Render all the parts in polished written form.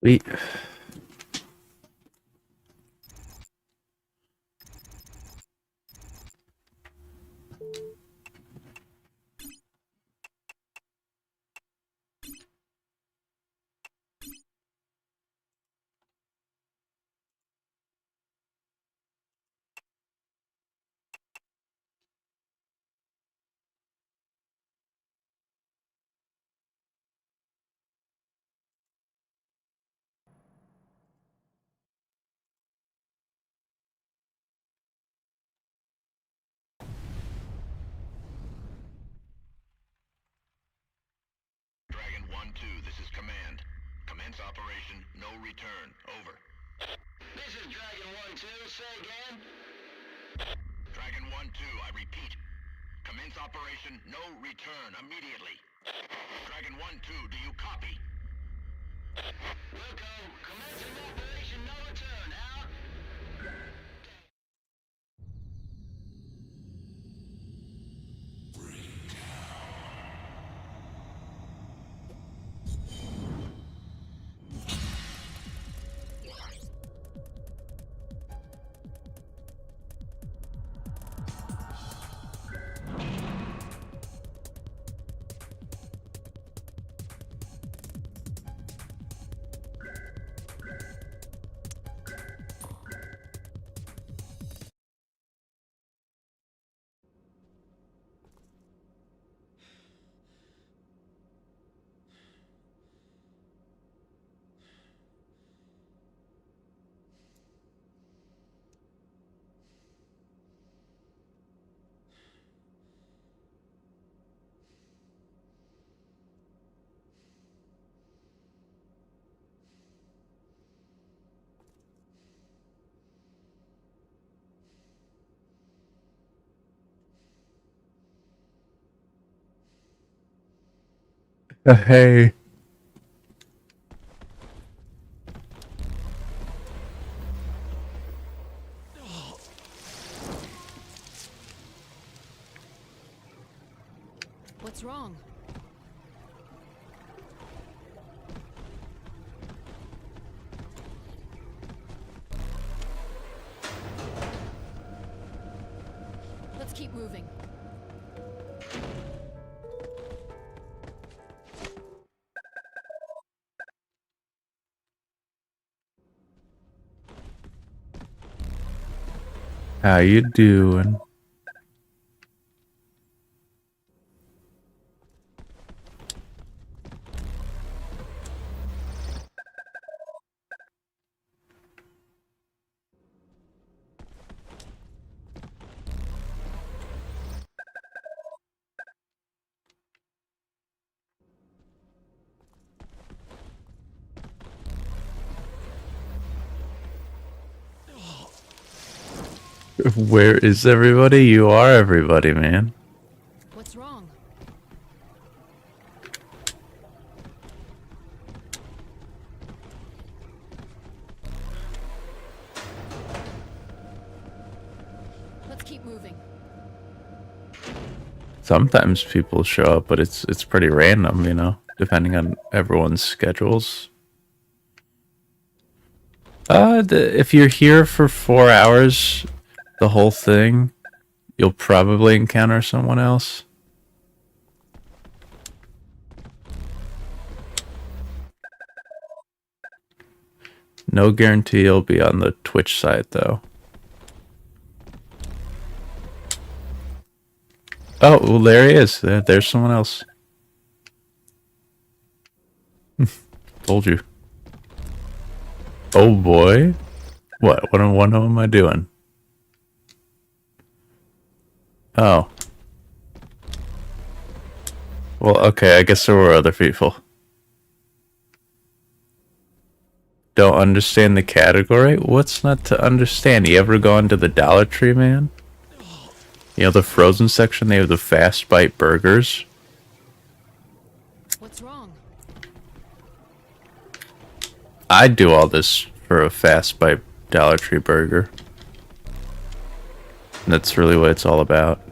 We Dragon 1-2, this is Command. Commence operation, no return. Over. This is Dragon 1-2, say again? Dragon 1-2, I repeat. Commence operation, no return, immediately. Dragon 1-2, do you copy? Wilco, commencing operation, no return, out. hey. What's wrong? Let's keep moving. How you doing? Where is everybody? You are everybody, man. What's wrong? Let's keep moving. Sometimes people show up, but it's pretty random, you know, depending on everyone's schedules. If you're here for 4 hours, the whole thing, you'll probably encounter someone else. No guarantee you'll be on the Twitch side, though. Oh, well, there he is. There's someone else. Told you. Oh boy. What am I doing? Oh. Well, okay, I guess there were other people. Don't understand the category? What's not to understand? You ever gone to the Dollar Tree, man? You know, the frozen section, they have the fast bite burgers. What's wrong? I'd do all this for a fast bite Dollar Tree burger. And that's really what it's all about.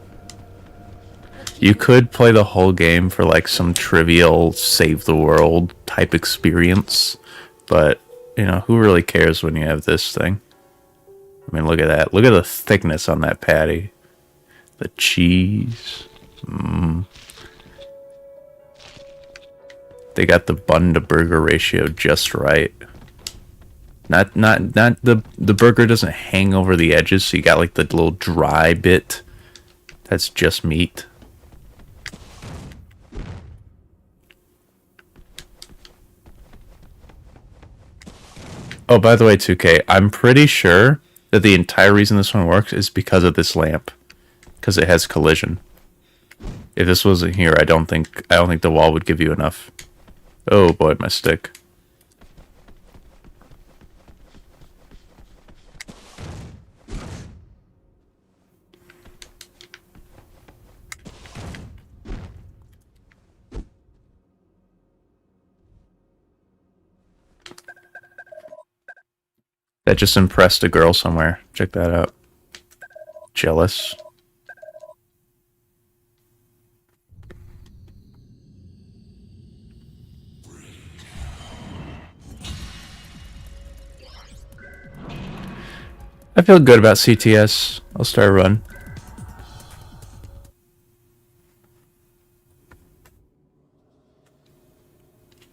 You could play the whole game for like some trivial save the world type experience. But, you know, who really cares when you have this thing? I mean, look at that. Look at the thickness on that patty. The cheese. They got the bun to burger ratio just right. Not the burger doesn't hang over the edges, so you got like the little dry bit. That's just meat. Oh, by the way, 2K, I'm pretty sure that the entire reason this one works is because of this lamp. Because it has collision. If this wasn't here, I don't think the wall would give you enough. Oh boy, my stick. That just impressed a girl somewhere. Check that out. Jealous. I feel good about CTS. I'll start a run.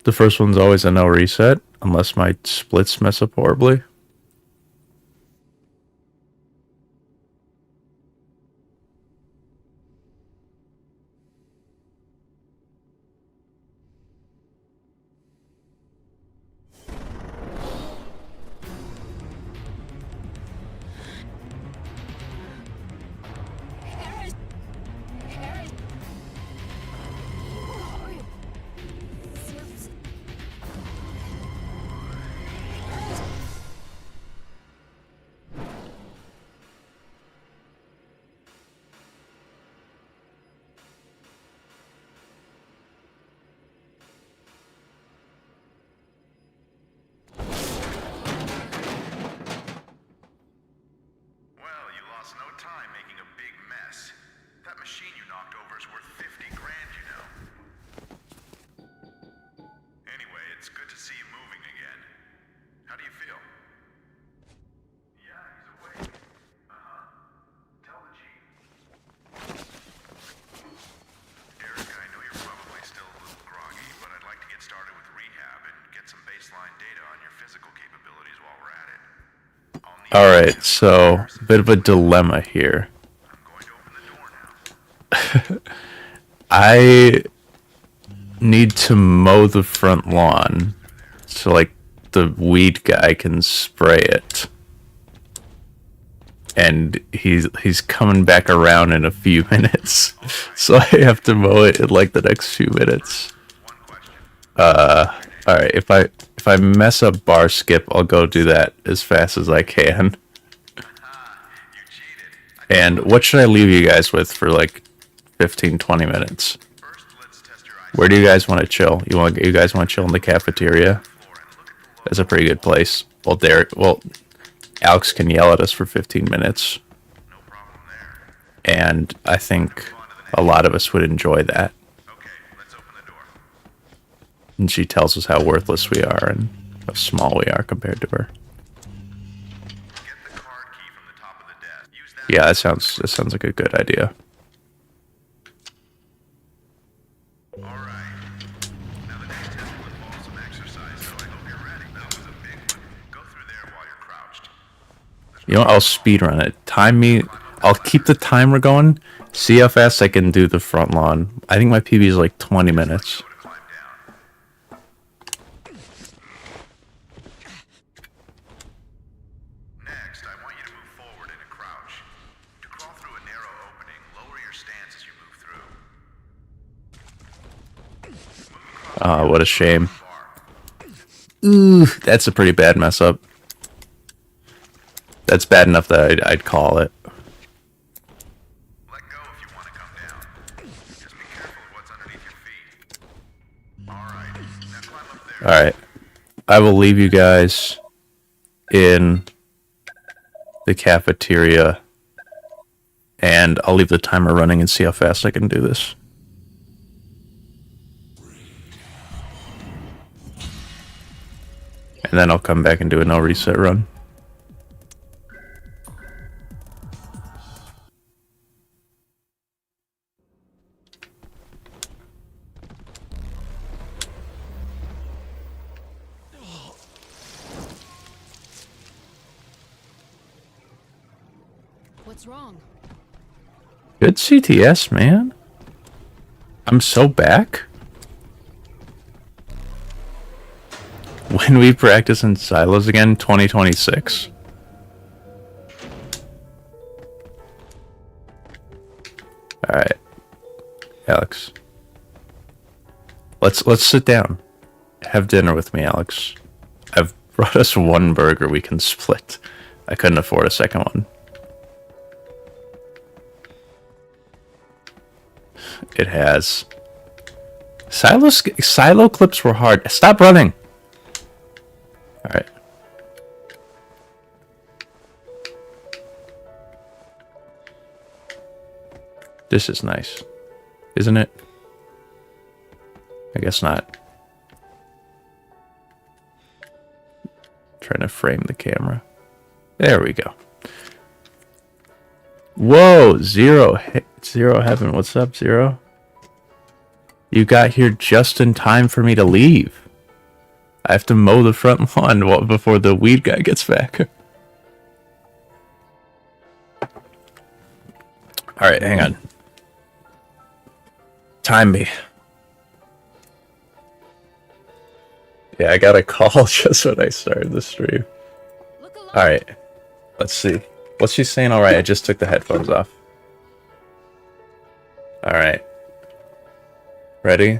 The first one's always a no reset, unless my splits mess up horribly. Well, you lost no time making a big mess. That machine you knocked over is worth 50 grand, you know. Anyway, it's good to see you moving again. How do you feel? Yeah, he's awake. Tell the chief. Eric, I know you're probably still a little groggy, but I'd like to get started with rehab and get some baseline data on your physical capabilities while we're at it. Alright, so a bit of a dilemma here. I'm going to open the door now. I need to mow the front lawn so like the weed guy can spray it. And he's coming back around in a few minutes. So I have to mow it in like the next few minutes. One question. Alright, if I mess up bar skip, I'll go do that as fast as I can. You cheated. And what should I leave you guys with for like 15-20 minutes? First, let's test your eyes. Where do you guys want to chill? You guys want to chill in the cafeteria? That's a pretty good place. Well, Alex can yell at us for 15 minutes. No problem there. And I think a lot of us would enjoy that. Okay, let's open the door. And she tells us how worthless we are and how small we are compared to her. Get the card key from the top of the desk. Use that. Yeah, that sounds like a good idea. All right. Now the next test will involve some exercise, so I hope you're ready. That was a big one. Go through there while you're crouched. You know, I'll speed run it. Time me. I'll keep the timer going. See how fast I can do the front lawn. I think my PB is like 20 minutes. Go to climb down. Next, I want you to move forward in a crouch. To crawl through a narrow opening, lower your stance as you move through. What a shame. Bar. Ooh, that's a pretty bad mess up. That's bad enough that I'd call it. Let go if you want to come down. Just be careful of what's underneath your feet. Alright, now climb up there. Alright. I will leave you guys in the cafeteria. And I'll leave the timer running and see how fast I can do this. And then I'll come back and do a no reset run. What's wrong? Good CTS, man. I'm so back. When we practice in silos again, 2026. Alright. Alex. Let's sit down. Have dinner with me, Alex. I've brought us one burger we can split. I couldn't afford a second one. It has. Silo clips were hard. Stop running! Alright. This is nice. Isn't it? I guess not. Trying to frame the camera. There we go. Whoa! Zero Heaven. What's up, Zero? You got here just in time for me to leave. I have to mow the front lawn before the weed guy gets back. Alright, hang on. Time me. Yeah, I got a call just when I started the stream. Look alive. Alright. Let's see. What's she saying? Alright, I just took the headphones off. Alright. Ready?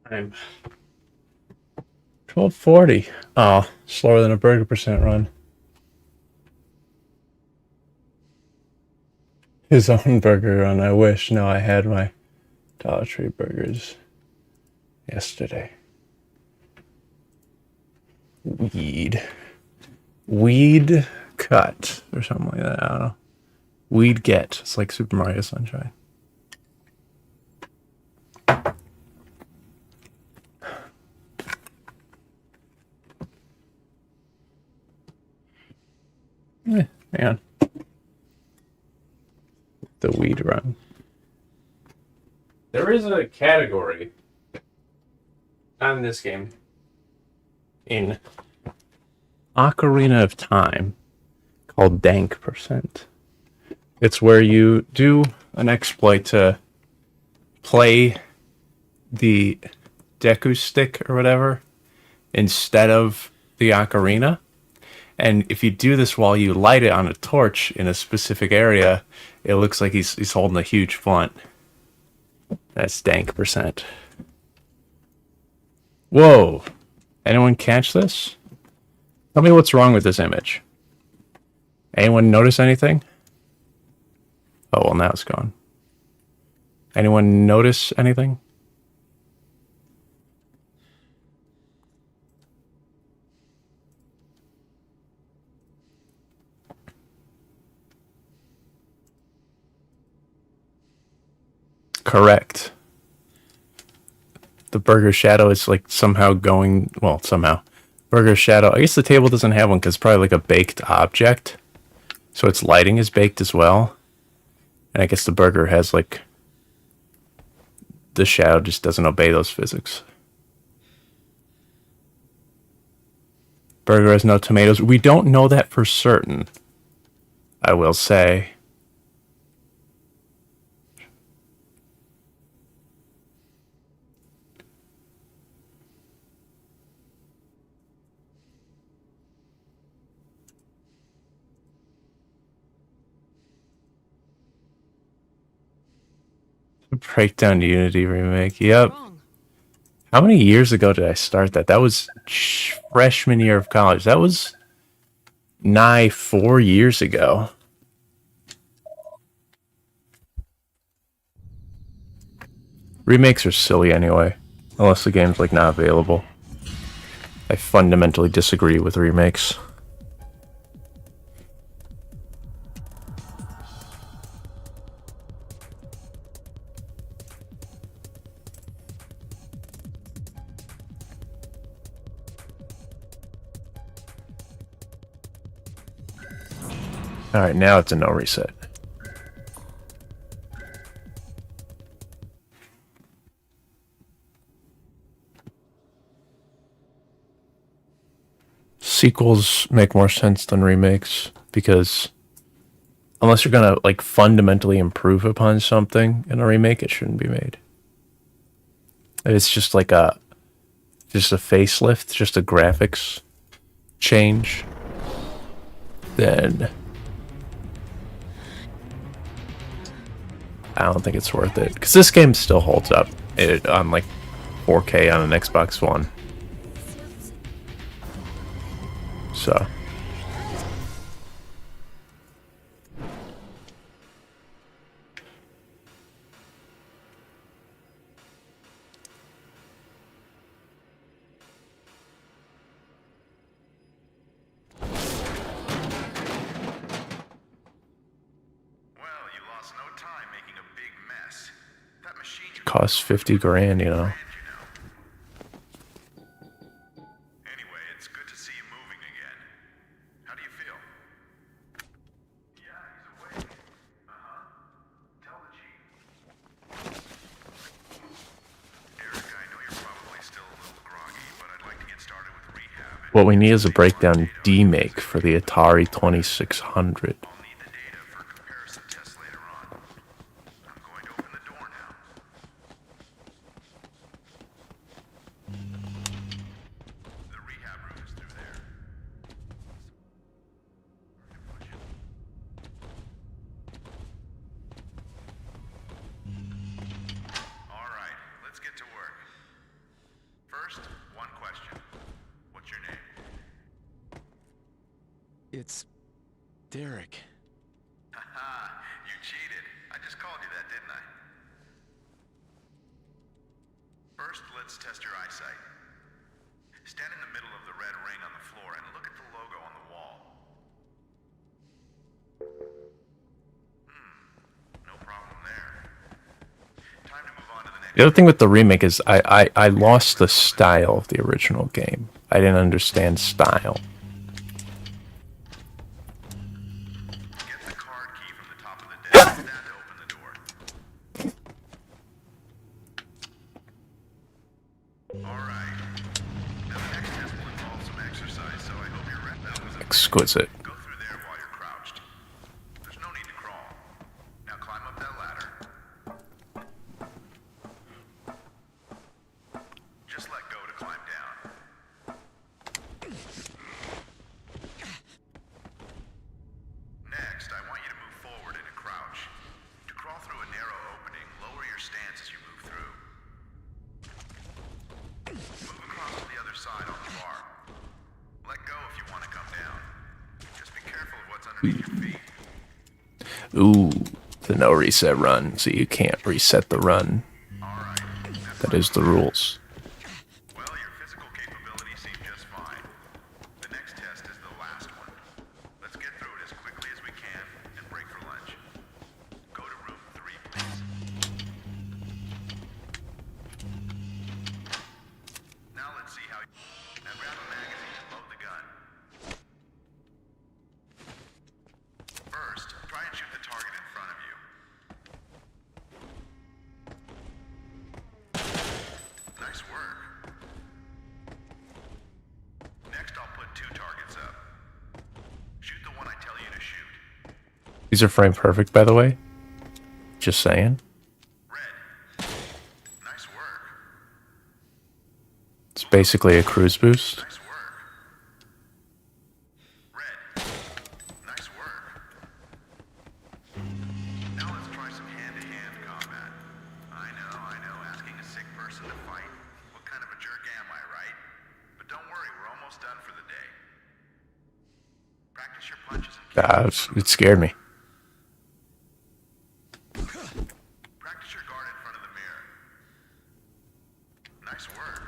I'm 12:40. Oh, slower than a burger percent run. His own burger run. I wish. No, I had my Dollar Tree burgers yesterday. Weed cut or something like that. I don't know. Weed get. It's like Super Mario Sunshine. Hang on. The weed run. There is a category on this game in Ocarina of Time called Dank Percent. It's where you do an exploit to play the Deku stick or whatever instead of the ocarina. And if you do this while you light it on a torch in a specific area, it looks like he's holding a huge font. That's Dank Percent. Whoa. Anyone catch this? Tell me what's wrong with this image. Anyone notice anything? Oh, well, now it's gone. Anyone notice anything? Correct. The burger shadow is like somehow going, well, somehow. Burger shadow, I guess the table doesn't have one because it's probably like a baked object. So its lighting is baked as well. And I guess the burger has like, the shadow just doesn't obey those physics. Burger has no tomatoes. We don't know that for certain, I will say. Breakdown Unity remake. Yep. Wrong. How many years ago did I start that? That was freshman year of college. That was nigh 4 years ago. Remakes are silly anyway, unless the game's like not available. I fundamentally disagree with remakes. Alright, now it's a no reset. Sequels make more sense than remakes because unless you're gonna like fundamentally improve upon something in a remake, it shouldn't be made. If it's just like just a facelift, just a graphics change, then I don't think it's worth it. Because this game still holds up on like 4K on an Xbox One. So. Well, you lost no time making a big mess. That machine you Costs 50 grand, you know. know. Anyway, it's good to see you moving again. How do you feel? Yeah, he's awake. Uh-huh. Tell the chief. Eric, I know you're probably still a little groggy, but I'd like to get started with rehab. What we need is a breakdown D-Make for the Atari 2600. I'll need the data for comparison tests later on. I'm going to open the door now. The rehab room is through there. All right, let's get to work. It's Derek. Haha, you cheated. I just called you that, didn't I? First, let's test your eyesight. Stand in the middle of the red ring on the floor and look at the logo on the wall. No problem there. Time to move on to the next. The other thing with the remake is I lost the style of the original game. I didn't understand style. Get the card key from the top of the desk. Use that to open the door. All right. Now the next test will involve some exercise, so I hope you're ready. That was a Exquisite. Go through there while you're crouched. There's no need to crawl. Now climb up that ladder. Just let go to climb down. Next, I want you to move forward in a crouch. To crawl through a narrow opening, lower your stance as you move through. Move across to the other side on the bar. Let go if you want to come down. Just be careful of what's underneath your feet. Ooh, the no reset run, so you can't reset the run. Alright. That is the rules. Well, your physical capabilities seem just fine. The next test is the last one. Let's get through it as quickly as we can and break for lunch. Go to room 3, please. Now let's see how. Now grab a magazine and load the gun. First, try and shoot the target in front of you. Nice work. Next, I'll put 2 targets up. Shoot the one I tell you to shoot. These are frame perfect, by the way. Just saying. Red. Nice work. It's basically a cruise boost. Nice work. Red. Nice work. Now let's try some hand-to-hand combat. I know, asking a sick person to fight. What kind of a jerk am I, right? But don't worry, we're almost done for the day. Practice your punches and It scared me. practice your guard in front of the mirror. Nice work.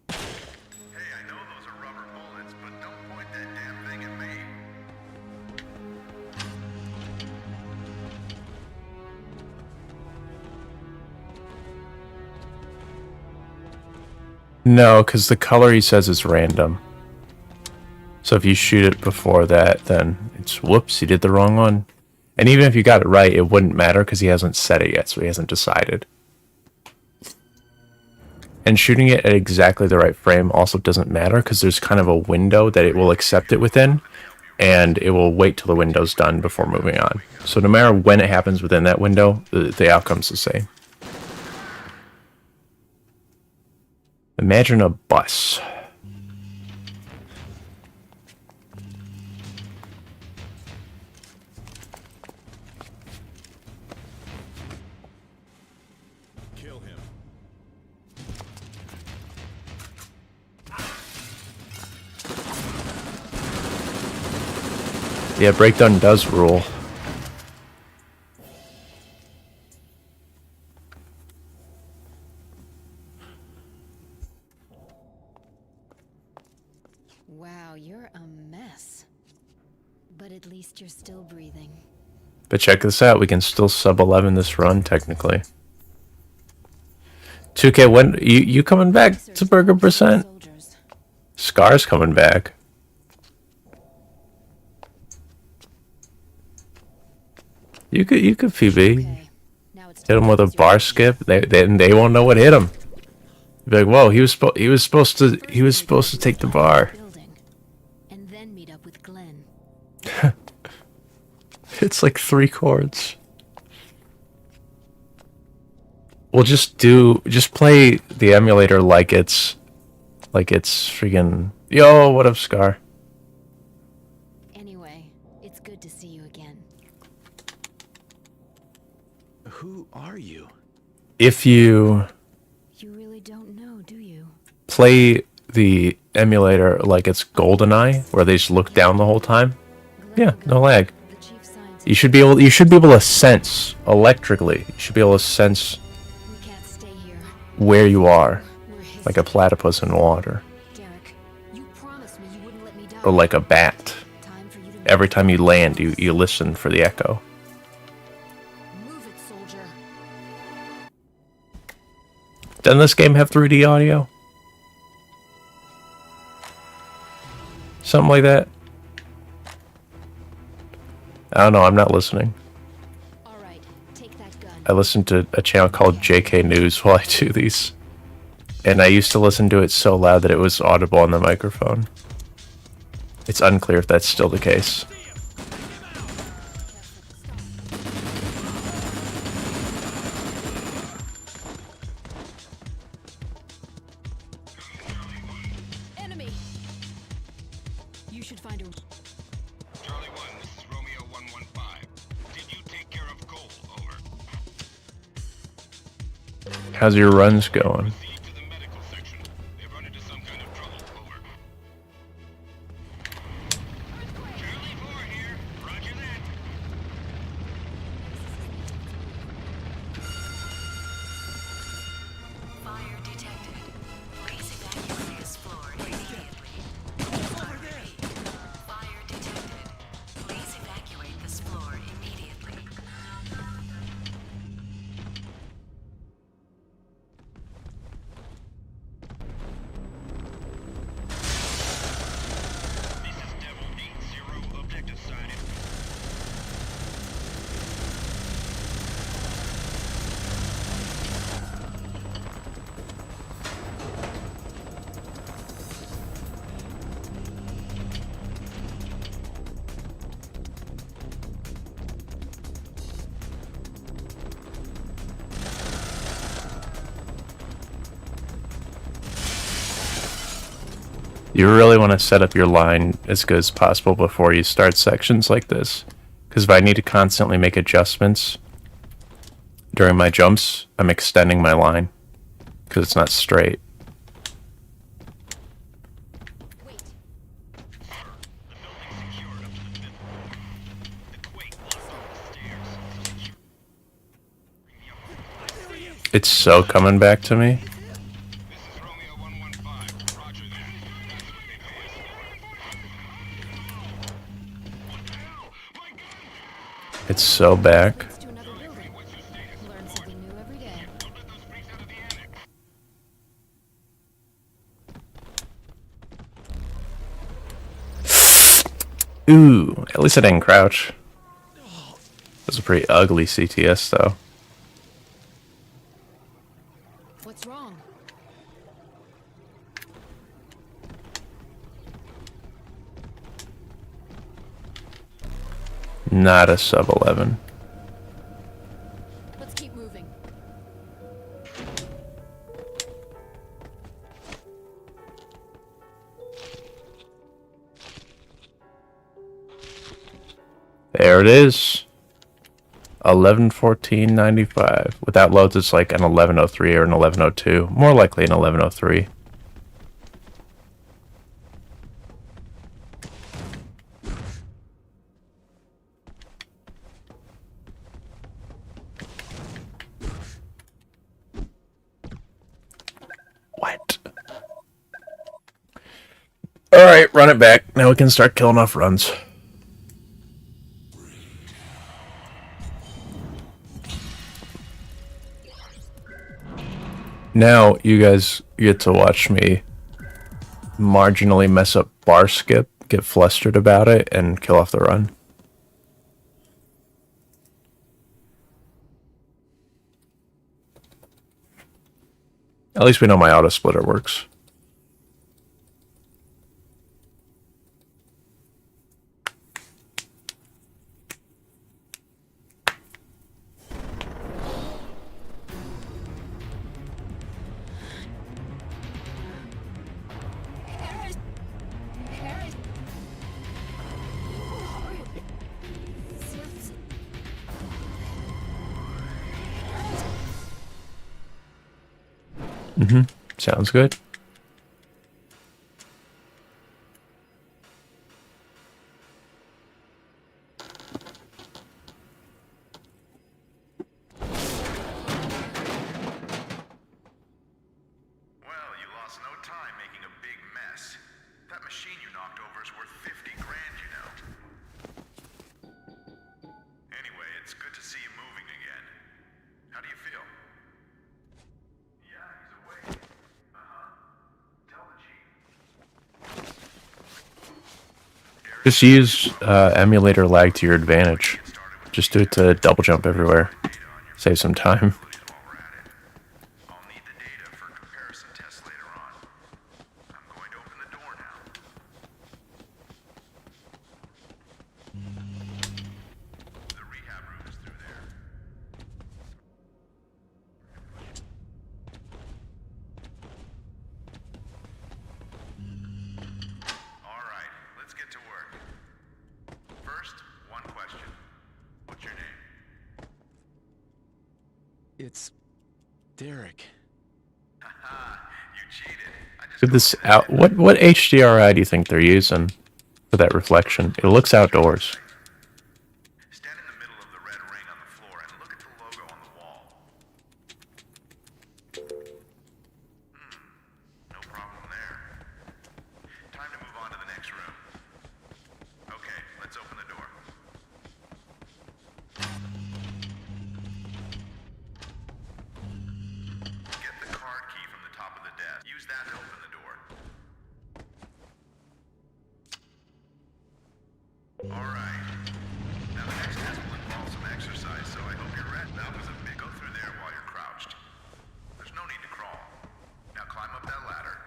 Hey, I know those are rubber bullets, but don't point that damn thing at me. No, because the color he says is random. So if you shoot it before that, then it's whoops, he did the wrong one. And even if you got it right, it wouldn't matter because he hasn't set it yet, so he hasn't decided. And shooting it at exactly the right frame also doesn't matter because there's kind of a window that it will accept it within, and it will wait till the window's done before moving on. So no matter when it happens within that window, the outcome's the same. Imagine a bus. Kill him. Yeah, breakdown does rule. Wow, you're a mess. But at least you're still breathing. But check this out, we can still sub 11 this run, technically. 2K, when you coming back to Burger Percent? Soldiers. Scar's coming back. You could PB. Okay. Now it's Hit him time with to a use your bar weapon. skip. They won't know what hit him. Be like, whoa, he was supposed to take the bar. Building, and then meet up with Glenn. It's like 3 chords. We'll just play the emulator like it's freaking yo, what up, Scar? Anyway, it's good to see you again. Who are you? If you You really don't know, do you? play the emulator like it's GoldenEye, where they just look down the whole time. Yeah, no lag. The chief scientist. You should be able to sense electrically. You should be able to sense We can't stay here. where you are, We're his. like a platypus in water, Derek, you promised me you wouldn't let me die. or like a bat. Time for you to Every time you land, you listen for the echo. move it, soldier. Doesn't this game have 3D audio? Something like that? I don't know, I'm not listening. All right, take that gun. I listen to a channel called JK News while I do these. And I used to listen to it so loud that it was audible on the microphone. It's unclear if that's still the case. Enemy. You should find a. Charlie 1, this is Romeo 115. Did you take care of Cole? Over. How's your runs going? Proceed to the medical section. They've run into some kind of trouble. Over. Charlie 4 here. Roger that. Fire detected. Please evacuate this floor immediately. Fire detected. Please evacuate this floor immediately. This is Devil 8-0. Objective sighted. You really want to set up your line as good as possible before you start sections like this. Because if I need to constantly make adjustments during my jumps, I'm extending my line. Because it's not straight. Wait. The building's secured up to the 5th floor. The quake locks on the stairs. It's so coming back to me. This is Romeo 115. Roger that. That's what they pay us for. What the hell? My gun! It's so back. Let's do another building. What's your status? Learn something new every day. Don't let those freaks out of the annex. Ooh, at least I didn't crouch. That's a pretty ugly CTS though. What's wrong? Not a sub 11. Let's keep moving. There it is. 1114.95. Without loads, it's like an 1103 or an 1102. More likely an 1103. What? Alright, run it back. Now we can start killing off runs. Now you guys get to watch me marginally mess up bar skip, get flustered about it, and kill off the run. At least we know my auto splitter works. Sounds good. Just use emulator lag to your advantage. Just do it to double jump everywhere. Save some time. While we're at it, I'll need the data for comparison tests later on. I'm going to open the door now. The rehab room is through there. All right, let's get to work. First, one question. What's your name? It's Derek. Haha, you cheated. I just Did this out? What HDRI do you think they're using for that reflection? It looks outdoors. stand in the middle of the red ring on the floor and look at the logo on the wall. No problem there. Time to move on to the next room. Okay, let's open the door. Get the card key from the top of the desk. Use that to open the door. All right. Now the next test will involve some exercise, so I hope you're ready. That was a big. Go through there while you're crouched. There's no need to crawl. Now climb up that ladder.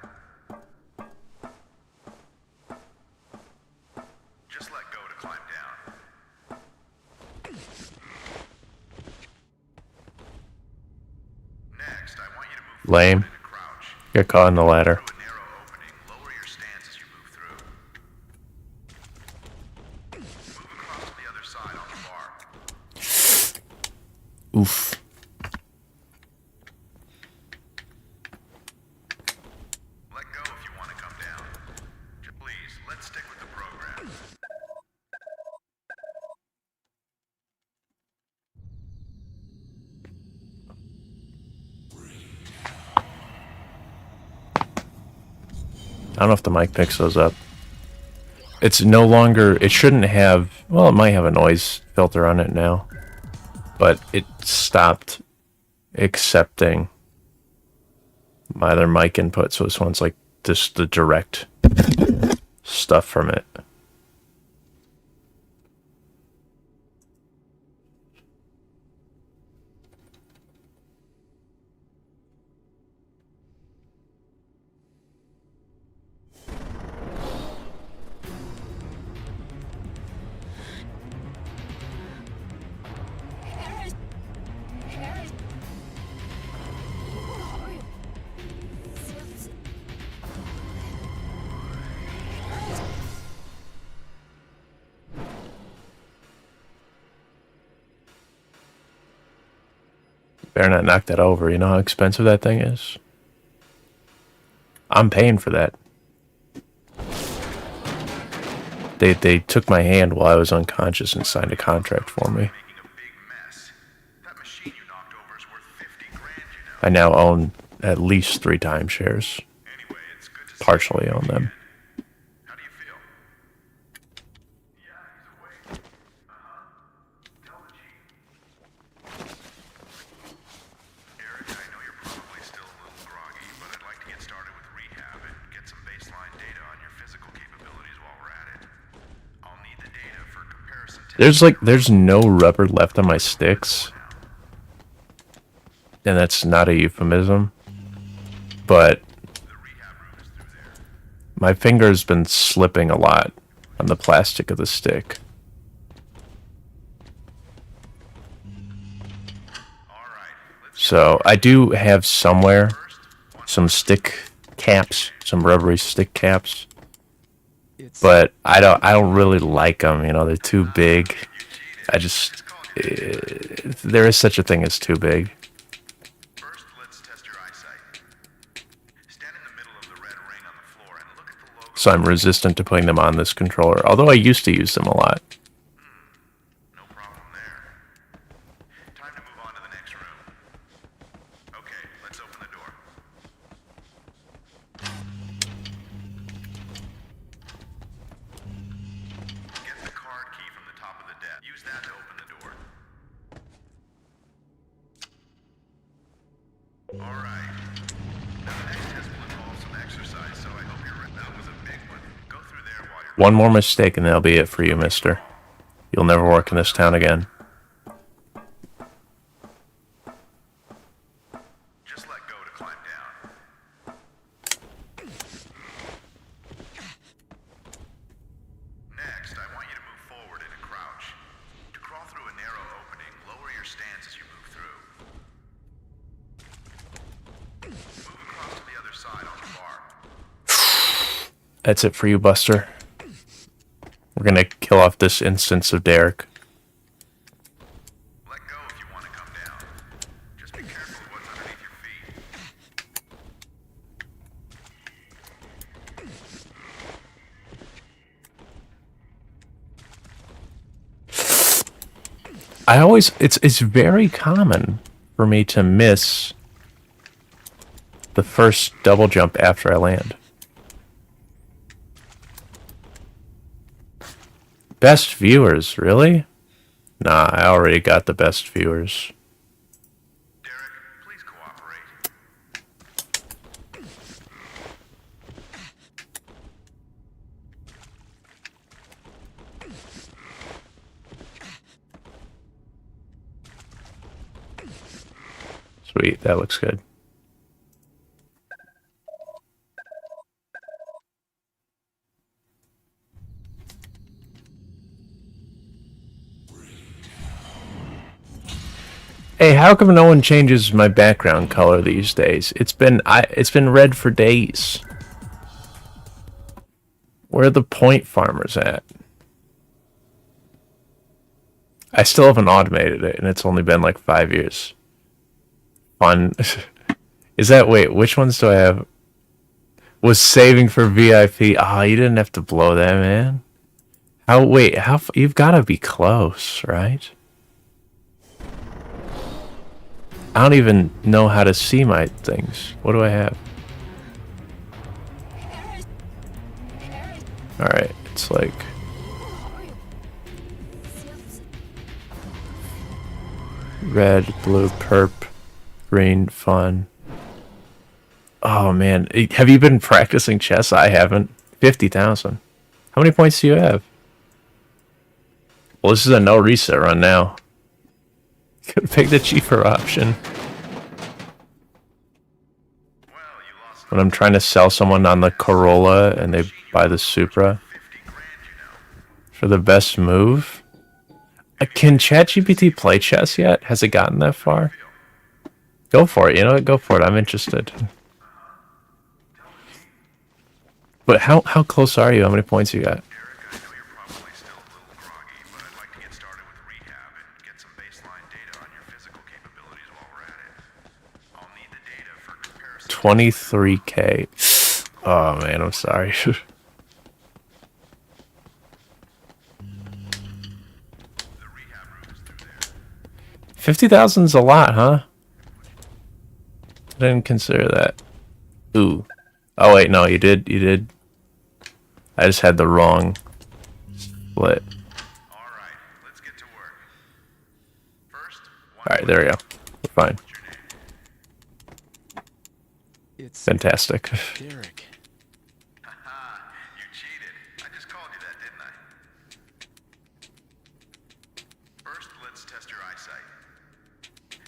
Just let go to climb down. Next, I want you to move Lame. forward and crouch. Get caught in the ladder. Through a narrow opening, lower your stance as you move through. Move across to the other side on the bar. Oof. Let go if you want to come down. Please, let's stick with the program. I don't know if the mic picks those up. It's no longer. It shouldn't have. Well, it might have a noise filter on it now, but it stopped accepting my other mic input. So this one's like just the direct stuff from it. Better not knock that over. You know how expensive that thing is? I'm paying for that. They took my hand while I was unconscious and signed a contract for me. Making a big mess. That machine you knocked over is worth 50 grand, you know. I now own at least 3 timeshares. Anyway, it's good to see Partially you own them. again. How do you feel? Yeah, he's awake. Tell the chief. Eric, I know you're probably still a little groggy, but I'd like to get started with rehab and get some baseline data on your physical capabilities while we're at it. I'll need the data for comparison tests. There's no rubber left on my sticks. And that's not a euphemism. But The rehab room is through there. my finger's been slipping a lot on the plastic of the stick. All right, let's So I do have somewhere first. some stick caps, some rubbery stick caps, It's but I don't really like them. You know, they're too big. I just there is such a thing as too big. First, let's test your eyesight. Stand in the middle of the red ring on the floor and look at the logo. So I'm resistant to putting them on this controller. Although I used to use them a lot. No problem there. Time to move on to the next room. Okay, let's open the door. Get the card key from the top of the desk. Use that to open the door. All right. Now the next test will involve some exercise, so I hope you're ready. That was a big one. Go through there while you're One more mistake and that'll be it for you, mister. You'll never work in this town again. Just let go to climb down. Next, I want you to move forward in a crouch. To crawl through a narrow opening, lower your stance as you move through. Move across to the other side on the bar. That's it for you, Buster. We're gonna kill off this instance of Derek. Let go if you want to come down. Just be careful of what's underneath your feet. It's very common for me to miss the first double jump after I land. Best viewers, really? Nah, I already got the best viewers. Derek, please cooperate. Sweet, that looks good. Hey, how come no one changes my background color these days? It's been red for days. Where are the point farmers at? I still haven't automated it, and it's only been like 5 years. Fun. Is that, wait, which ones do I have? Was saving for VIP. Ah, you didn't have to blow that, man. Wait, you've got to be close, right? I don't even know how to see my things. What do I have? Alright, it's like... red, blue, perp, green, fun. Oh man, have you been practicing chess? I haven't. 50,000. How many points do you have? Well, this is a no reset run now. Could pick the cheaper option. When I'm trying to sell someone on the Corolla and they buy the Supra for the best move. Can ChatGPT play chess yet? Has it gotten that far? Go for it. You know what? Go for it. I'm interested. But how close are you? How many points you got? Derek, I know you're probably still a little groggy, but I'd like to get started with rehab and get some baseline data on your physical capabilities while we're at it. I'll need the data for comparison. 23K. Oh man, I'm sorry. The rehab room is through there. 50,000's a lot, huh? I didn't consider that. Ooh. Oh wait, no, you did. I just had the wrong split. All right, let's get to work. First, Alright, there we go. We're fine. what's your name? It's Fantastic. Derek. Haha, you cheated. I just called you that, didn't I? First, let's test your eyesight.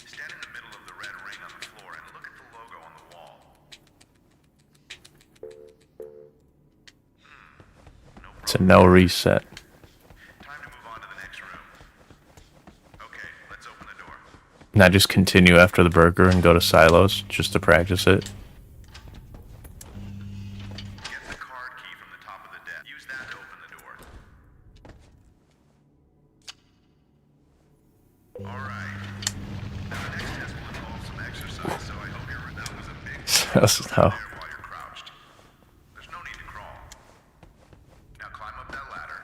Stand in the middle of the red ring on the floor and look at the logo on the wall. It's a no reset. Time to move on to the next room. Okay, let's open the door. Not just continue after the burger and go to silos just to practice it. Get the card key from the top of the desk. Use that to open the door. All right. Now the next test will involve some exercise, so I hope that was a big So, there while you're crouched. There's no need to crawl. Now climb up that ladder.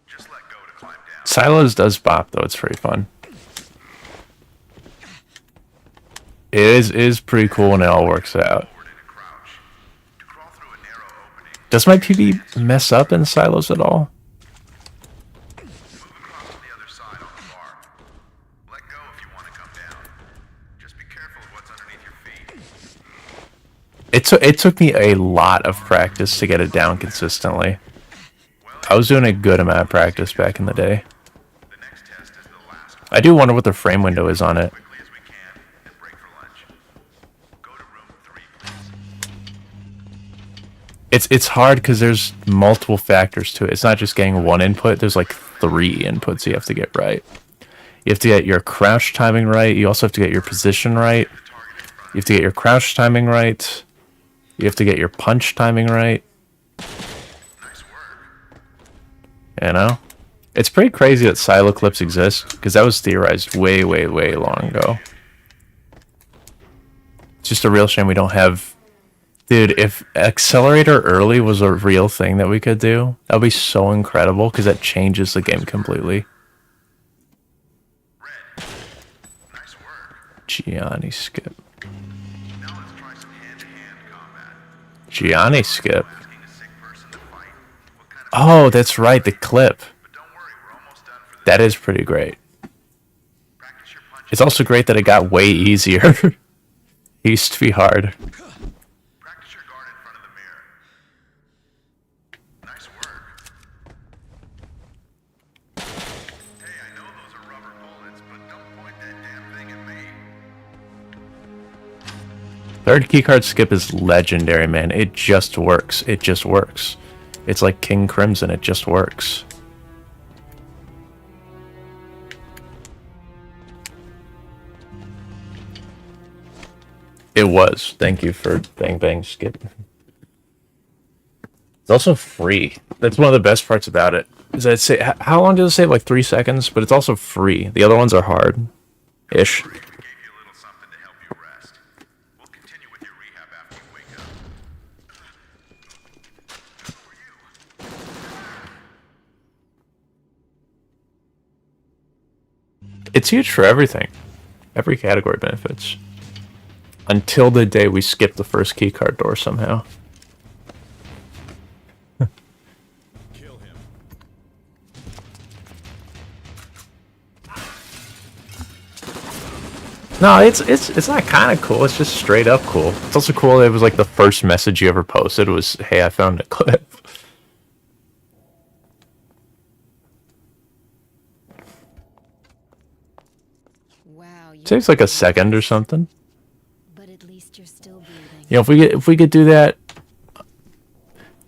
Just let go to climb down. Silos does bop though, it's pretty fun. It is pretty cool when it all works out. Forward in a crouch. To crawl through a narrow opening, Does my PB mess up in silos at all? move across to the other side on the bar. Let go if you want to come down. Just be careful of what's underneath your feet. It took me a lot of practice to get it down consistently. I was doing a good amount of practice back in the day. The next test is the last one. I do wonder what the frame window is on it. Quickly as we can and break for lunch. Go to room 3, please. It's hard because there's multiple factors to it. It's not just getting one input. There's like 3 inputs you have to get right. You have to get your crouch timing right. You also have to get your position right. You have to get your crouch timing right. You have to get your punch timing right. Nice work. You know? It's pretty crazy that silo clips exist, because that was theorized way, way, way long ago. It's just a real shame we don't have... Dude, if Accelerator Early was a real thing that we could do, that would be so incredible, because that changes the game completely. Nice work. Gianni skip. Now let's try some hand-to-hand combat. Gianni skip. Asking a sick person to fight. What kind of... Oh, that's right, the clip. But don't worry, we're almost done for this. That is pretty great. Practice your punches. It's also great that it got way easier. It used to be hard. Practice your guard in front of the mirror. Nice work. Hey, I know those are rubber bullets, but don't point that damn thing at me. Third keycard skip is legendary, man. It just works. It just works. It's like King Crimson. It just works. It was. Thank you for Bang Bang Skip. It's also free. That's one of the best parts about it. Is that how long does it save? Like 3 seconds, but it's also free. The other ones are hard-ish. We gave you a little something to help you rest. We'll continue with your rehab after you wake up. It's huge for everything. Every category benefits. Until the day we skip the first keycard door somehow. Kill him. No, it's not kind of cool. It's just straight up cool. It's also cool that it was like the first message you ever posted was, "Hey, I found a clip." Wow, you're Takes like a second or something. but at least you're still breathing. You know, if we could do that,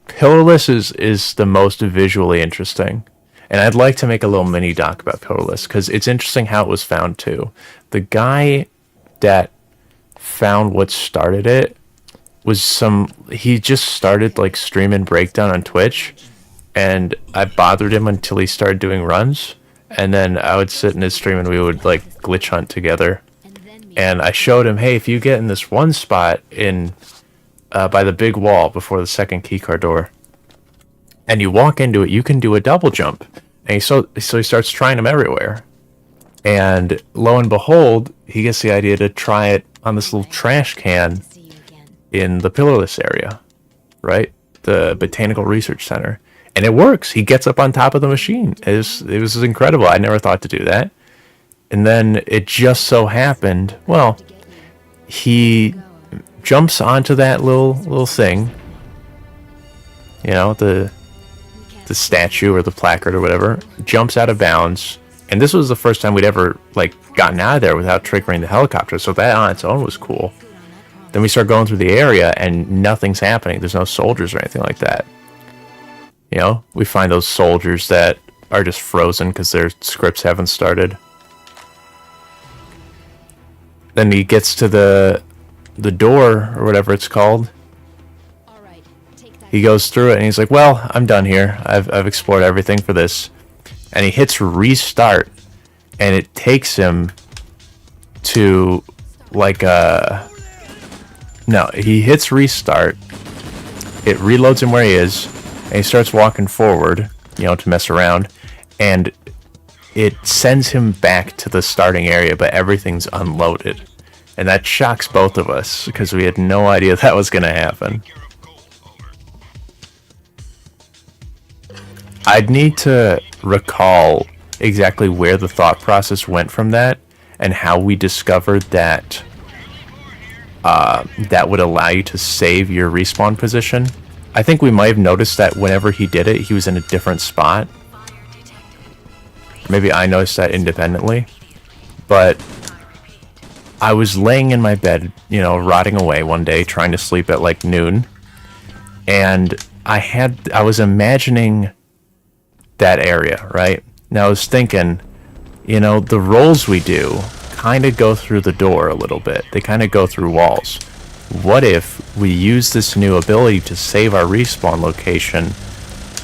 Pillarless is the most visually interesting, and I'd like to make a little mini doc about Pillarless because it's interesting how it was found too. The guy that found what started it was he just started like streaming Breakdown on Twitch, and I bothered him until he started doing runs, and then I would sit in his stream and we would like glitch hunt together. And then me. And I showed him, hey, if you get in this one spot in by the big wall before the second keycard door, and you walk into it, you can do a double jump. And so he starts trying them everywhere. And lo and behold, he gets the idea to try it on this little trash can See you again. in the Pillarless area, right? The Botanical Research Center. And it works. He gets up on top of the machine. It was incredible. I never thought to do that. And then it just so happened, well, he jumps onto that little thing, you know, the statue or the placard or whatever, jumps out of bounds, and this was the first time we'd ever like gotten out of there without triggering the helicopter, so that on its own was cool. Then we start going through the area and nothing's happening. There's no soldiers or anything like that. You know, we find those soldiers that are just frozen because their scripts haven't started. Then he gets to the door or whatever it's called. All right, take that. He goes through it and he's like, well, I'm done here. I've explored everything for this. And he hits restart, and it takes him to like no, he hits restart. It reloads him where he is, and he starts walking forward, you know, to mess around, and it sends him back to the starting area, but everything's unloaded. And that shocks both of us because we had no idea that was going to happen. I'd need to recall exactly where the thought process went from that and how we discovered that that would allow you to save your respawn position. I think we might have noticed that whenever he did it, he was in a different spot. Maybe I noticed that independently. But I was laying in my bed, you know, rotting away one day, trying to sleep at like noon. And I was imagining that area, right? Now I was thinking, you know, the rolls we do kind of go through the door a little bit. They kind of go through walls. What if we use this new ability to save our respawn location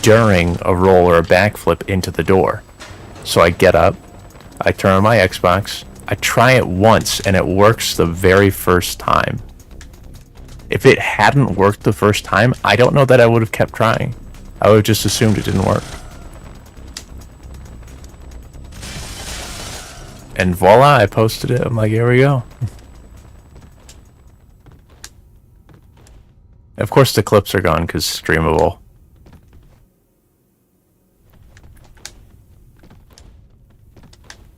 during a roll or a backflip into the door? So I get up, I turn on my Xbox, I try it once, and it works the very first time. If it hadn't worked the first time, I don't know that I would have kept trying. I would have just assumed it didn't work. And voila, I posted it. I'm like, here we go. Of course, the clips are gone because streamable.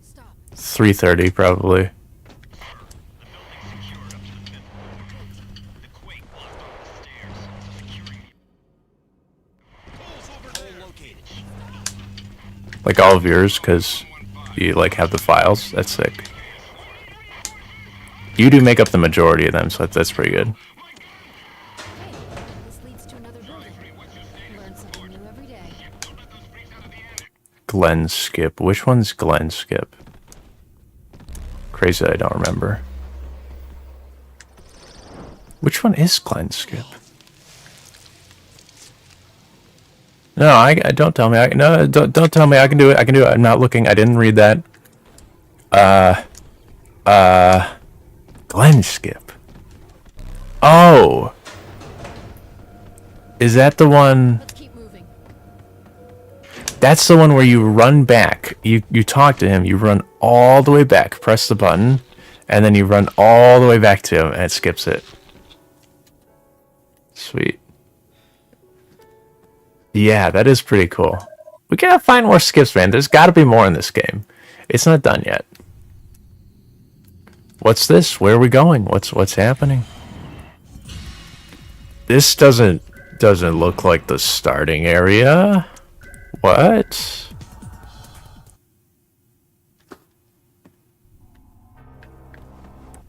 Stop. 3:30 probably. Like all of yours, because you like have the files. That's sick. You do make up the majority of them, so that's pretty good. Hey, this leads to another building. Learn something new every day. Glen Skip. Which one's Glen Skip? Crazy that I don't remember. Which one is Glen Skip? No, I don't tell me. Don't tell me. I can do it. I can do it. I'm not looking. I didn't read that. Glen Skip. Oh. Is that the one? Let's keep moving. That's the one where you run back. You talk to him. You run all the way back. Press the button, and then you run all the way back to him, and it skips it. Sweet. Yeah, that is pretty cool. We gotta find more skips, man. There's gotta be more in this game. It's not done yet. What's this? Where are we going? What's happening? This doesn't look like the starting area. What?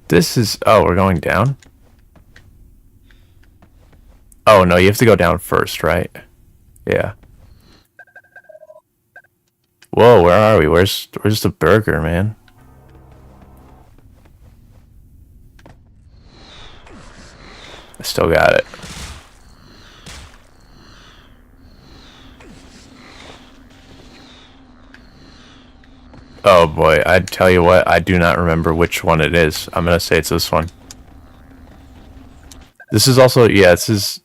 This is... Oh, we're going down? Oh, no, you have to go down first, right? Yeah. Whoa, where are we? Where's the burger, man? I still got it. Oh boy, I'd tell you what, I do not remember which one it is. I'm gonna say it's this one. This is also, yeah, this is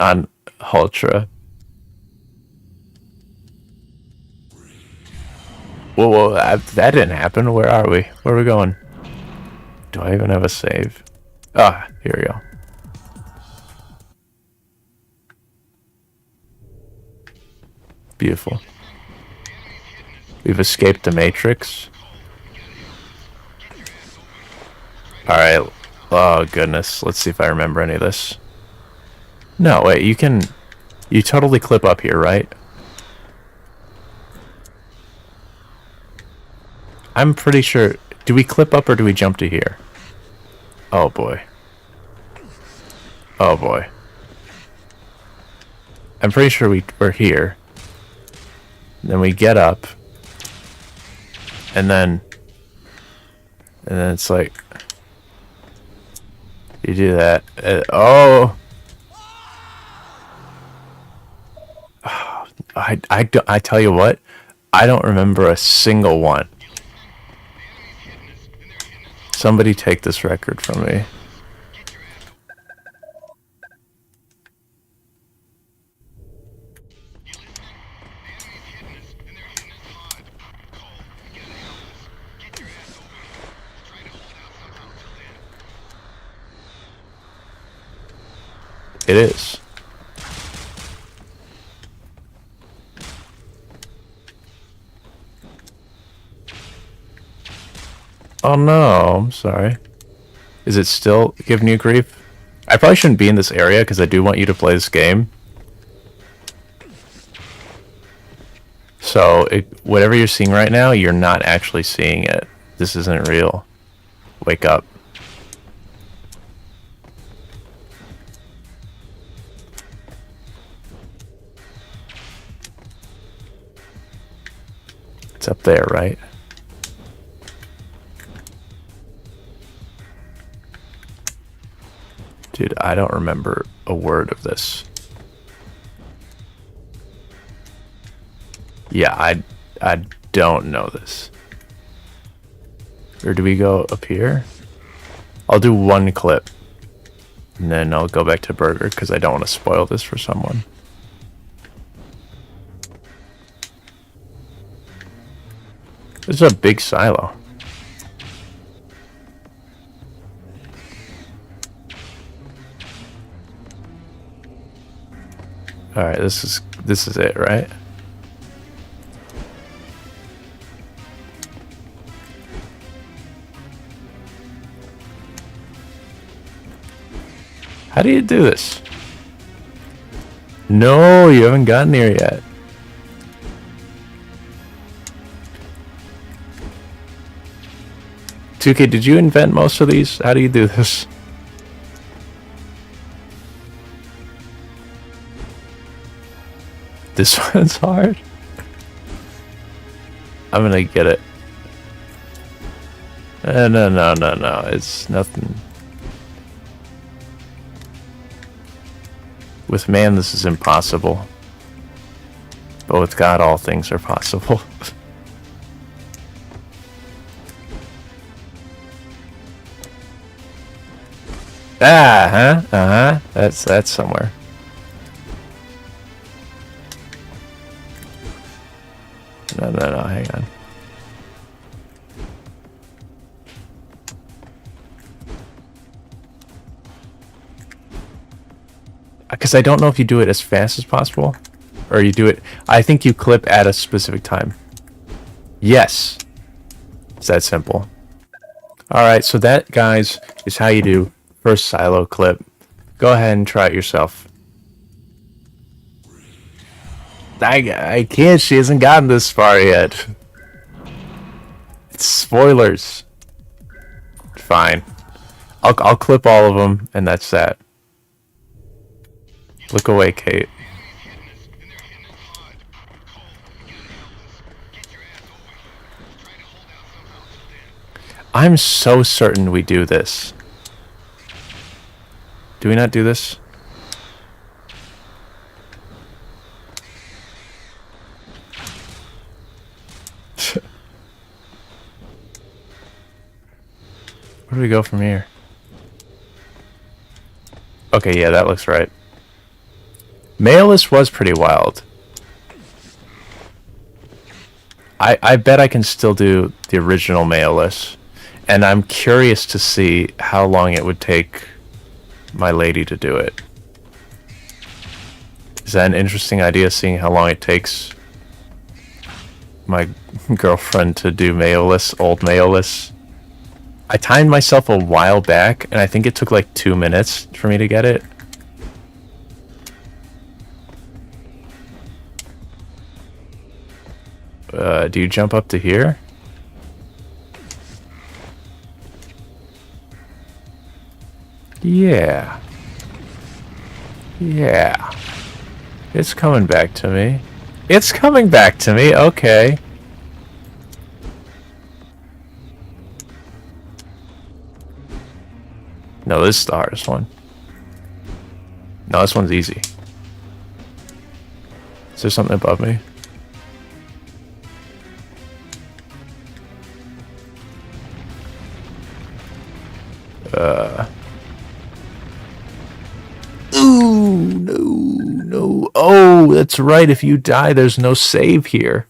on Ultra. Whoa, that didn't happen. Where are we? Where are we going? Do I even have a save? Ah, here we go. Beautiful. We've escaped the Matrix. Alright. Oh, goodness. Let's see if I remember any of this. No, wait, you can... You totally clip up here, right? I'm pretty sure... Do we clip up or do we jump to here? Oh, boy. Oh, boy. I'm pretty sure we're here. Then we get up. And then it's like... You do that. Oh! I tell you what, I don't remember a single one. Somebody take this record from me. It is. Oh no, I'm sorry. Is it still giving you grief? I probably shouldn't be in this area because I do want you to play this game. So, whatever you're seeing right now, you're not actually seeing it. This isn't real. Wake up. It's up there, right? Dude, I don't remember a word of this. Yeah, I don't know this. Or do we go up here? I'll do one clip. And then I'll go back to Burger because I don't want to spoil this for someone. This is a big silo. Alright, this is it, right? How do you do this? No, you haven't gotten here yet. Tuki, did you invent most of these? How do you do this? This one's hard. I'm gonna get it. No. It's nothing. With man, this is impossible. But with God, all things are possible. That's somewhere. No, hang on. Because I don't know if you do it as fast as possible, or you do it. I think you clip at a specific time. Yes, it's that simple. All right, so that, guys, is how you do first silo clip. Go ahead and try it yourself. I can't. She hasn't gotten this far yet. It's spoilers. Fine. I'll clip all of them, and that's that. Look away, Kate. I'm so certain we do this. Do we not do this? Where do we go from here? Okay, yeah, that looks right. Mailless was pretty wild. I bet I can still do the original Mailless. And I'm curious to see how long it would take my lady to do it. Is that an interesting idea, seeing how long it takes my girlfriend to do Mailless, old Mailless? I timed myself a while back, and I think it took like 2 minutes for me to get it. Do you jump up to here? Yeah. Yeah. It's coming back to me. It's coming back to me, okay. No, this is the hardest one. No, this one's easy. Is there something above me? Ooh, no. Oh, that's right. If you die, there's no save here.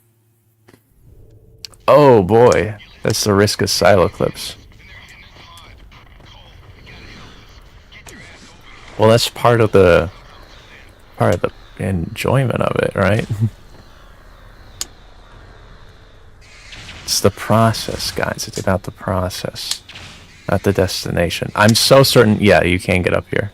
Oh boy, that's the risk of silo clips. Well, that's part of the enjoyment of it, right? It's the process, guys. It's about the process. Not the destination. I'm so certain. Yeah, you can get up here.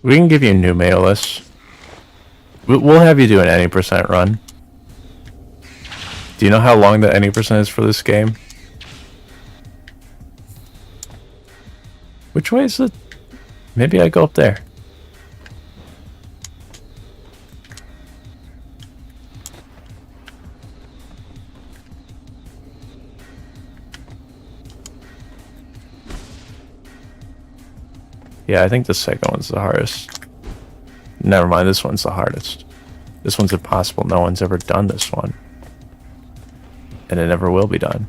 We can give you new mail lists. We'll have you do an any percent run. Do you know how long the any percent is for this game? Which way is it? Maybe I go up there. Yeah, I think the second one's the hardest. Never mind, this one's the hardest. This one's impossible. No one's ever done this one. And it never will be done.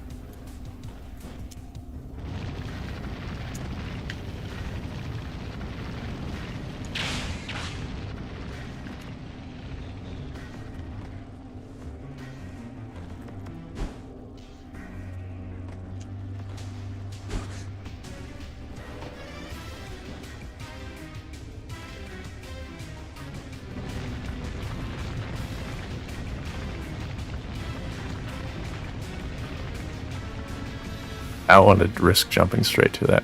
I don't want to risk jumping straight to that.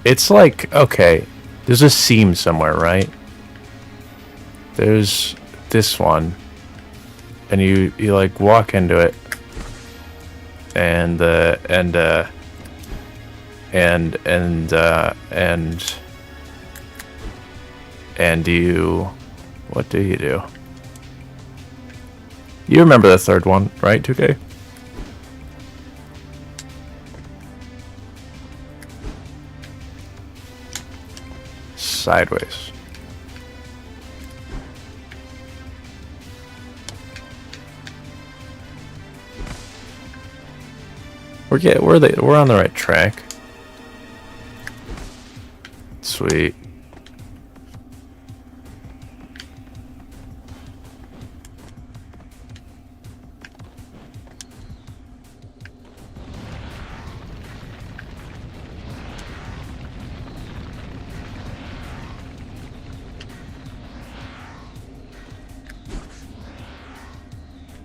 It's like, okay, there's a seam somewhere, right? There's this one. And you like walk into it. And you, what do you do? You remember the third one, right, 2K? Sideways. We're on the right track. Sweet.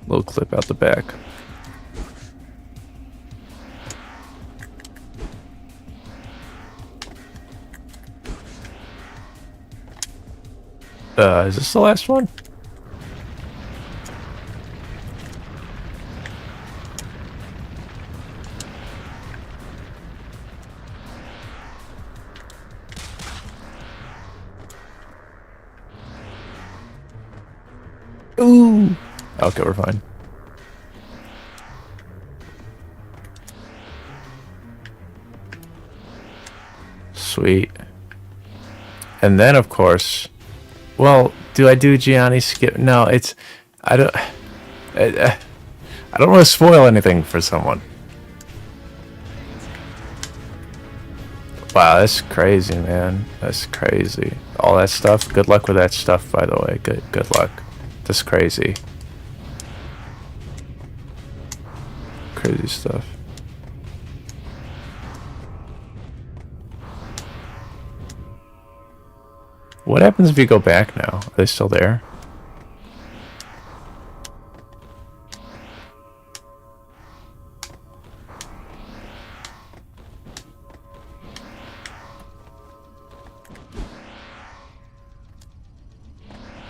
Little clip out the back. Is this the last one? Ooh. Okay, we're fine. Sweet. And then, of course, well, do I do Gianni skip? No, it's I don't want to spoil anything for someone. Wow, that's crazy, man. That's crazy. All that stuff. Good luck with that stuff, by the way. Good luck. That's crazy. Crazy stuff. What happens if you go back now? Are they still there?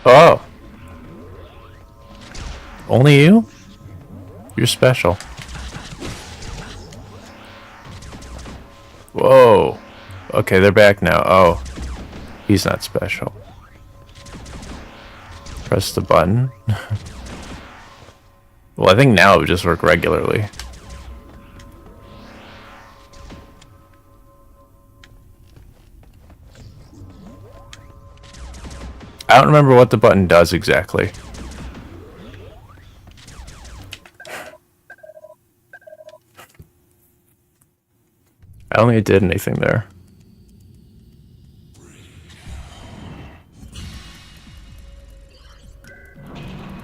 Oh. Only you? You're special. Whoa. Okay, they're back now. Oh. He's not special. Press the button. Well, I think now it would just work regularly. I don't remember what the button does exactly. I don't think it did anything there.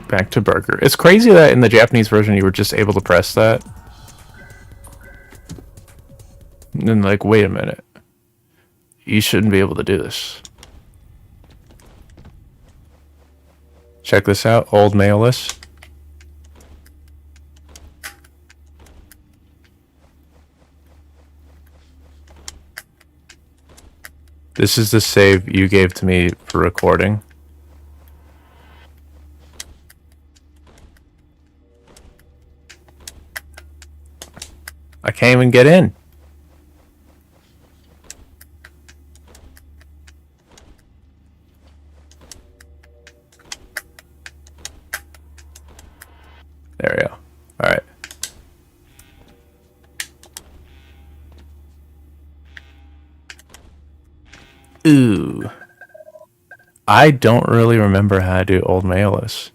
Back to burger. It's crazy that in the Japanese version you were just able to press that. And then like, wait a minute. You shouldn't be able to do this. Check this out, old mail list. This is the save you gave to me for recording. I can't even get in. There we go. All right. Ooh. I don't really remember how to do old mail lists.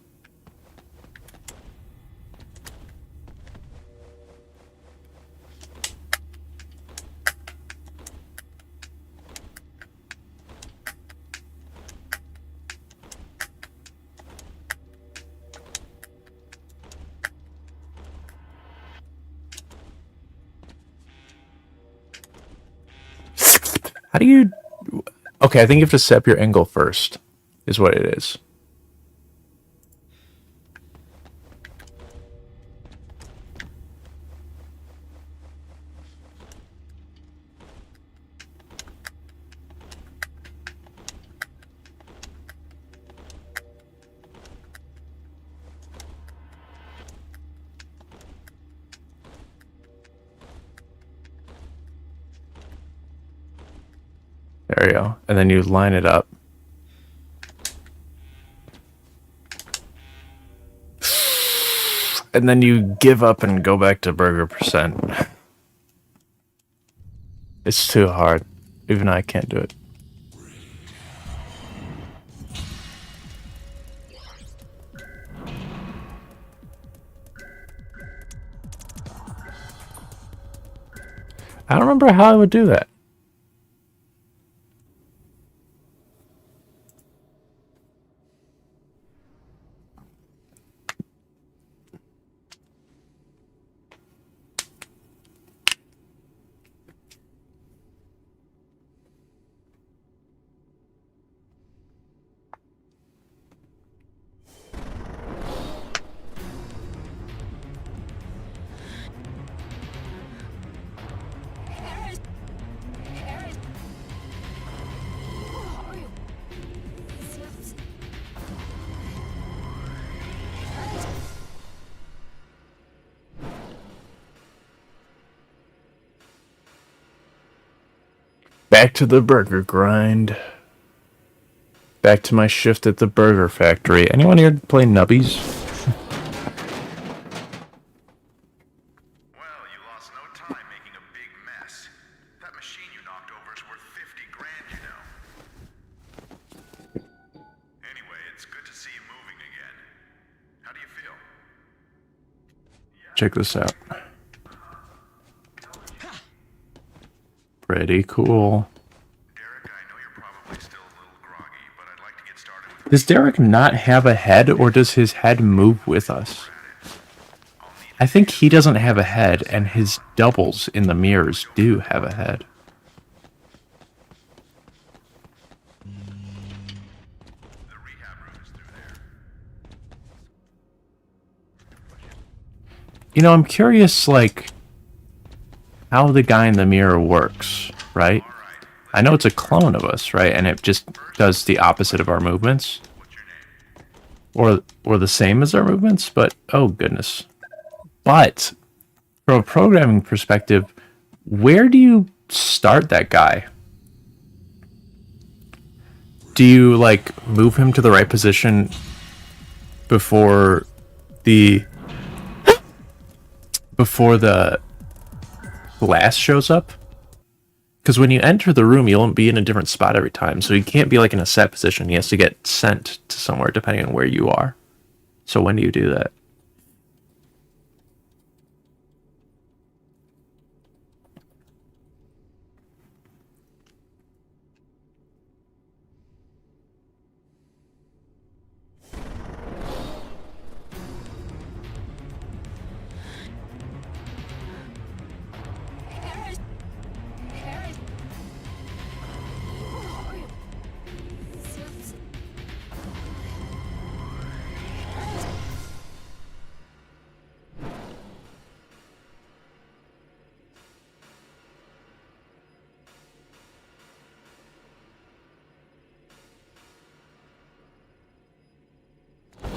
How do you... Okay, I think you have to set up your angle first, is what it is. There you go. And then you line it up. And then you give up and go back to burger percent. It's too hard. Even I can't do it. I don't remember how I would do that. Back to the burger grind. Back to my shift at the burger factory. Anyone here play Nubbies? Well, you lost no time making a big mess. That machine you knocked over is worth 50 grand, you know. Anyway, it's good to see you moving again. How do you feel? Check this out. Pretty cool. Derek, I know you're probably still a little groggy, but I'd like to get started with Does Derek not have a head, or does his head move with us? I think he doesn't have a head, and his doubles in the mirrors do have a head. the rehab room is through there. You know, I'm curious, like, how the guy in the mirror works, right? I know it's a clone of us, right? And it just does the opposite of our movements. Or the same as our movements, but oh goodness. But from a programming perspective, where do you start that guy? Do you like move him to the right position before the glass shows up? Because when you enter the room, you won't be in a different spot every time. So he can't be like in a set position. He has to get sent to somewhere depending on where you are. So when do you do that?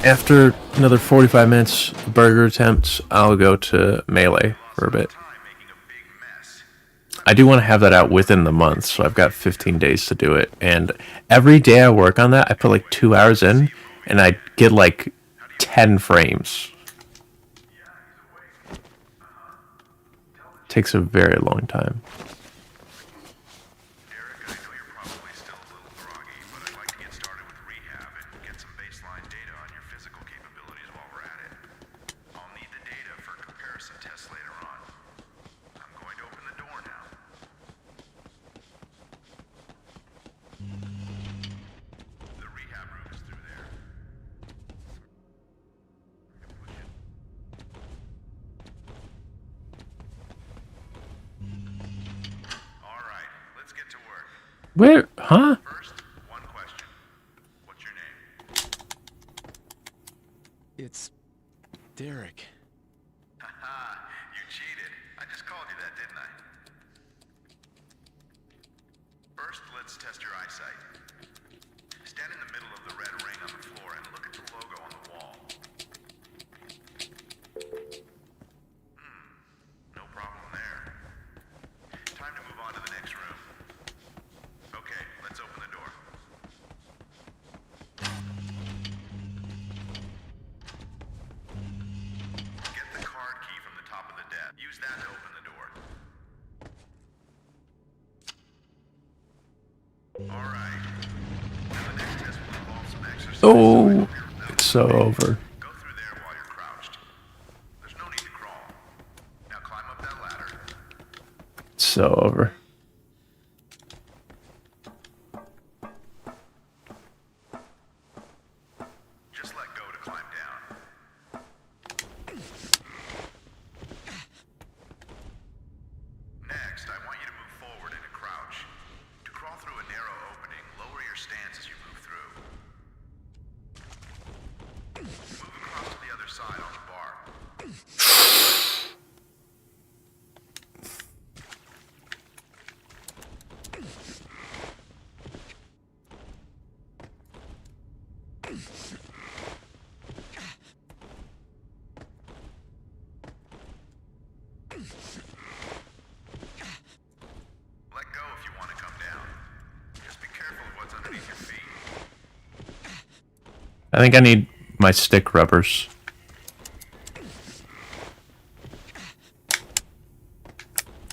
after another 45 minutes of burger attempts, I'll go to Melee for a bit. Time making a big mess. I do want to have that out within the month, so I've got 15 days to do it. And every day I work on that, I put like 2 hours in, and I get like 10 frames. Takes a very long time. Derek, I know you're probably still a little groggy, but I'd like to get started with rehab and get some baseline data on your physical capabilities while we're at it. I'll need the data for comparison tests later on. I'm going to open the door now. The rehab room is through there. All right, let's get to work. Where? Huh? First, one question. What's your name? It's Derek. Haha, you cheated. I just called you that, didn't I? First, let's test your eyesight. Stand in the middle of the red ring on the floor and look at the logo on the wall. No problem there. Time to move on to the next room. Okay, let's open the door. Get the card key from the top of the desk. Use that to open the door. All right. Now the next test will involve some exercise. Oh, it's so over. Go through there while you're crouched. There's no need to crawl. Now climb up that ladder. It's so over. Just let go to climb down. Next, I want you to move forward in a crouch. To crawl through a narrow opening, lower your stance as you move through. Move across to the other side on the bar. Let go if you want to come down. Just be careful of what's underneath your feet. I think I need my stick rubbers.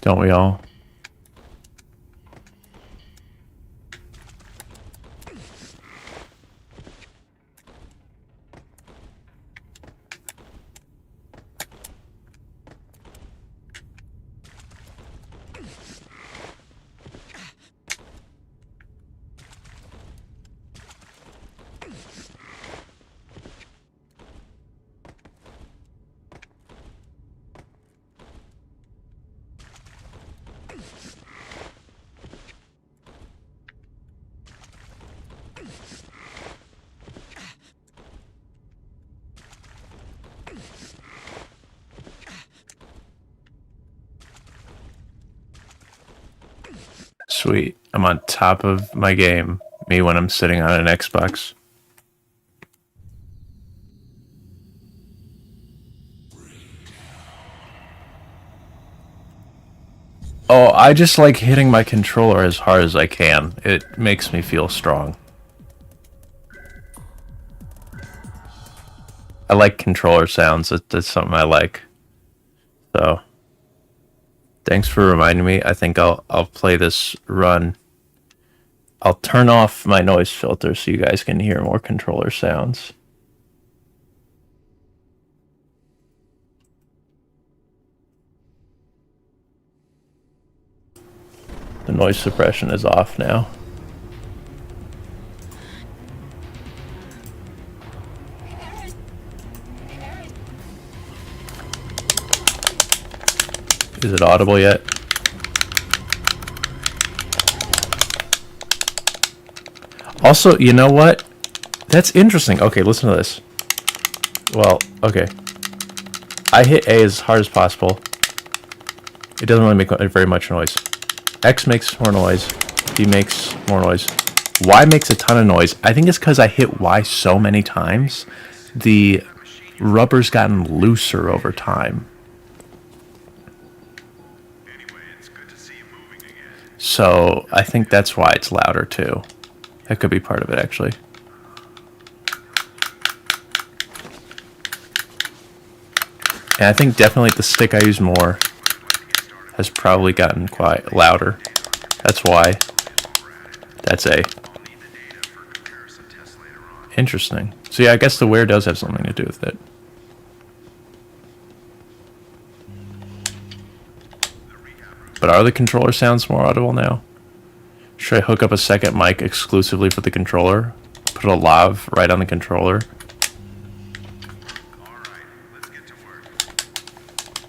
Don't we all? Sweet. I'm on top of my game. Me when I'm sitting on an Xbox. Oh, I just like hitting my controller as hard as I can. It makes me feel strong. I like controller sounds. That's something I like. So, thanks for reminding me. I think I'll play this run. I'll turn off my noise filter so you guys can hear more controller sounds. The noise suppression is off now. Is it audible yet? Also, you know what? That's interesting. Okay, listen to this. Well, okay. I hit A as hard as possible. It doesn't really make very much noise. X makes more noise. D makes more noise. Y makes a ton of noise. I think it's because I hit Y so many times the rubber's gotten looser over time. Anyway, it's good to see you moving again. So I think that's why it's louder too. That could be part of it, actually. And I think definitely the stick I use more has probably gotten quite louder. That's why. That's A. I'll need the data for comparison tests later on. Interesting. So yeah, I guess the wear does have something to do with it. But are the controller sounds more audible now? Should I hook up a second mic exclusively for the controller? Put a lav right on the controller? All right, let's get to work.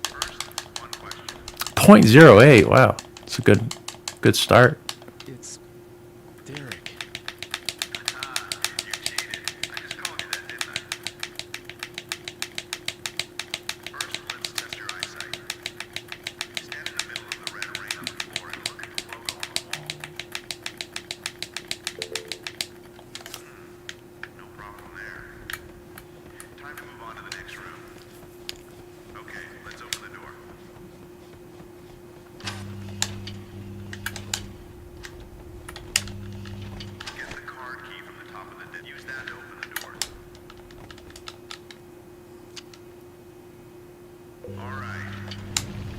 First, one question. .08, wow. It's a good start. It's Derek. You cheated. I just called you that, didn't I? First, let's test your eyesight. Stand in the middle of the red ring on the floor and look at the logo on the wall. No problem there. Time to move on to the next room. Okay, let's open the door. Get the card key from the top of the desk. Use that to open the door. All right.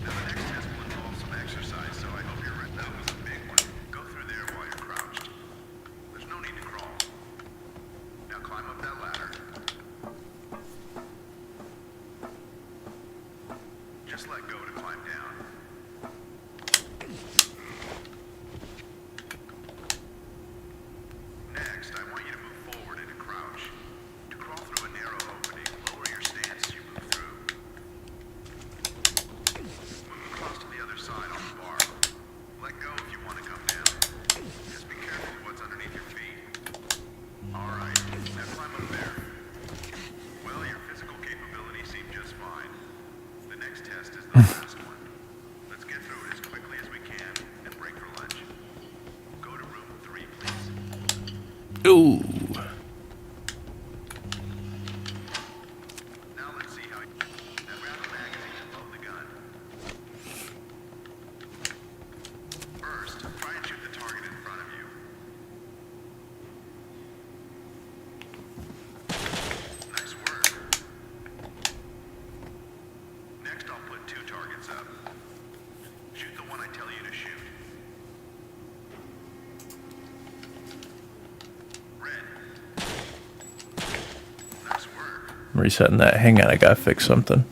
Now the next test will involve some exercise, so I hope you're ready. That was a big one. Go through there while you're crouched. There's no need to crawl. Now climb up that ladder. Just let go to climb down. Next, I want you to move forward into crouch. To crawl through a narrow opening, lower your stance as you move through. Move across to the other side on the bar. Let go if you want to come down. Just be careful of what's underneath your feet. Alright, now climb up there. Well, your physical capabilities seem just fine. The next test is the last one. Let's get through it as quickly as we can and break for lunch. Go to room 3, please. Ooh. Now let's see how you... Now grab a magazine and load the gun. First, try and shoot the target in front of you. Nice work. Next, I'll put 2 targets up. Shoot the one I tell you to shoot. Red. Nice work. I'm resetting that. Hang on, I gotta fix something.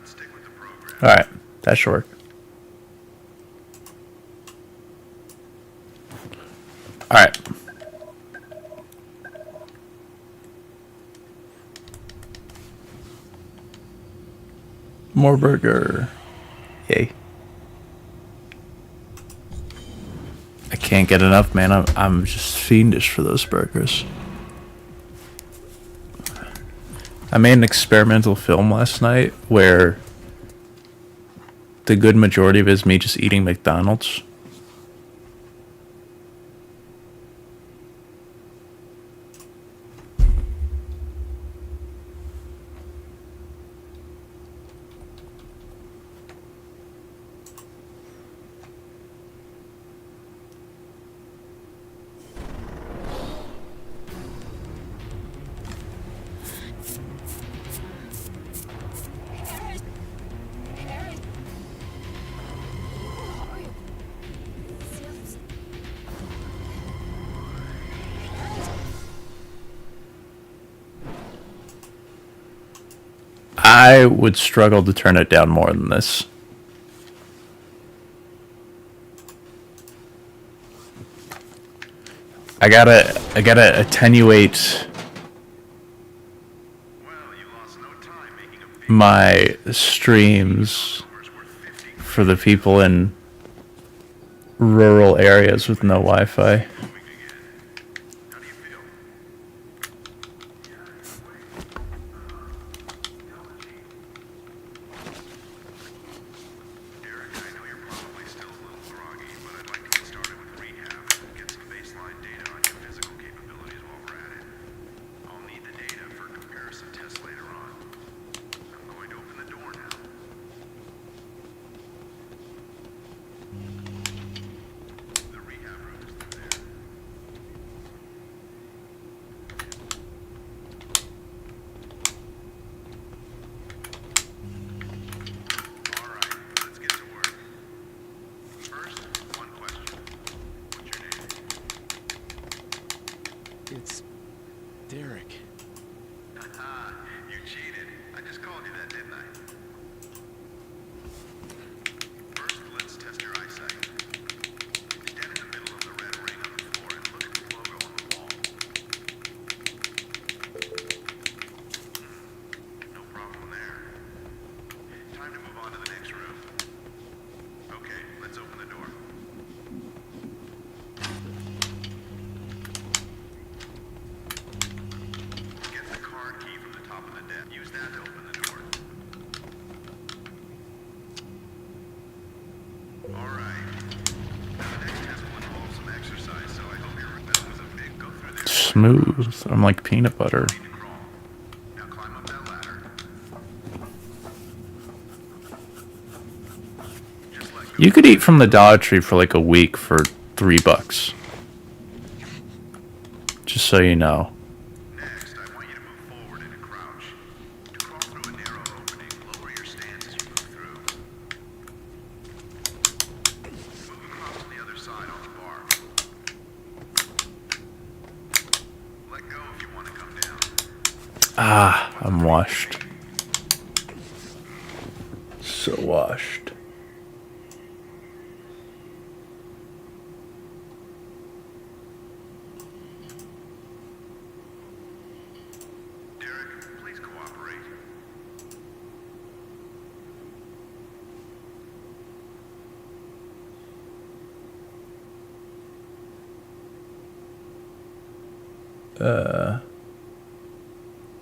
let's stick with the program. All right, that should work. All right. More burger. Yay. I can't get enough, man. I'm just fiendish for those burgers. I made an experimental film last night where the good majority of it is me just eating McDonald's. I would struggle to turn it down more than this. I gotta attenuate Well, you lost no time making a big my streams numbers worth 50 for the people in rural areas with no Wi-Fi. moving again. How do you feel? Derek, I know you're probably still a little groggy, but I'd like to get started with rehab. Get some baseline data on your physical capabilities while we're at it. I'll need the data for comparison tests later on. I'm going to open the door now. The rehab room is through there. All right, let's get to work. First, one question. What's your name? It's Derek. Haha, you cheated. I just called you that, didn't I? First, let's test your eyesight. Stand in the middle of the red ring on the floor and look at the logo on the wall. No problem there. Time to move on to the next room. Okay, let's open the door. Get the card key from the top of the desk. Use that to open the door. All right. Now the next test will involve some exercise, so I hope that was a big go through there. Smooth. I'm like peanut butter. Need to crawl. Now climb up that ladder. Just let go. You could eat from the Dollar Tree for like a week for $3. Just so you know. Next, I want you to move forward into crouch. To crawl through a narrow opening, lower your stance as you move through. Move across to the other side on the bar. Let go if you want to come down. Ah, I'm washed. So washed. Derek, please cooperate.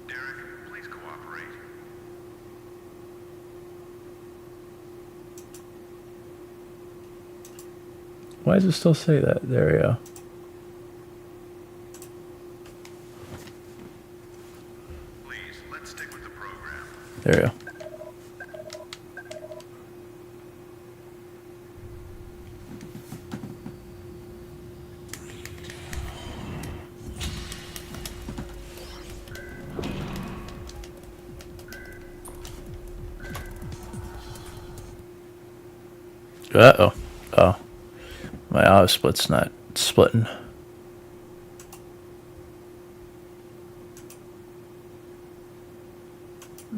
Derek, please cooperate. Why does it still say that? There we go. Please, let's stick with the program. There we go. Uh-oh. Oh. My auto split's not splitting.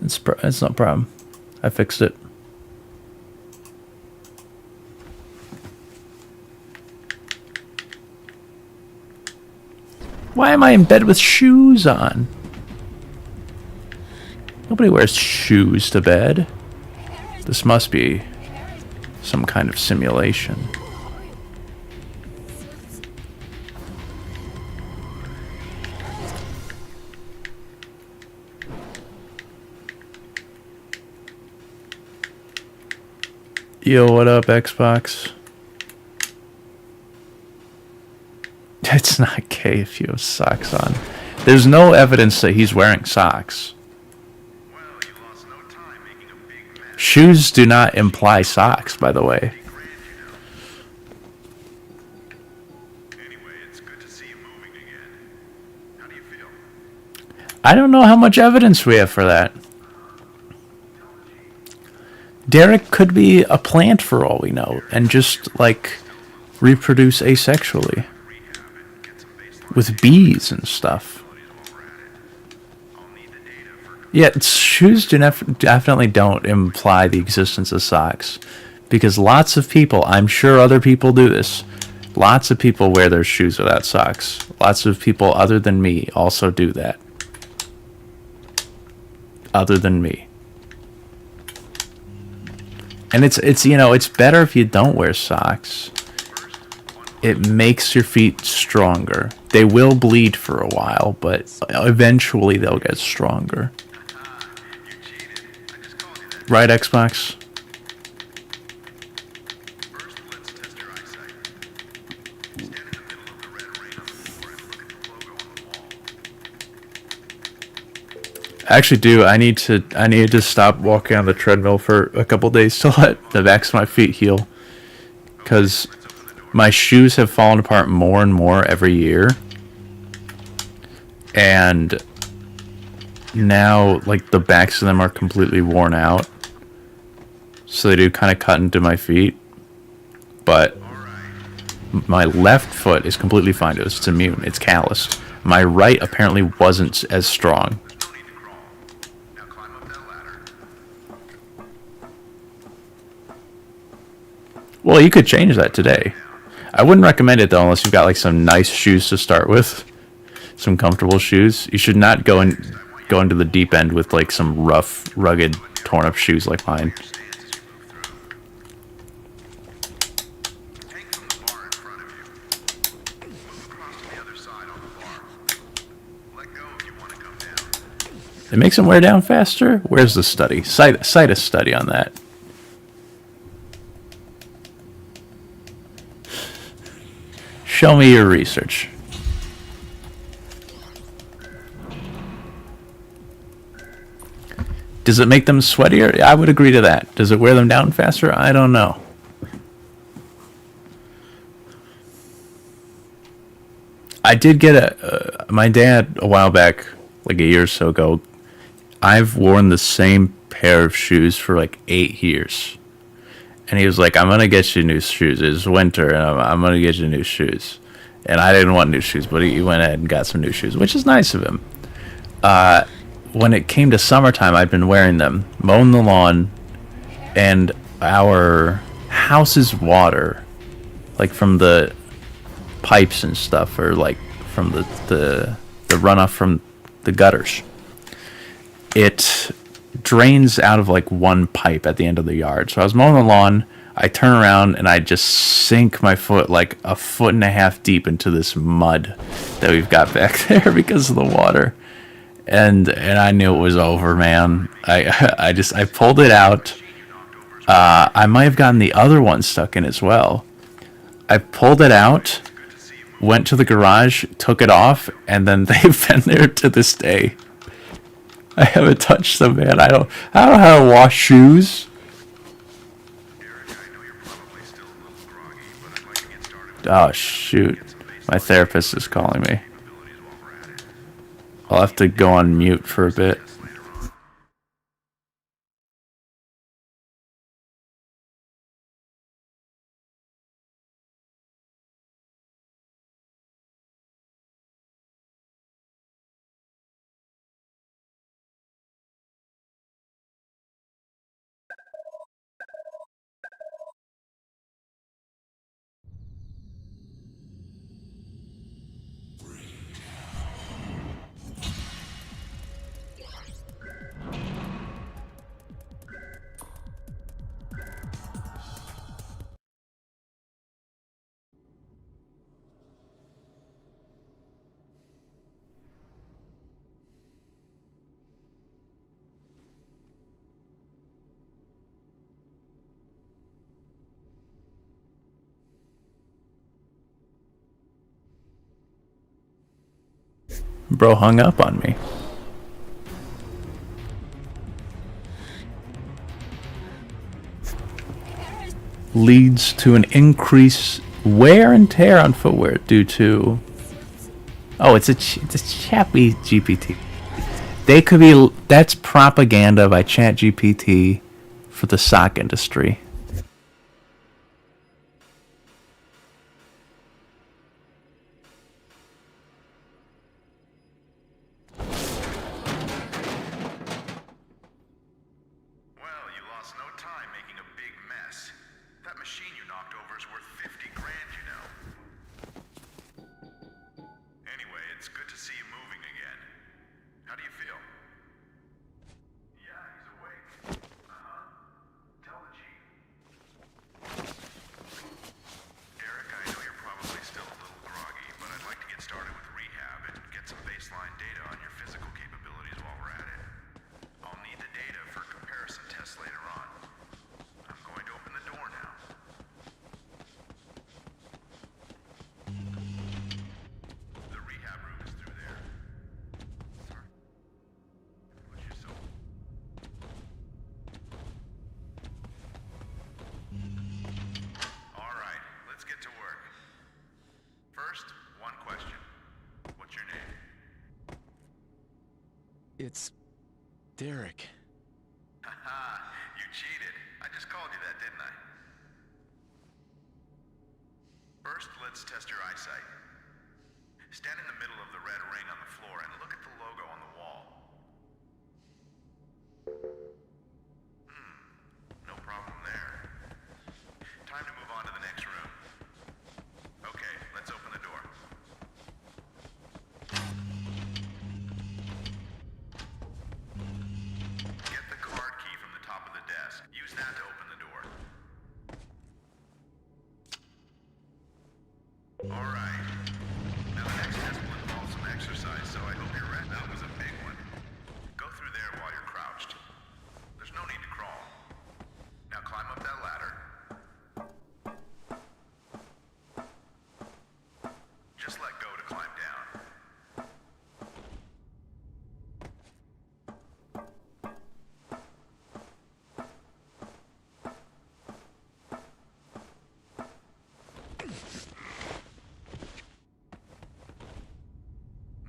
It's no problem. I fixed it. Why am I in bed with shoes on? Nobody wears shoes to bed. This must be some kind of simulation. Yo, what up, Xbox? It's not gay if you have socks on. There's no evidence that he's wearing socks. Well, you lost no time making a big mess. Shoes do not imply socks, by the way. Anyway, it's good to see you moving again. How do you feel? I don't know how much evidence we have for that. Derek could be a plant for all we know, and just, like, reproduce asexually. With bees and stuff. Yeah, shoes definitely don't imply the existence of socks. Because lots of people, I'm sure other people do this, lots of people wear their shoes without socks. Lots of people other than me also do that. Other than me. And it's you know, it's better if you don't wear socks. It makes your feet stronger. They will bleed for a while, but eventually they'll get stronger. Right, Xbox? First, let's test your eyesight. Stand in the middle of the red ring on the floor and look at the logo on the wall. I actually do. I need to stop walking on the treadmill for a couple days to let the backs of my feet heal. Because my shoes have fallen apart more and more every year. And now, like, the backs of them are completely worn out. So they do kind of cut into my feet. But my left foot is completely fine. It's immune. It's calloused. My right apparently wasn't as strong. No need to crawl. Now climb up that ladder. Well, you could change that today. I wouldn't recommend it, though, unless you've got, like, some nice shoes to start with. Some comfortable shoes. You should not go into the deep end with, like, some rough, rugged, torn-up shoes like mine. Hang from the bar in front of you. Move across to the other side on the bar. Let go if you want to come down. It makes them wear down faster? Where's the study? Cite a study on that. Show me your research. Does it make them sweatier? I would agree to that. Does it wear them down faster? I don't know. I did get my dad a while back, like a year or so ago. I've worn the same pair of shoes for like 8 years. And he was like, I'm going to get you new shoes. It's winter, and I'm going to get you new shoes. And I didn't want new shoes, but he went ahead and got some new shoes, which is nice of him. When it came to summertime, I'd been wearing them, mowing the lawn, and our house's water, like from the pipes and stuff, or like from the runoff from the gutters, it drains out of like one pipe at the end of the yard. So I was mowing the lawn, I turn around and I just sink my foot like 1.5 feet deep into this mud that we've got back there because of the water. And I knew it was over, man. I pulled it out. I might have gotten the other one stuck in as well. I pulled it out, went to the garage, took it off, and then they've been there to this day. I haven't touched them, man. I don't know how to wash shoes. Derek, I know you're probably still a little groggy, but I'd like to get started. Oh, shoot. My therapist is calling me. Capabilities while we're at it. I'll have to go on mute for a bit. Bro hung up on me. Leads to an increase wear and tear on footwear due to. Oh, it's a chappy GPT. They could be. That's propaganda by ChatGPT for the sock industry. Well, you lost no time making a big mess. That machine you knocked over is worth 50 grand, you know. Anyway, it's good to see you moving again. How do you feel? Yeah, he's awake. Uh-huh. Tell the chief. Derek, I know you're probably still a little groggy, but I'd like to get started with rehab and get some baseline data on your physical capabilities while we're at it. I'll need the data for comparison tests later on. I'm going to open the door now. The rehab room is through there. Sorry. Put yourself. All right, let's get to work. First, one question. What's your name? It's Derek. Haha, you cheated. I just called you that, didn't I? First, let's test your eyesight. Stand in the middle of the red ring on the floor and look at the logo on the wall. No problem there. Time to move on to the next room. Okay, let's open the door. Get the card key from the top of the desk. Use that to open the door. All right. Now the next test will involve some exercise, so I hope you're ready. That was a big one. Go through there while you're crouched. There's no need to crawl. Now climb up that ladder. Just let go to climb down.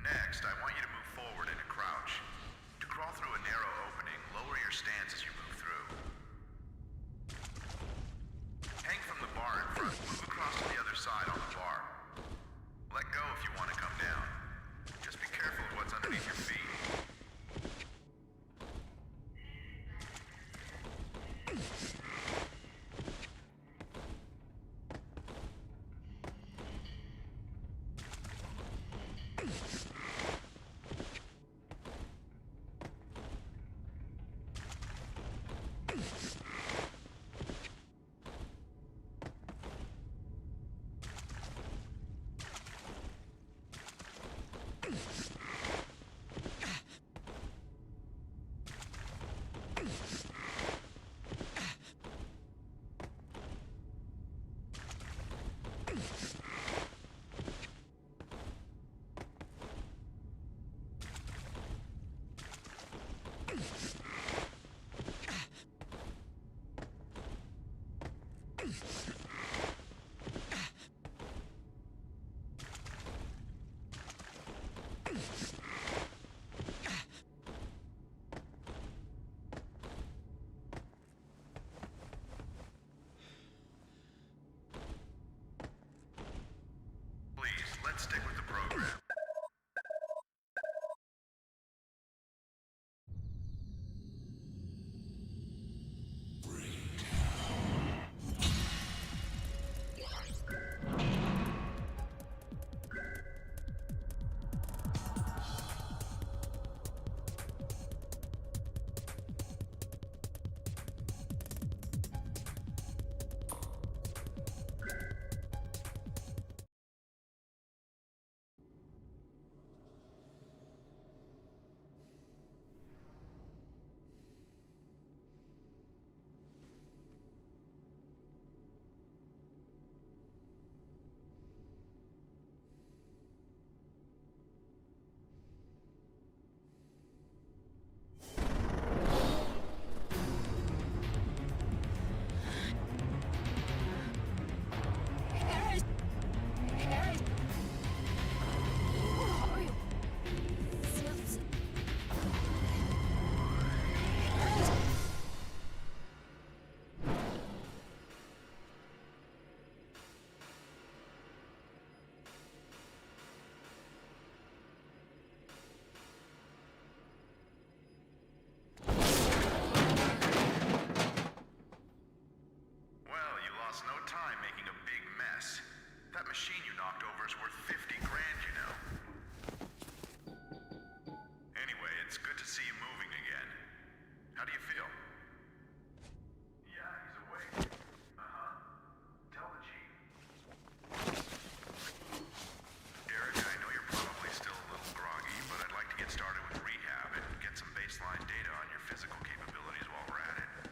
Next, I want you to move forward in a crouch. To crawl through a narrow opening, lower your stance as you move through. Hang from the bar in front. Move across to the other side on the bar. Let go if you want to come down. Just be careful of what's underneath your feet. is worth 50 grand, you know. Anyway, it's good to see you moving again. How do you feel? Yeah, he's awake. Uh-huh. Tell the chief. Derek, I know you're probably still a little groggy, but I'd like to get started with rehab and get some baseline data on your physical capabilities while we're at it.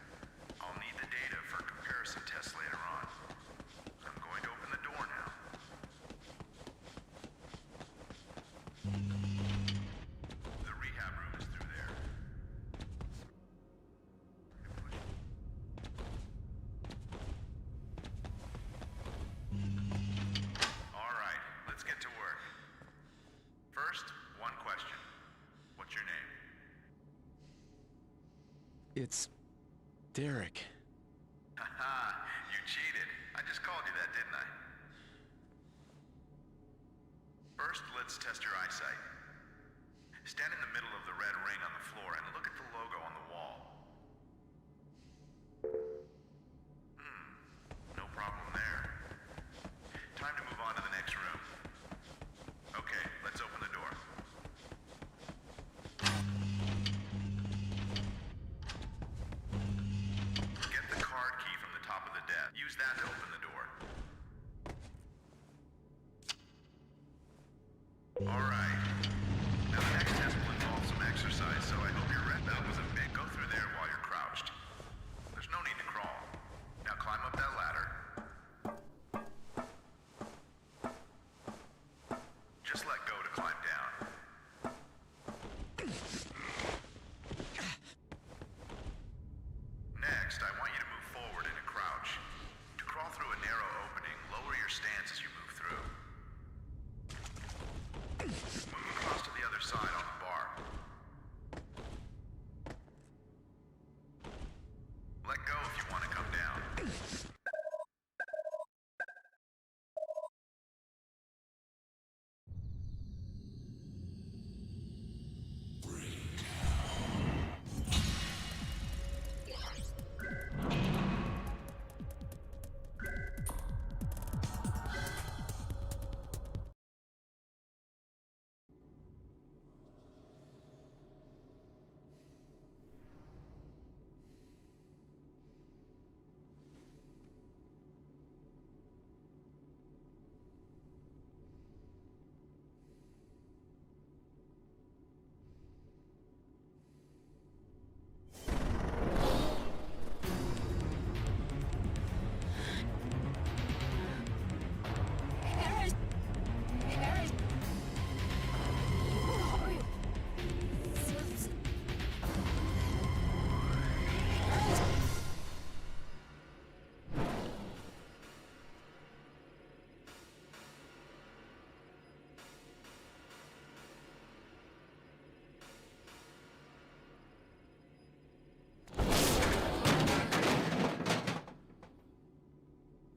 I'll need the data for comparison tests later on. I'm going to open the door now. The rehab room is through there. All right, let's get to work. First, one question. What's your name? It's Derek. Haha, you cheated. I just called you that, didn't I? First, let's test your eyesight. Stand in the middle of the red ring on the floor and look at the logo on the wall. No problem there. Time to move on to the next room. Okay, let's open the door. Get the card key from the top of the desk. Use that to open the door. All right. Now the next test will involve some exercise, so I hope you're ready. That was a big. Go through there while you're crouched. There's no need to crawl. Now climb up that ladder. Just let go to climb down. Next, I want you to move forward in a crouch. To crawl through a narrow opening, lower your stance as you move through. Move across to the other side on the bar. Let go if you want to come down.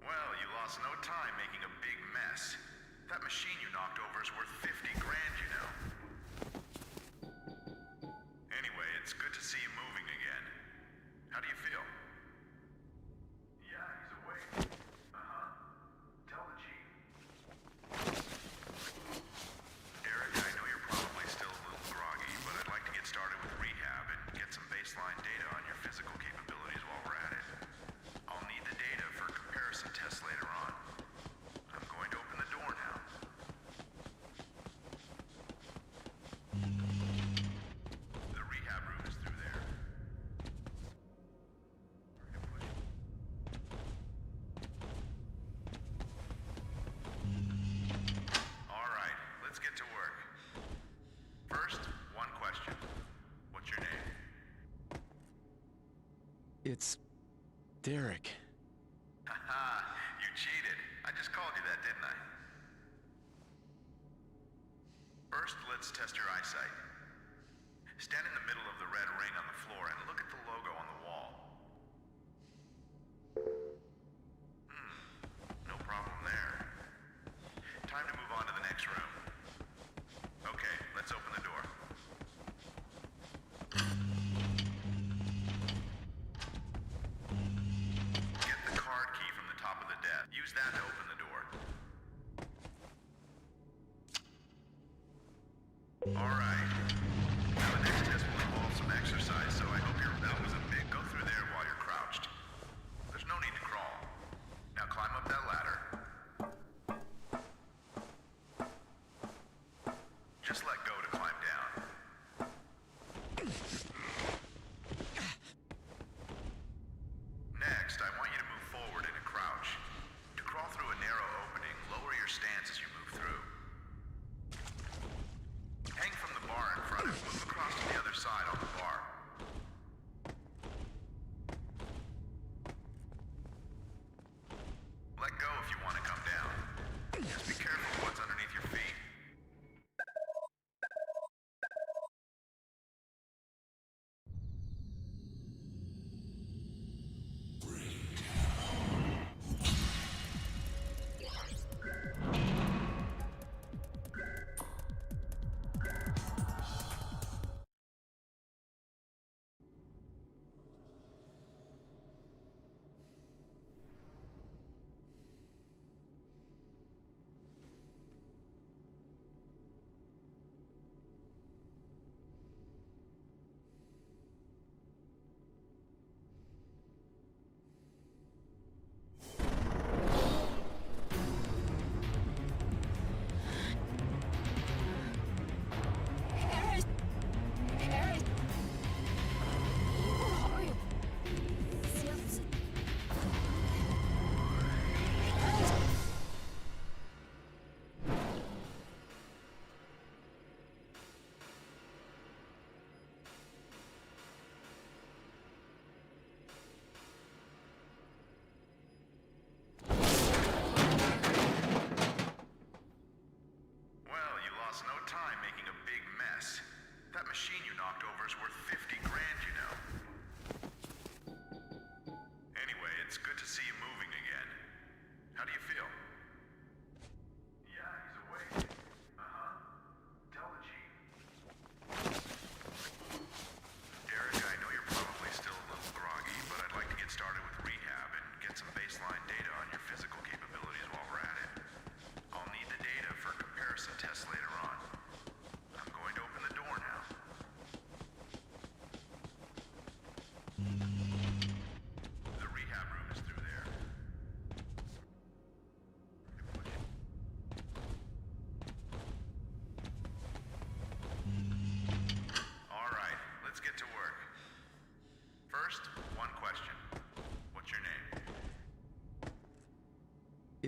Well, you lost no time making a big mess. That machine you knocked over is worth 50 grand, you know. Anyway, it's good to see you moving again. How do you feel? Yeah, he's awake. Uh-huh. Tell the chief. Derek, I know you're probably still a little groggy, but I'd like to get started with rehab and get some baseline data on your physical capabilities while we're at it. I'll need the data for comparison tests later on. I'm going to open the door now. The rehab room is through there. All right, let's get to work. First, one question. What's your name? It's Derek. Haha, you cheated. I just called you that, didn't I? First, let's test your eyesight. Stand in the middle of the red ring on the floor and look at the logo on the wall. No problem there. Time to move on to the next room. Okay, let's open the door. Get the card key from the top of the desk. Use that to open the door.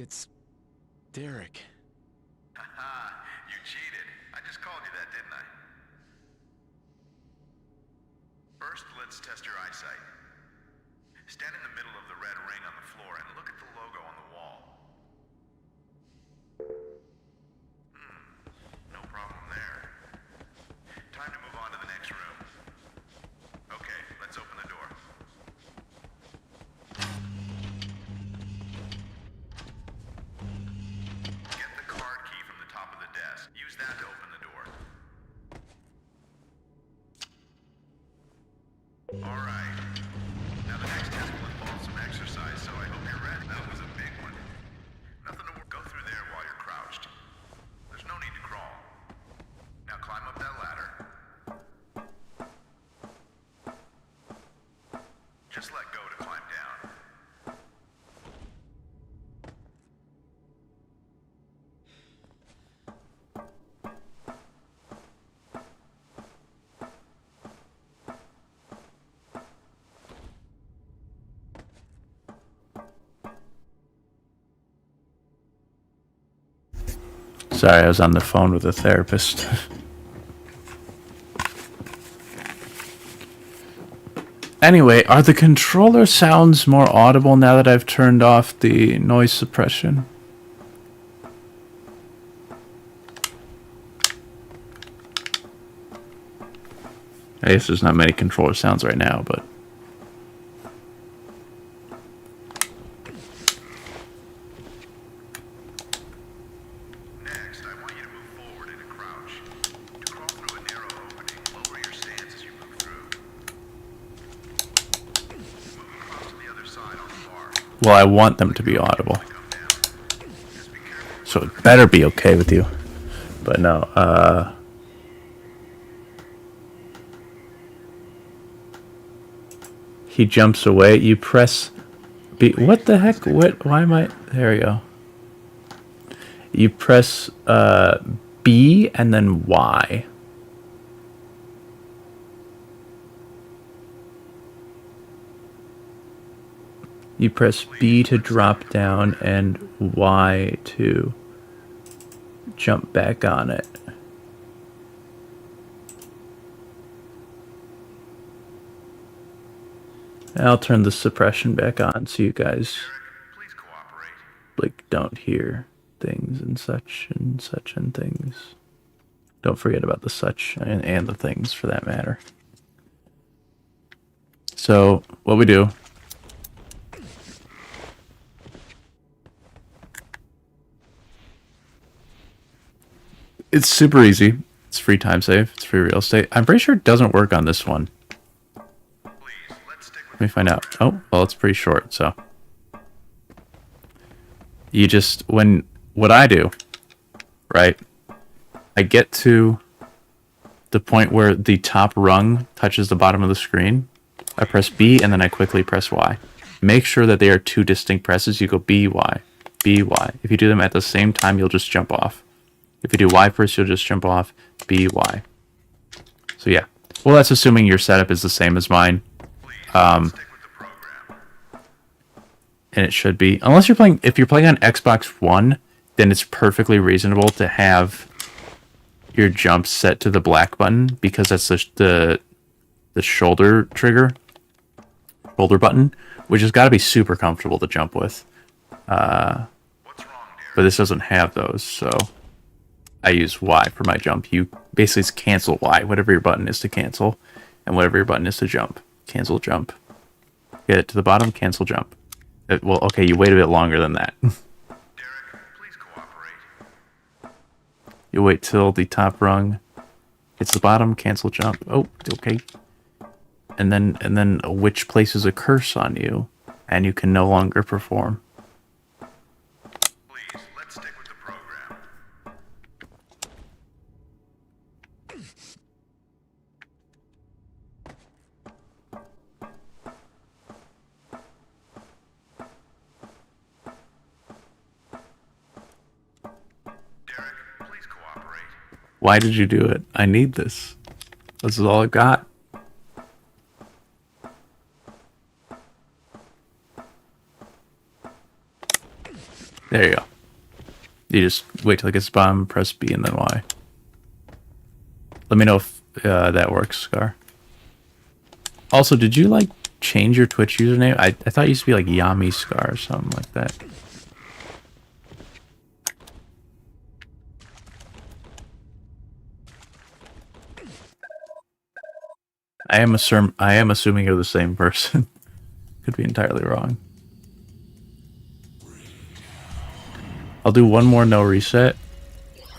It's Derek. Haha, you cheated. I just called you that, didn't I? First, let's test your eyesight. Stand in the middle of the red ring on the floor and look at the logo on the wall. No problem there. Time to move on to the next room. Okay, let's open the door. Get the card key from the top of the desk. Use that to open the door. All right. Now the next test will involve some exercise, so I hope you're ready. That was a big one. Nothing to go through there while you're crouched. There's no need to crawl. Now climb up that ladder. Just let go to climb down. Sorry, I was on the phone with a therapist. Anyway, are the controller sounds more audible now that I've turned off the noise suppression? I guess there's not many controller sounds right now, but... Next, I want you to move forward in a crouch. To crawl through a narrow opening, lower your stance as you move through. Move across to the other side on the bar. Well, I want them to be audible. Come down. Just be careful. So it better be okay with you. But no, he jumps away. You press B. What the heck? What? Why am I? There we go. You press B and then Y. You press B to drop down and Y to jump back on it. I'll turn the suppression back on so you guys Please cooperate. like don't hear things and such and things. Don't forget about the such and the things for that matter. So what we do, it's super easy. It's free time save. It's free real estate. I'm pretty sure it doesn't work on this one. Please, let's stick with Let me find out. Oh, well, it's pretty short, so. You just, what I do, right, I get to the point where the top rung touches the bottom of the screen. I press B, and then I quickly press Y. Make sure that they are two distinct presses. You go B, Y, B, Y. If you do them at the same time, you'll just jump off. If you do Y first, you'll just jump off, B, Y. So yeah. Well, that's assuming your setup is the same as mine. stick with the program. And it should be, unless you're playing, if you're playing on Xbox One, then it's perfectly reasonable to have your jump set to the black button, because that's the shoulder trigger, shoulder button, which has got to be super comfortable to jump with. What's wrong, dear? But this doesn't have those, so I use Y for my jump. You basically cancel Y, whatever your button is to cancel, and whatever your button is to jump. Cancel jump. Get it to the bottom, cancel jump. Well, okay, you wait a bit longer than that. Derek, please cooperate. You wait till the top rung hits the bottom, cancel jump. Oh, okay. And then a witch places a curse on you, and you can no longer perform. Please, let's stick with the program. Derek, please cooperate. Why did you do it? I need this. This is all I got. There you go. You just wait till it gets bomb, press B, and then Y. Let me know if that works, Scar. Also, did you like change your Twitch username? I thought it used to be like Yami Scar or something like that. I am assuming you're the same person. Could be entirely wrong. I'll do one more no reset,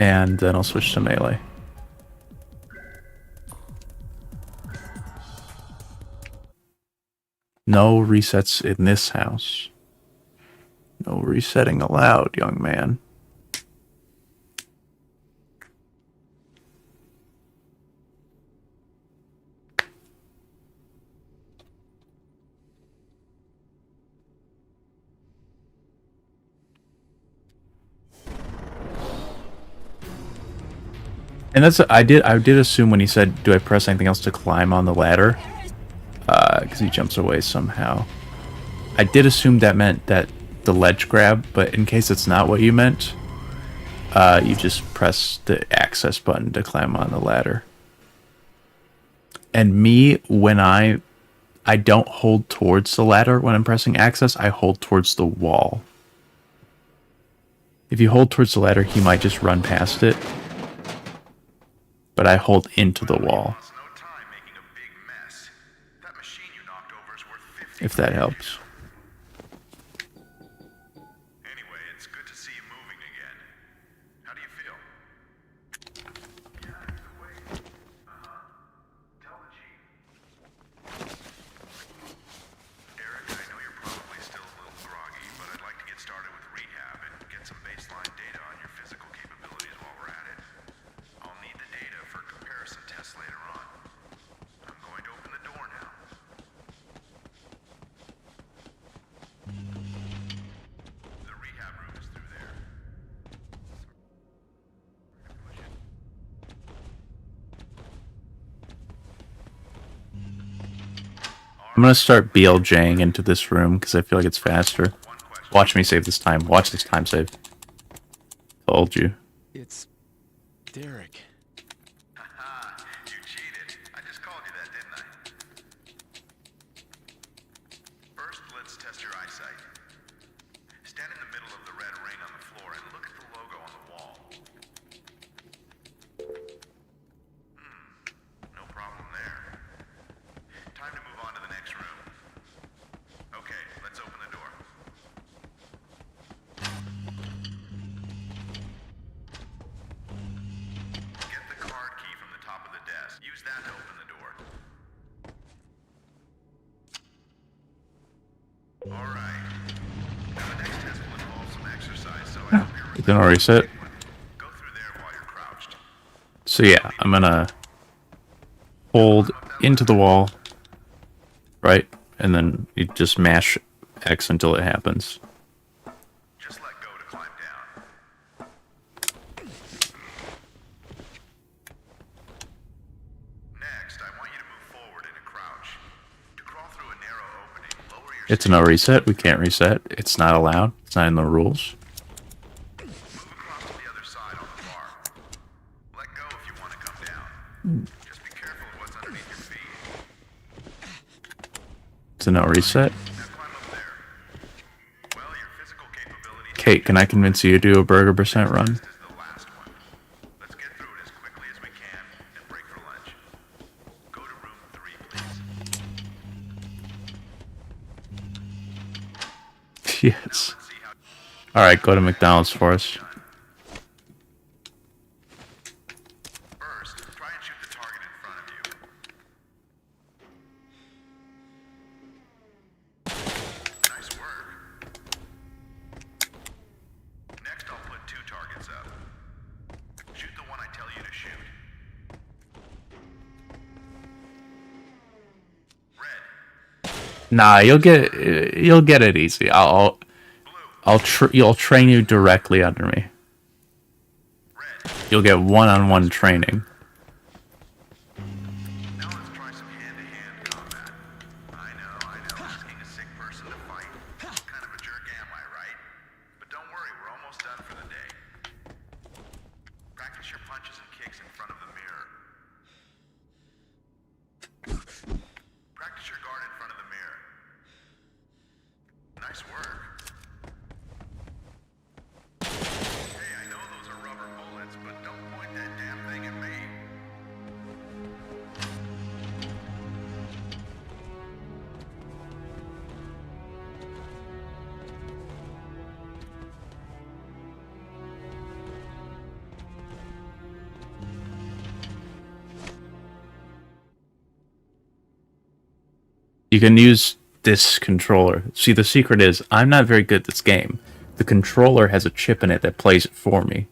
and then I'll switch to melee. No resets in this house. No resetting allowed, young man. And that's I did assume when he said, "Do I press anything else to climb on the ladder?" Because he jumps away somehow. I did assume that meant that the ledge grab, but in case it's not what you meant, you just press the access button to climb on the ladder. And me, when I don't hold towards the ladder when I'm pressing access, I hold towards the wall. If you hold towards the ladder, he might just run past it. But I hold into the wall. Lost no time making a big mess. That machine you knocked over is worth 50. If that helps. Anyway, it's good to see you moving again. How do you feel? Yeah, the way. Tell the chief. Eric, I know you're probably still a little groggy, but I'd like to get started with rehab and get some baseline data on your physical capabilities while we're at it. I'll need the data for comparison tests later on. I'm going to open the door now. The rehab room is through there. I'm gonna start BLJing into this room because I feel like it's faster. One question. Watch me save this time. Watch this time save. Told you. It's Derek. Haha, you cheated. I just called you that, didn't I? First, let's test your eyesight. Stand in the middle of the red ring on the floor and look at the logo on the wall. No problem there. Time to move on to the next room. Okay, let's open the door. Get the card key from the top of the desk. Use that to open the door. All right. Now the next test will involve some exercise, so I hope you're It didn't reset. Go through there while you're crouched. So yeah, I'm gonna hold into the wall, right? And then you just mash X until it happens. Just let go to climb down. Next, I want you to move forward in a crouch. To crawl through a narrow opening, lower your It's a no reset. We can't reset. It's not allowed. It's not in the rules. move across to the other side on the bar. Let go if you want to come down. Just be careful of what's underneath your feet. It's a no reset. Now climb up there. Well, your physical capabilities Kate, can I convince you to do a burger percent run? is the last one. Let's get through it as quickly as we can and break for lunch. Go to room 3, please. Yes. See how Alright, go to McDonald's for us. first, try and shoot the target in front of you. Nice work. Next, I'll put 2 targets up. Shoot the one I tell you to shoot. Red, Nah, you'll get it easy. You'll train you directly under me. red. You'll get one-on-one training. Now let's try some hand-to-hand combat. I know, asking a sick person to fight. Kind of a jerk, am I, right? But don't worry, we're Nice work. Hey, I know those are rubber bullets, but don't point that damn thing at me. You can use this controller. See, the secret is I'm not very good at this game. The controller has a chip in it that plays it for me,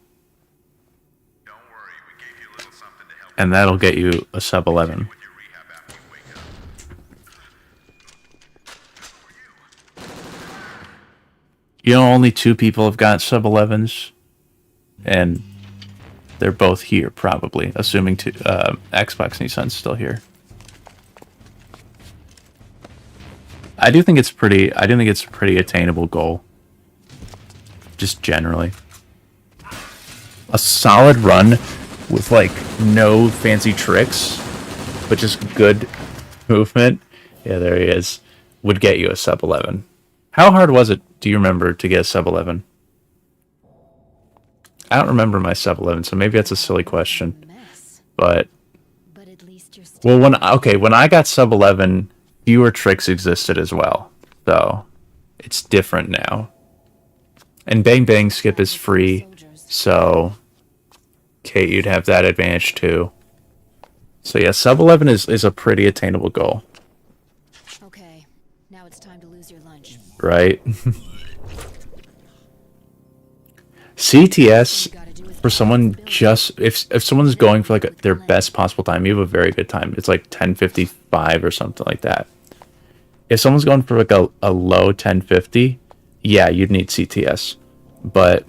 Don't worry, we gave you a little something to help and that'll get you a sub 11. with your rehab after you wake up. You know, only 2 people have got sub 11s, and they're both here probably, assuming Xbox Nissan's still here. I do think it's a pretty attainable goal. Just generally. A solid run with like no fancy tricks, but just good movement. Yeah, there he is. Would get you a sub 11. How hard was it, do you remember, to get a sub 11? I don't remember my sub 11, so maybe that's a silly question. Mess. But But at least you're still. well, when I got sub 11, fewer tricks existed as well. So it's different now. And Bang Bang Skip is free, so Kate, you'd have that advantage too. So yeah, sub 11 is a pretty attainable goal, Okay, now it's time to lose your lunch. right? CTS for someone just if someone's going for like their best possible time, you have a very good time. It's like 10:55 or something like that. If someone's going for like a low 10:50, yeah, you'd need CTS. But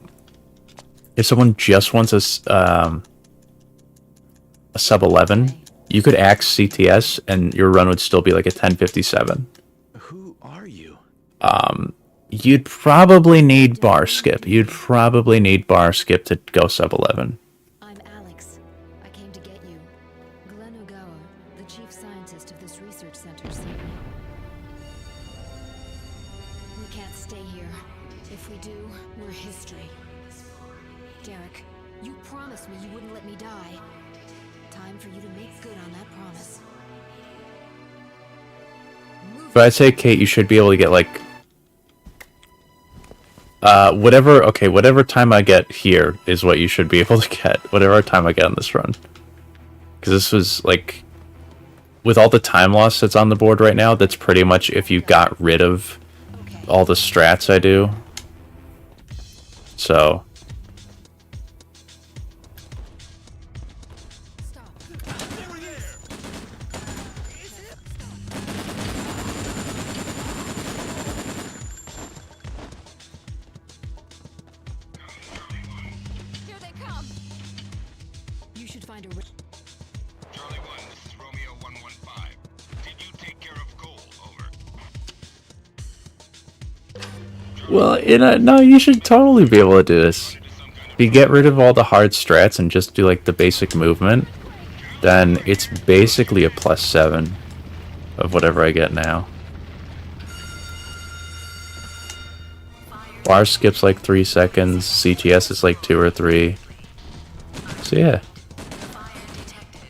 if someone just wants a sub 11, you could axe CTS and your run would still be like a 10:57. Who are you? You'd probably need bar skip. You'd probably need bar skip to go sub 11. I'm Alex. I came to get you. Glenn Ogawa, the chief scientist of this research center, sent me. We can't stay here. If we do, we're history. Derek, you promised me you wouldn't let me die. Time for you to make good on that promise. Move. But I'd say, Kate, you should be able to get like whatever time I get here is what you should be able to get. Whatever time I get on this run. Because this was like, with all the time loss that's on the board right now, that's pretty much if you got rid of Okay. all the strats I do. So, Stop. Here they come. You should find a. Charlie 1, this is Romeo 115. Did you take care of Cole? Over. well, no, you should totally be able to do this. If you get rid of all the hard strats and just do like the basic movement, then it's basically a +7 of whatever I get now. Bar skip's like 3 seconds, CTS is like 2 or 3. So yeah, Fire detected.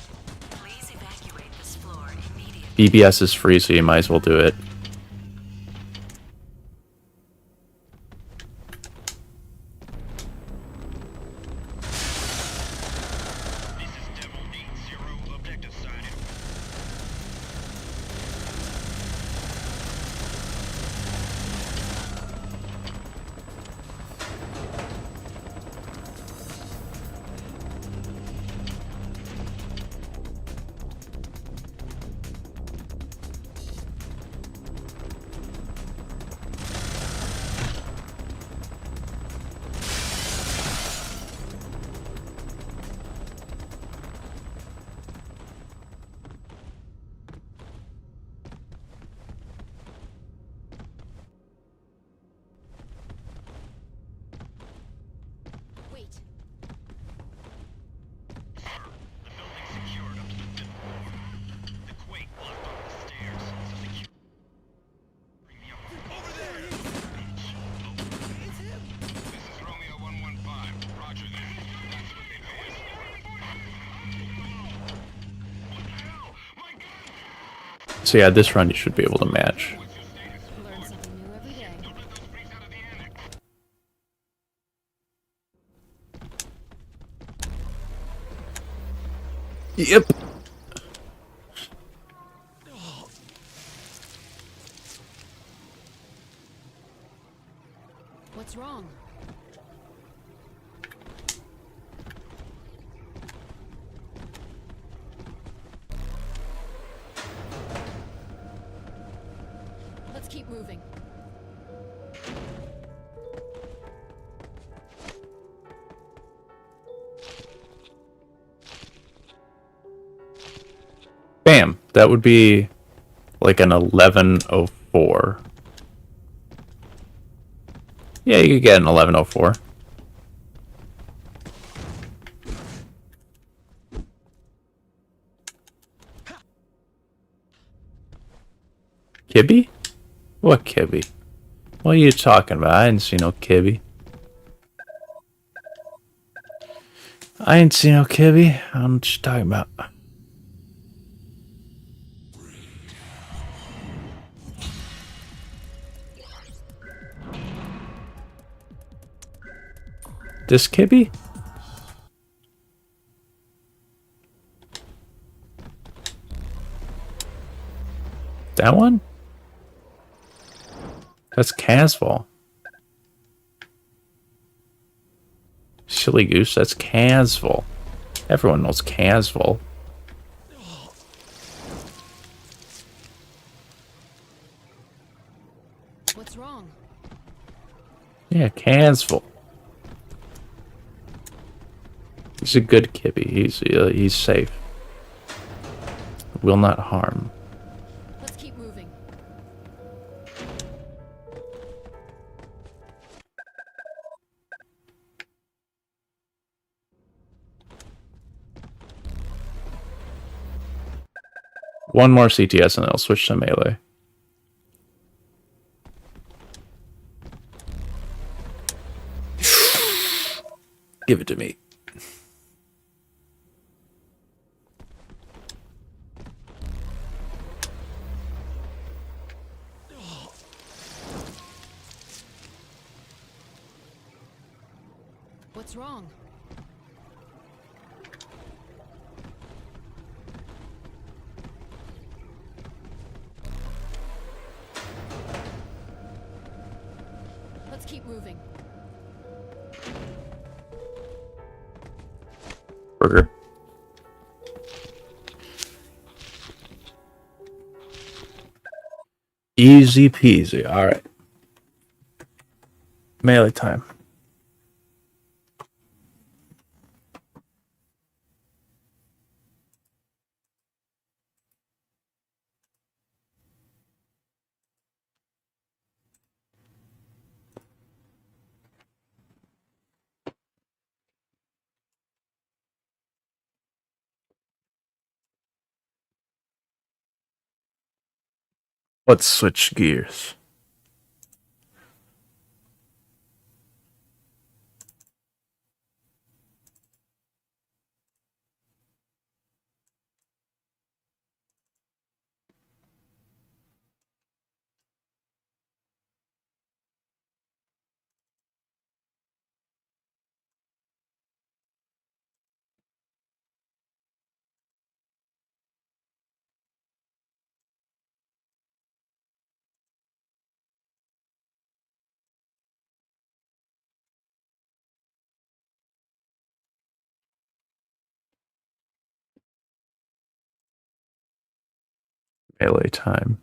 Please evacuate this floor immediately. BBS is free, so you might as well do it. This is Devil 8-0, objective sighted. So yeah, this run you should be able to match. Learn something new every day. Yep. What's wrong? Let's keep moving. Bam. That would be like an 1104. Yeah, you could get an 1104. Kibby? What Kibby? What are you talking about? I didn't see no Kibby. I ain't seen no Kibby. I don't know what you're talking about. This Kibby? That one? That's Casval. Silly goose, that's Casval. Everyone knows Casval. What's wrong? Yeah, Casval. He's a good Kibby. He's safe. Will not harm. Let's keep moving. One more CTS and I'll switch to melee. Give it to me. What's wrong? Let's keep moving. Burger. Easy peasy. Alright. Melee time. Let's switch gears. Melee time.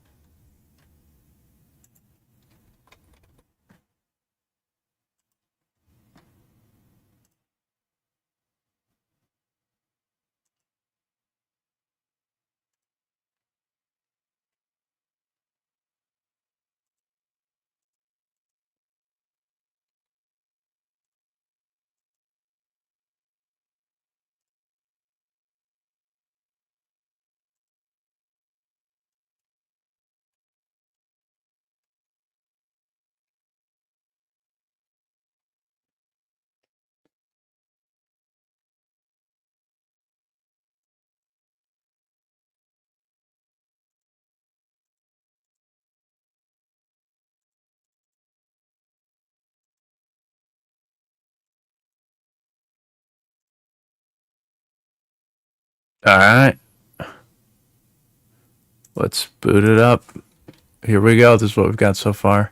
All right. Let's boot it up. Here we go. This is what we've got so far.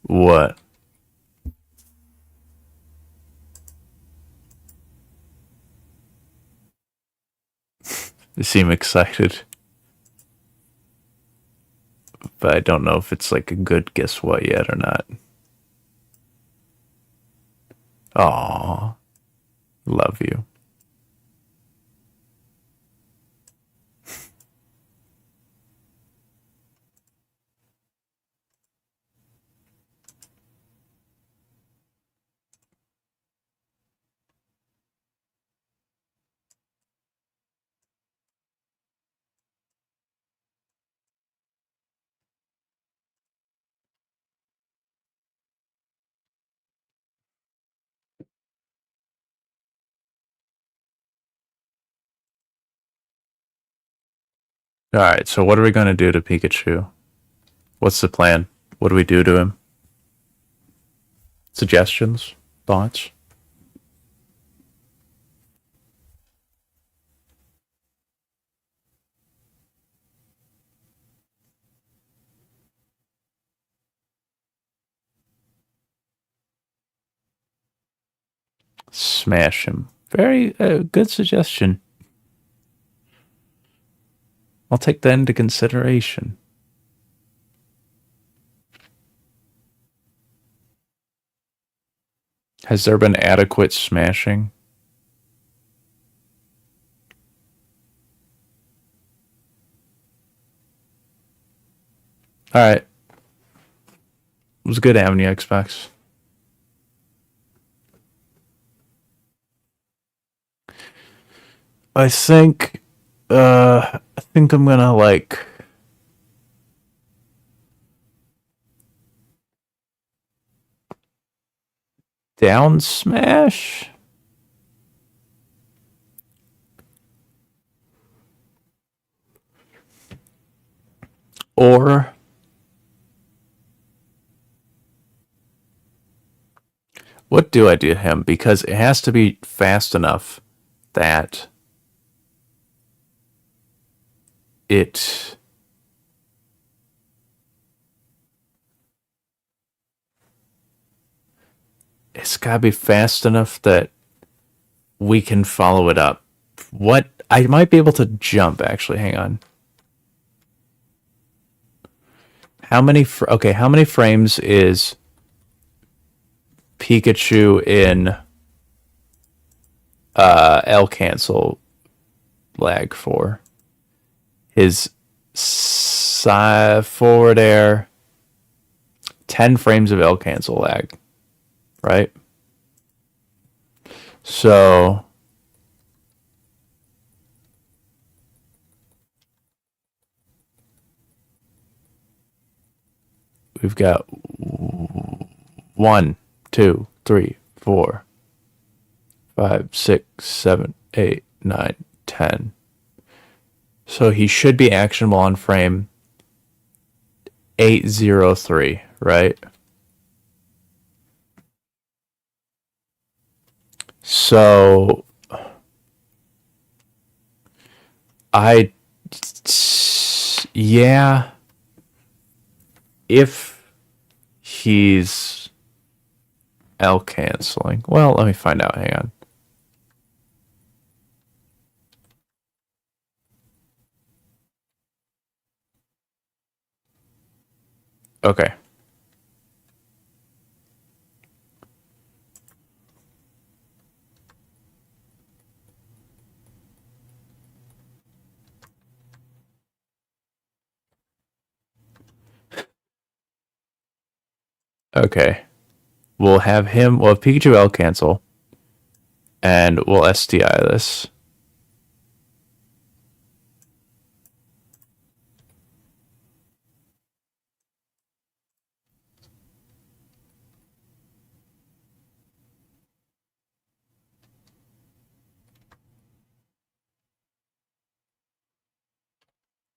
What? You seem excited. But I don't know if it's like a good guess what yet or not. Aw. Love you. Alright, so what are we going to do to Pikachu? What's the plan? What do we do to him? Suggestions? Thoughts? Smash him. Very good suggestion. I'll take that into consideration. Has there been adequate smashing? Alright. It was good having you, Xbox. I think I'm gonna like down smash. Or what do I do to him? Because it has to be fast enough that it's gotta be fast enough that we can follow it up. What I might be able to jump actually. Hang on. How many how many frames is Pikachu in L cancel lag for? His forward air 10 frames of L cancel lag, right? So we've got 1, 2, 3, 4, 5, 6, 7, 8, 9, 10. So he should be actionable on frame 803, right? So yeah, if he's L canceling. Well, let me find out. Hang on. Okay. Okay. We'll have Pikachu L cancel, and we'll STI this.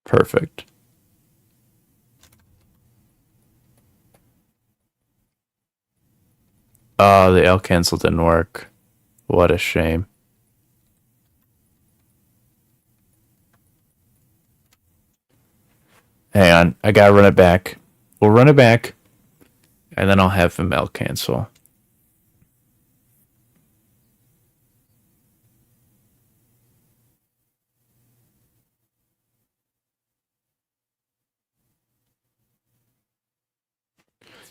Perfect. The L cancel didn't work. What a shame. Hang on, I gotta run it back. We'll run it back, and then I'll have him L cancel.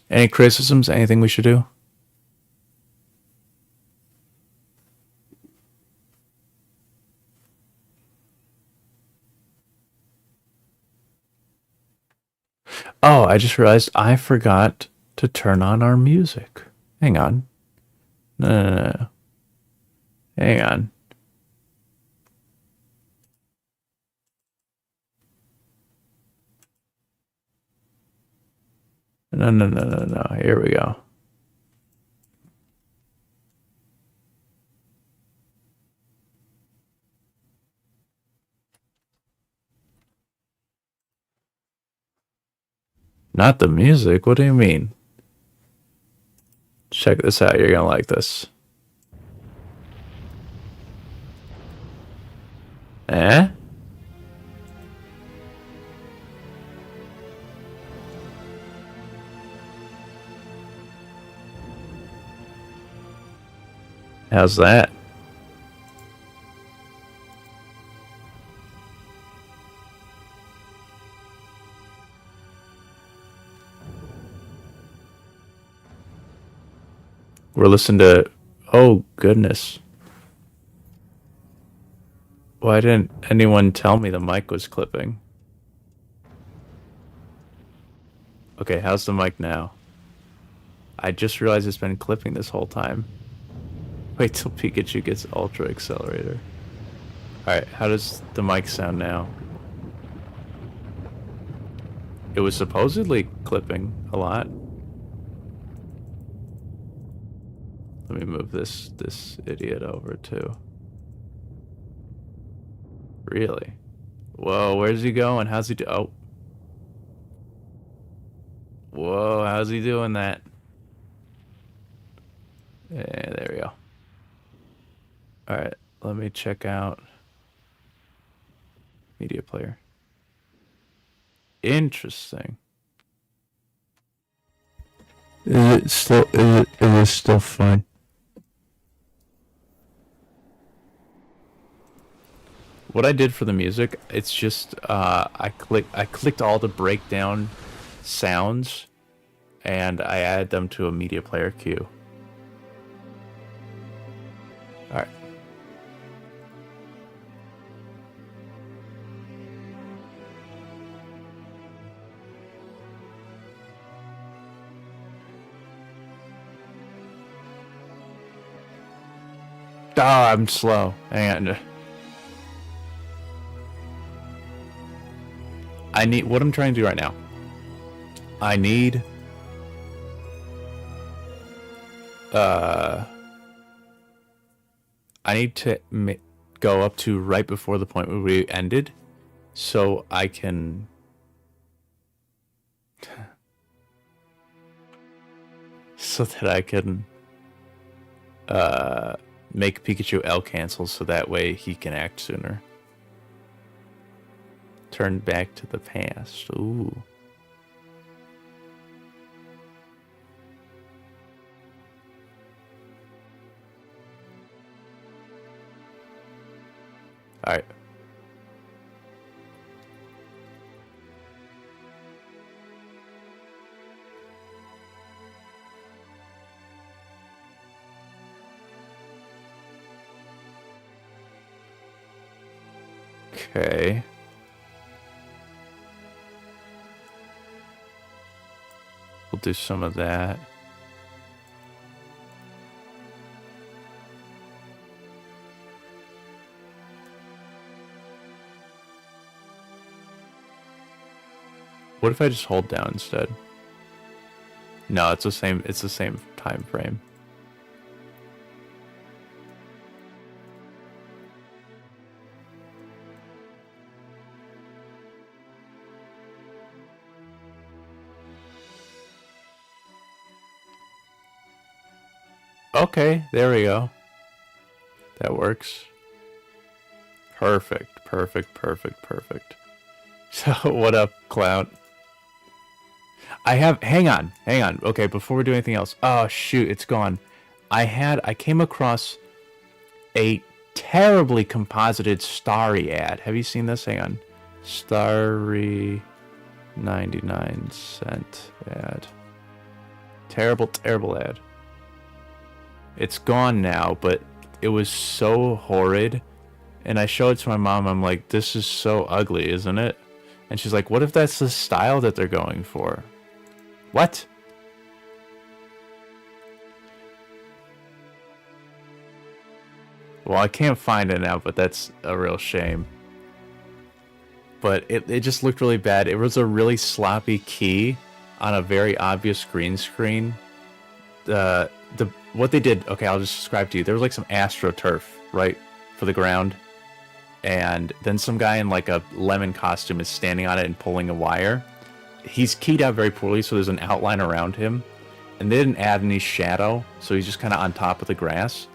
Any criticisms? Anything we should do? Oh, I just realized I forgot to turn on our music. Hang on. No. Hang on. No. Here we go. Not the music? What do you mean? Check this out. You're gonna like this. Eh? How's that? We're listening to. Oh, goodness. Why didn't anyone tell me the mic was clipping? Okay, how's the mic now? I just realized it's been clipping this whole time. Wait till Pikachu gets Ultra Accelerator. Alright, how does the mic sound now? It was supposedly clipping a lot. Let me move this idiot over too. Really? Whoa, where's he going? How's he do? Oh. Whoa, how's he doing that? Yeah, there we go. Alright, let me check out media player. Interesting. Is it still fine? What I did for the music, it's just I clicked all the breakdown sounds and I added them to a media player queue. All right. Oh, I'm slow. Hang on. I need what I'm trying to do right now. I need to go up to right before the point where we ended so I can so that I can make Pikachu L cancel so that way he can act sooner. Turn back to the past. Ooh. All right. Okay. We'll do some of that. What if I just hold down instead? No, it's the same time frame. Okay, there we go. That works. Perfect, perfect, perfect, perfect. So, what up, Cloud? Hang on. Okay, before we do anything else. Oh, shoot, it's gone. I came across a terribly composited Starry ad. Have you seen this? Hang on. Starry 99-cent ad. Terrible, terrible ad. It's gone now, but it was so horrid. And I showed it to my mom. I'm like, this is so ugly, isn't it? And she's like, what if that's the style that they're going for? What? Well, I can't find it now, but that's a real shame. But it just looked really bad. It was a really sloppy key on a very obvious green screen. What they did, okay, I'll just describe to you. There was like some AstroTurf, right, for the ground. And then some guy in like a lemon costume is standing on it and pulling a wire. He's keyed out very poorly, so there's an outline around him. And they didn't add any shadow, so he's just kind of on top of the grass.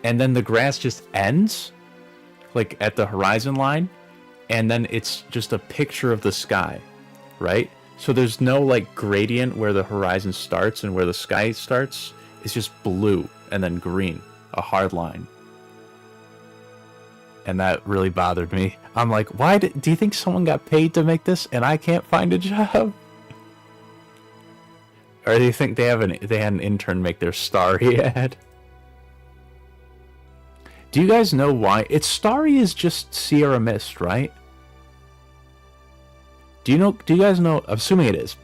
And then the grass just ends, like at the horizon line. And then it's just a picture of the sky, right? So there's no like gradient where the horizon starts and where the sky starts. It's just blue and then green, a hard line. And that really bothered me. I'm like, why do you think someone got paid to make this and I can't find a job? Or do you think they had an intern make their Starry ad? Do you guys know why? Starry is just Sierra Mist, right? Do you guys know, assuming it is,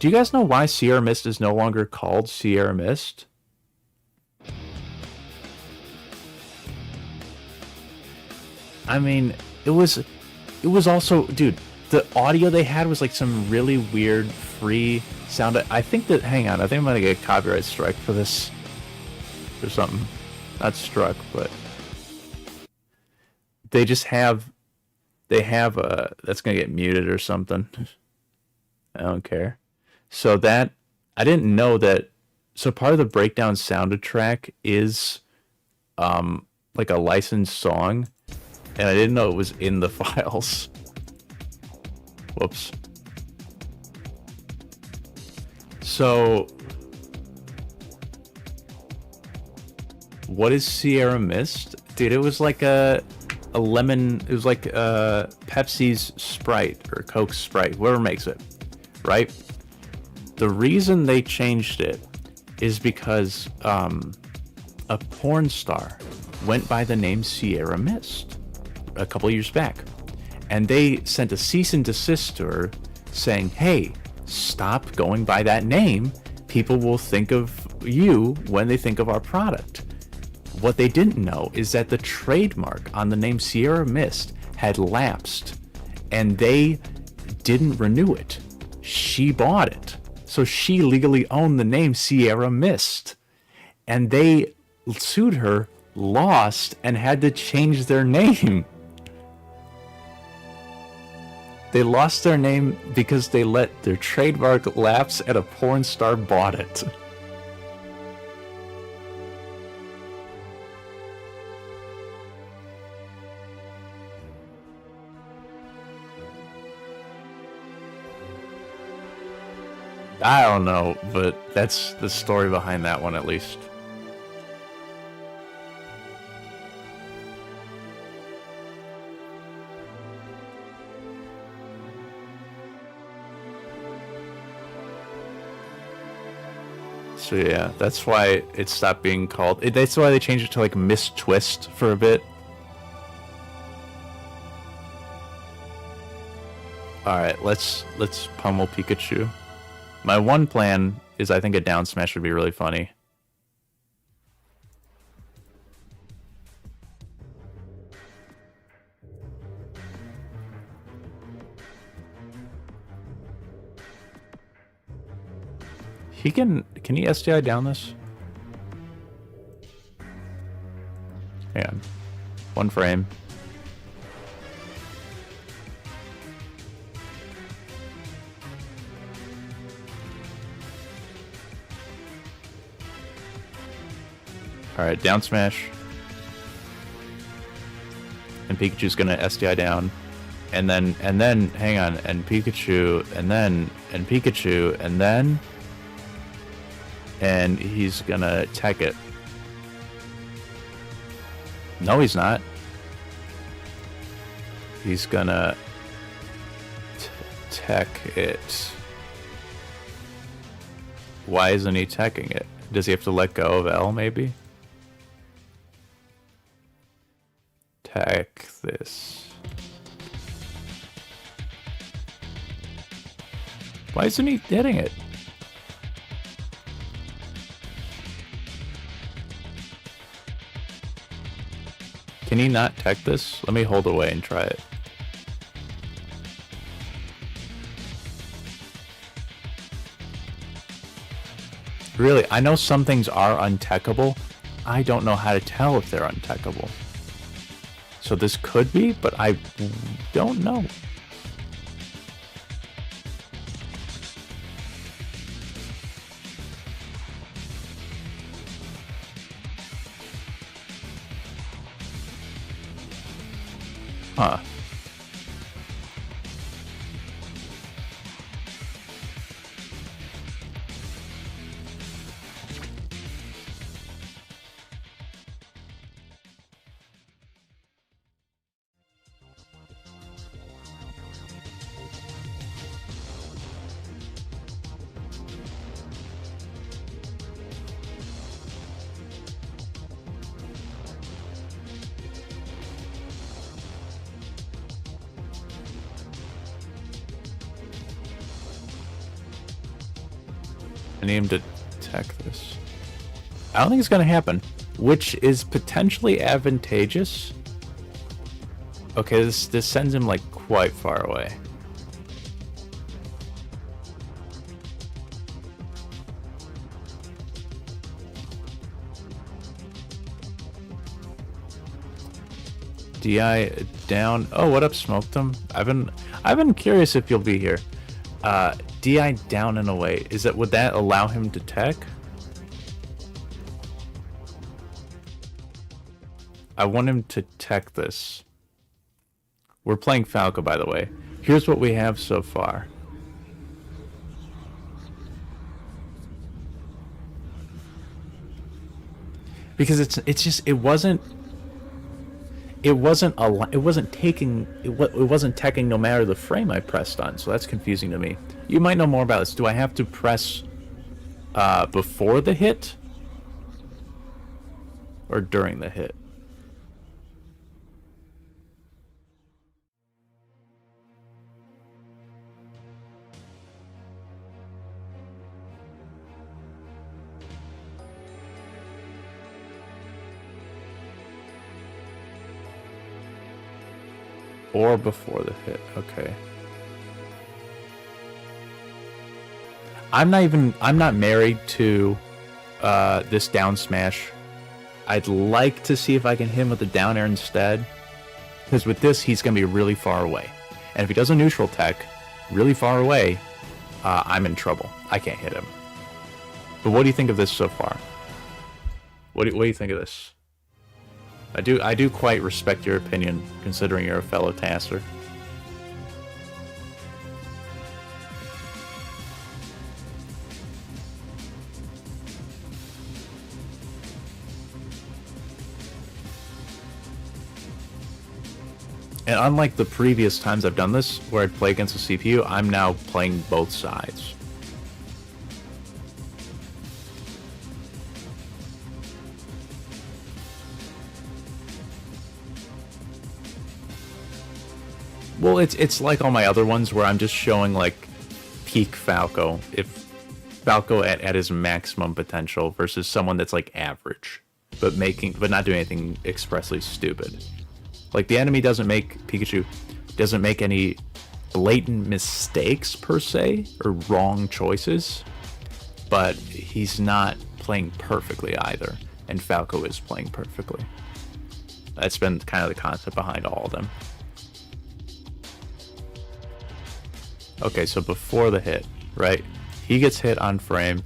do you guys know why Sierra Mist is no longer called Sierra Mist? I mean, it was also, dude, the audio they had was like some really weird free sound. I think I'm gonna get a copyright strike for this or something. Not struck, but they have that's gonna get muted or something. I don't care. So that, I didn't know that. So part of the breakdown soundtrack is like a licensed song. And I didn't know it was in the files. Whoops. So, what is Sierra Mist? Dude, it was like a lemon, it was like Pepsi's Sprite or Coke's Sprite, whoever makes it, right? The reason they changed it is because a porn star went by the name Sierra Mist a couple years back, and they sent a cease and desist to her saying, hey, stop going by that name. People will think of you when they think of our product. What they didn't know is that the trademark on the name Sierra Mist had lapsed, and they didn't renew it. She bought it, so she legally owned the name Sierra Mist, and they sued her, lost, and had to change their name. They lost their name because they let their trademark lapse and a porn star bought it. I don't know, but that's the story behind that one at least. So yeah, that's why it stopped being called. That's why they changed it to like Miss Twist for a bit. All right, let's pummel Pikachu. My one plan is I think a down smash would be really funny. Can he SDI down this? Hang on. One frame. Alright, down smash. Pikachu's gonna SDI down, and then hang on, and Pikachu, and Pikachu, and he's gonna tech it. No, he's not. He's gonna tech it. Why isn't he teching it? Does he have to let go of L, maybe? Tech this. Why isn't he hitting it? Can he not tech this? Let me hold away and try it. Really, I know some things are untechable. I don't know how to tell if they're untechable. So this could be, but I don't know. Huh. I need him to tech this. I don't think it's going to happen, which is potentially advantageous. Okay, this sends him like quite far away. DI down. Oh, what up, Smoked Him? I've been curious if you'll be here. DI down and away. Would that allow him to tech? I want him to tech this. We're playing Falco, by the way. Here's what we have so far. Because it wasn't teching no matter the frame I pressed on, so that's confusing to me. You might know more about this. Do I have to press before the hit or during the hit? Or before the hit, okay. I'm not married to this down smash. I'd like to see if I can hit him with the down air instead. Because with this, he's going to be really far away. And if he does a neutral tech, really far away, I'm in trouble. I can't hit him. But what do you think of this so far? What do you think of this? I do quite respect your opinion, considering you're a fellow TASer. And unlike the previous times I've done this, where I'd play against the CPU, I'm now playing both sides. Well, it's like all my other ones where I'm just showing like peak Falco, if Falco at his maximum potential versus someone that's like average, but not doing anything expressly stupid. Like the enemy Pikachu doesn't make any blatant mistakes per se or wrong choices, but he's not playing perfectly either, and Falco is playing perfectly. That's been kind of the concept behind all of them. Okay, so before the hit, right? He gets hit on frame.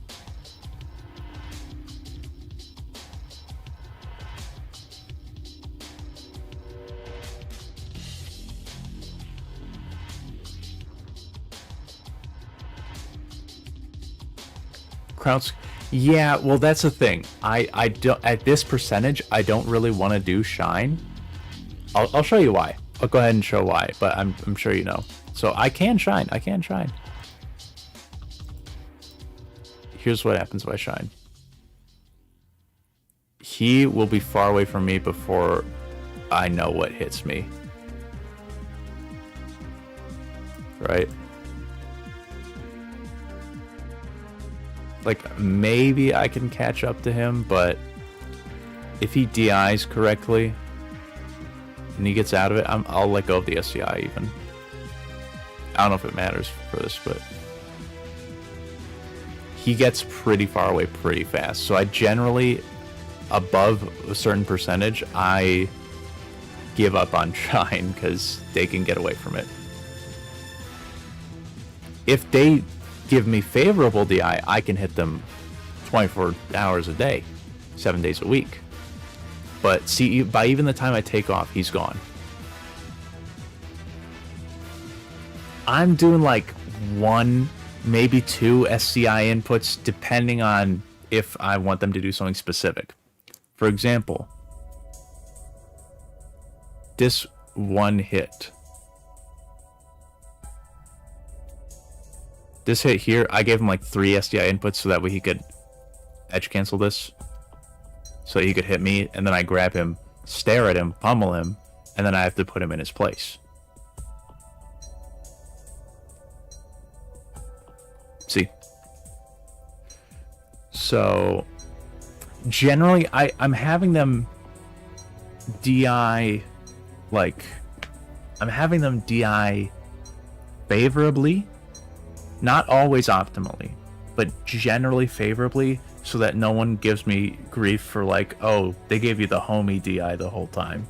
Krauts. Yeah, well, that's the thing. I don't, at this percentage, I don't really want to do shine. I'll show you why. I'll go ahead and show why, but I'm sure you know. So I can shine. I can shine. Here's what happens if I shine. He will be far away from me before I know what hits me. Right? Like, maybe I can catch up to him, but if he DIs correctly and he gets out of it, I'll let go of the SCI even. I don't know if it matters for this, but he gets pretty far away pretty fast. So I generally, above a certain percentage, I give up on shine because they can get away from it. If they give me favorable DI, I can hit them 24 hours a day, 7 days a week. But see, by even the time I take off, he's gone. I'm doing like 1, maybe 2 SCI inputs, depending on if I want them to do something specific. For example, this one hit. This hit here, I gave him like 3 SDI inputs so that way he could edge cancel this. So he could hit me, and then I grab him, stare at him, pummel him, and then I have to put him in his place. See? So, generally, I'm having them DI, like, I'm having them DI favorably. Not always optimally, but generally favorably, so that no one gives me grief for like, oh, they gave you the homie DI the whole time.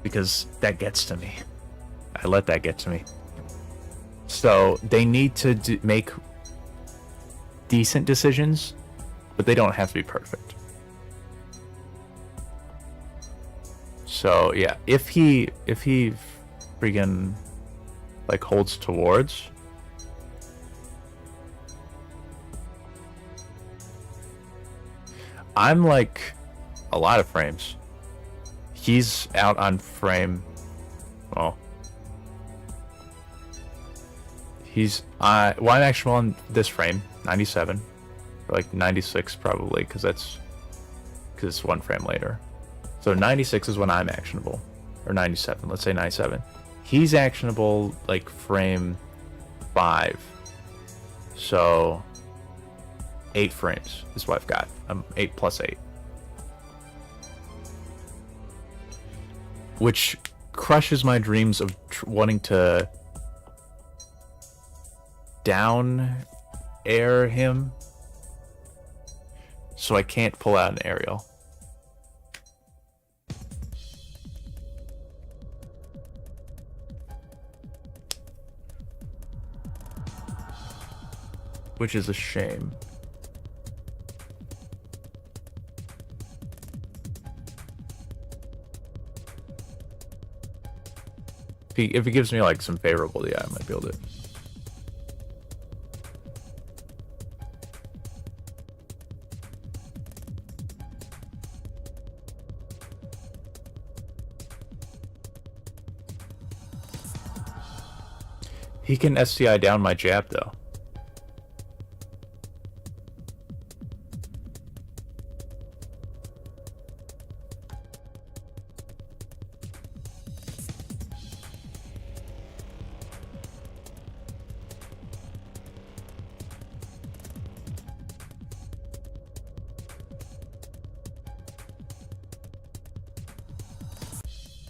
Because that gets to me. I let that get to me. So they need to make decent decisions, but they don't have to be perfect. So yeah, if he freaking like holds towards, I'm like a lot of frames. He's out on frame. Well, he's well, I'm actually on this frame, 97, or like 96 probably, because it's one frame later. So 96 is when I'm actionable, or 97. Let's say 97. He's actionable like frame 5. So 8 frames is what I've got. 8 plus 8. Which crushes my dreams of wanting to down air him. So I can't pull out an aerial. Which is a shame. If he gives me like some favorable, yeah, I might build it. He can SCI down my jab though.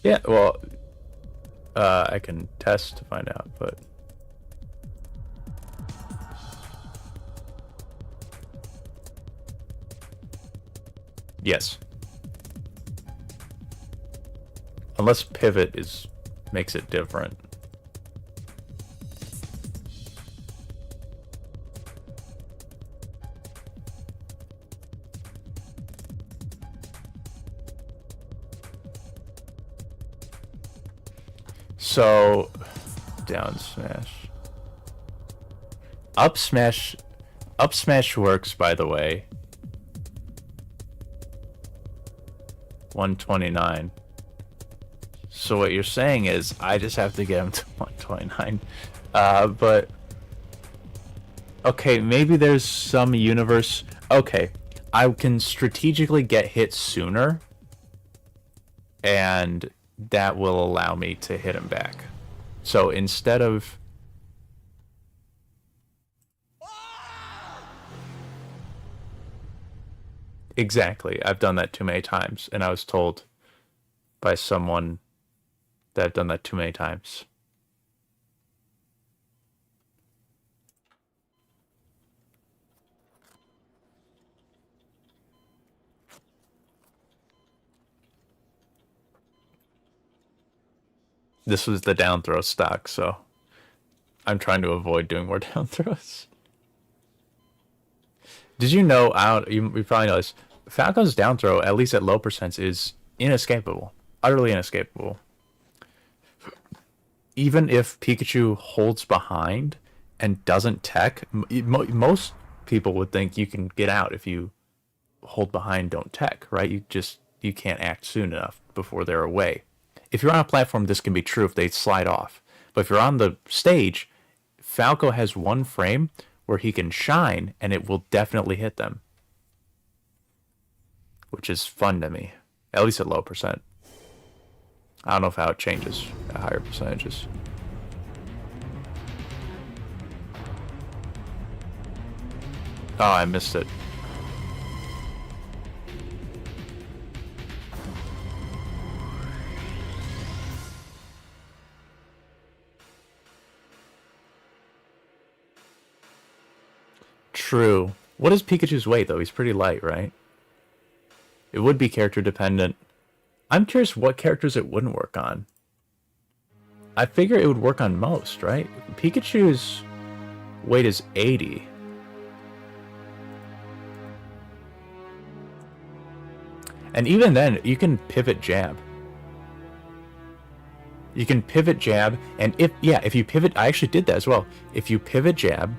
Yeah, well, I can test to find out, but yes, unless pivot makes it different. So, down smash. Up smash Up smash works, by the way. 129. So what you're saying is I just have to get him to 129. But okay, maybe there's some universe. Okay, I can strategically get hit sooner, and that will allow me to hit him back. So instead of exactly, I've done that too many times, and I was told by someone that I've done that too many times. This was the down throw stock, so I'm trying to avoid doing more down throws. Did you know, you probably know this, Falco's down throw, at least at low percents, is inescapable. Utterly inescapable. Even if Pikachu holds behind and doesn't tech, most people would think you can get out if you hold behind, don't tech, right? You can't act soon enough before they're away. If you're on a platform, this can be true if they slide off. But if you're on the stage, Falco has one frame where he can shine and it will definitely hit them. Which is fun to me. At least at low percent. I don't know how it changes at higher percentages. Oh, I missed it. True. What is Pikachu's weight, though? He's pretty light, right? It would be character dependent. I'm curious what characters it wouldn't work on. I figure it would work on most, right? Pikachu's weight is 80. And even then, you can pivot jab. You can pivot jab, and if you pivot, I actually did that as well. If you pivot jab,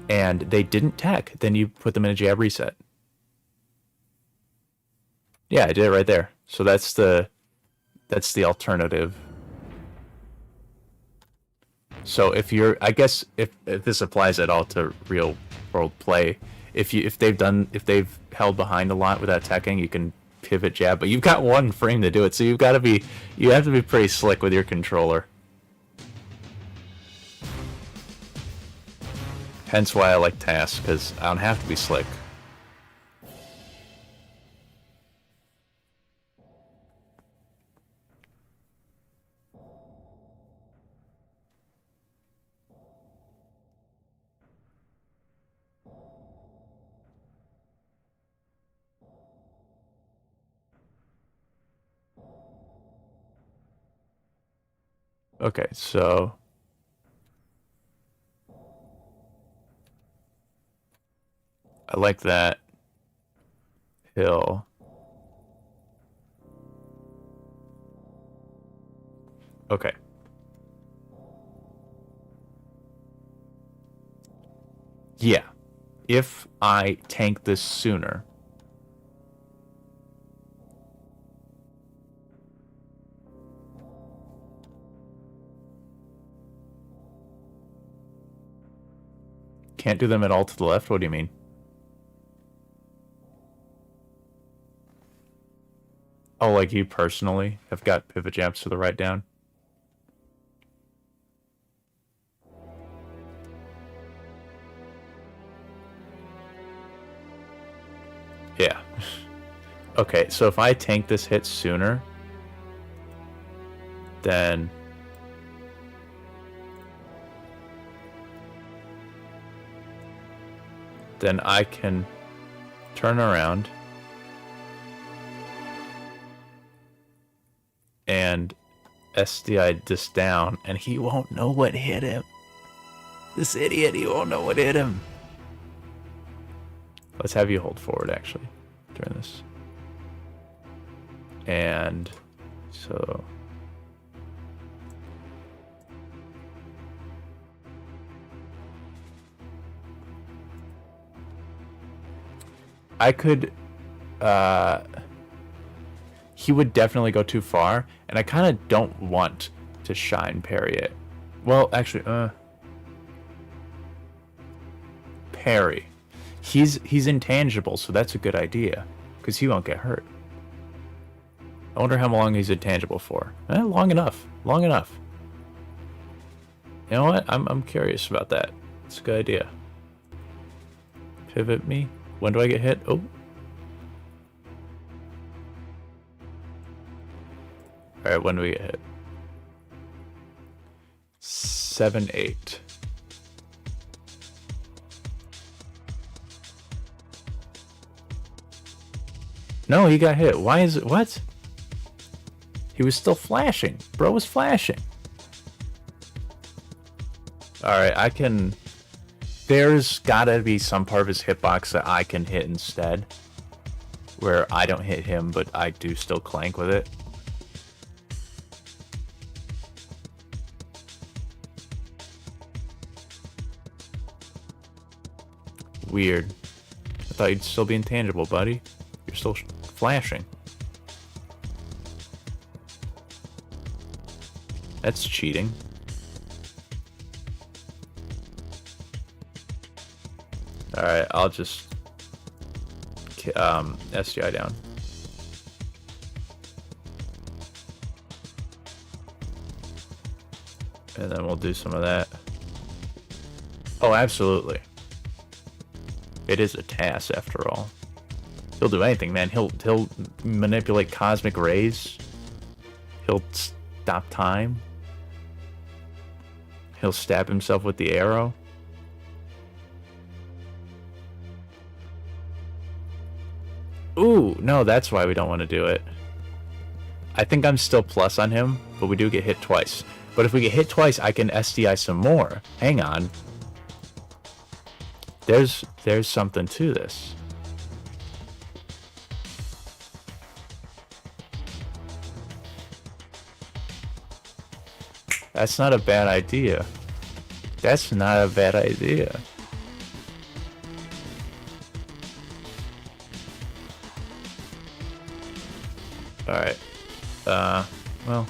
and they didn't tech, then you put them in a jab reset. Yeah, I did it right there. So that's the alternative. So if you're, I guess if this applies at all to real world play, if they've held behind a lot without teching, you can pivot jab, but you've got one frame to do it, so you have to be pretty slick with your controller. Hence why I like TAS, because I don't have to be slick. Okay, so I like that hill. Okay. Yeah. If I tank this sooner. Can't do them at all to the left? What do you mean? Oh, like you personally have got pivot jabs to the right down? Yeah. Okay, so if I tank this hit sooner, then I can turn around and SDI this down, and he won't know what hit him. This idiot, he won't know what hit him. Let's have you hold forward, actually, during this. And so... I could, he would definitely go too far, and I kind of don't want to shine parry it. Well, actually, parry. He's intangible, so that's a good idea, because he won't get hurt. I wonder how long he's intangible for. Long enough. Long enough. You know what? I'm curious about that. It's a good idea. Pivot me. When do I get hit? Oh. Alright, when do we get hit? 7, 8. No, he got hit. Why is it? What? He was still flashing. Bro was flashing. Alright, I can... There's gotta be some part of his hitbox that I can hit instead. Where I don't hit him, but I do still clank with it. Weird. I thought you'd still be intangible, buddy. You're still flashing. That's cheating. Alright, I'll just SDI down. And then we'll do some of that. Oh, absolutely. It is a TAS after all. He'll do anything, man. He'll manipulate cosmic rays. He'll stop time. He'll stab himself with the arrow. Ooh, no, that's why we don't want to do it. I think I'm still plus on him, but we do get hit twice. But if we get hit twice, I can SDI some more. Hang on. There's something to this. That's not a bad idea. That's not a bad idea. Alright. Well.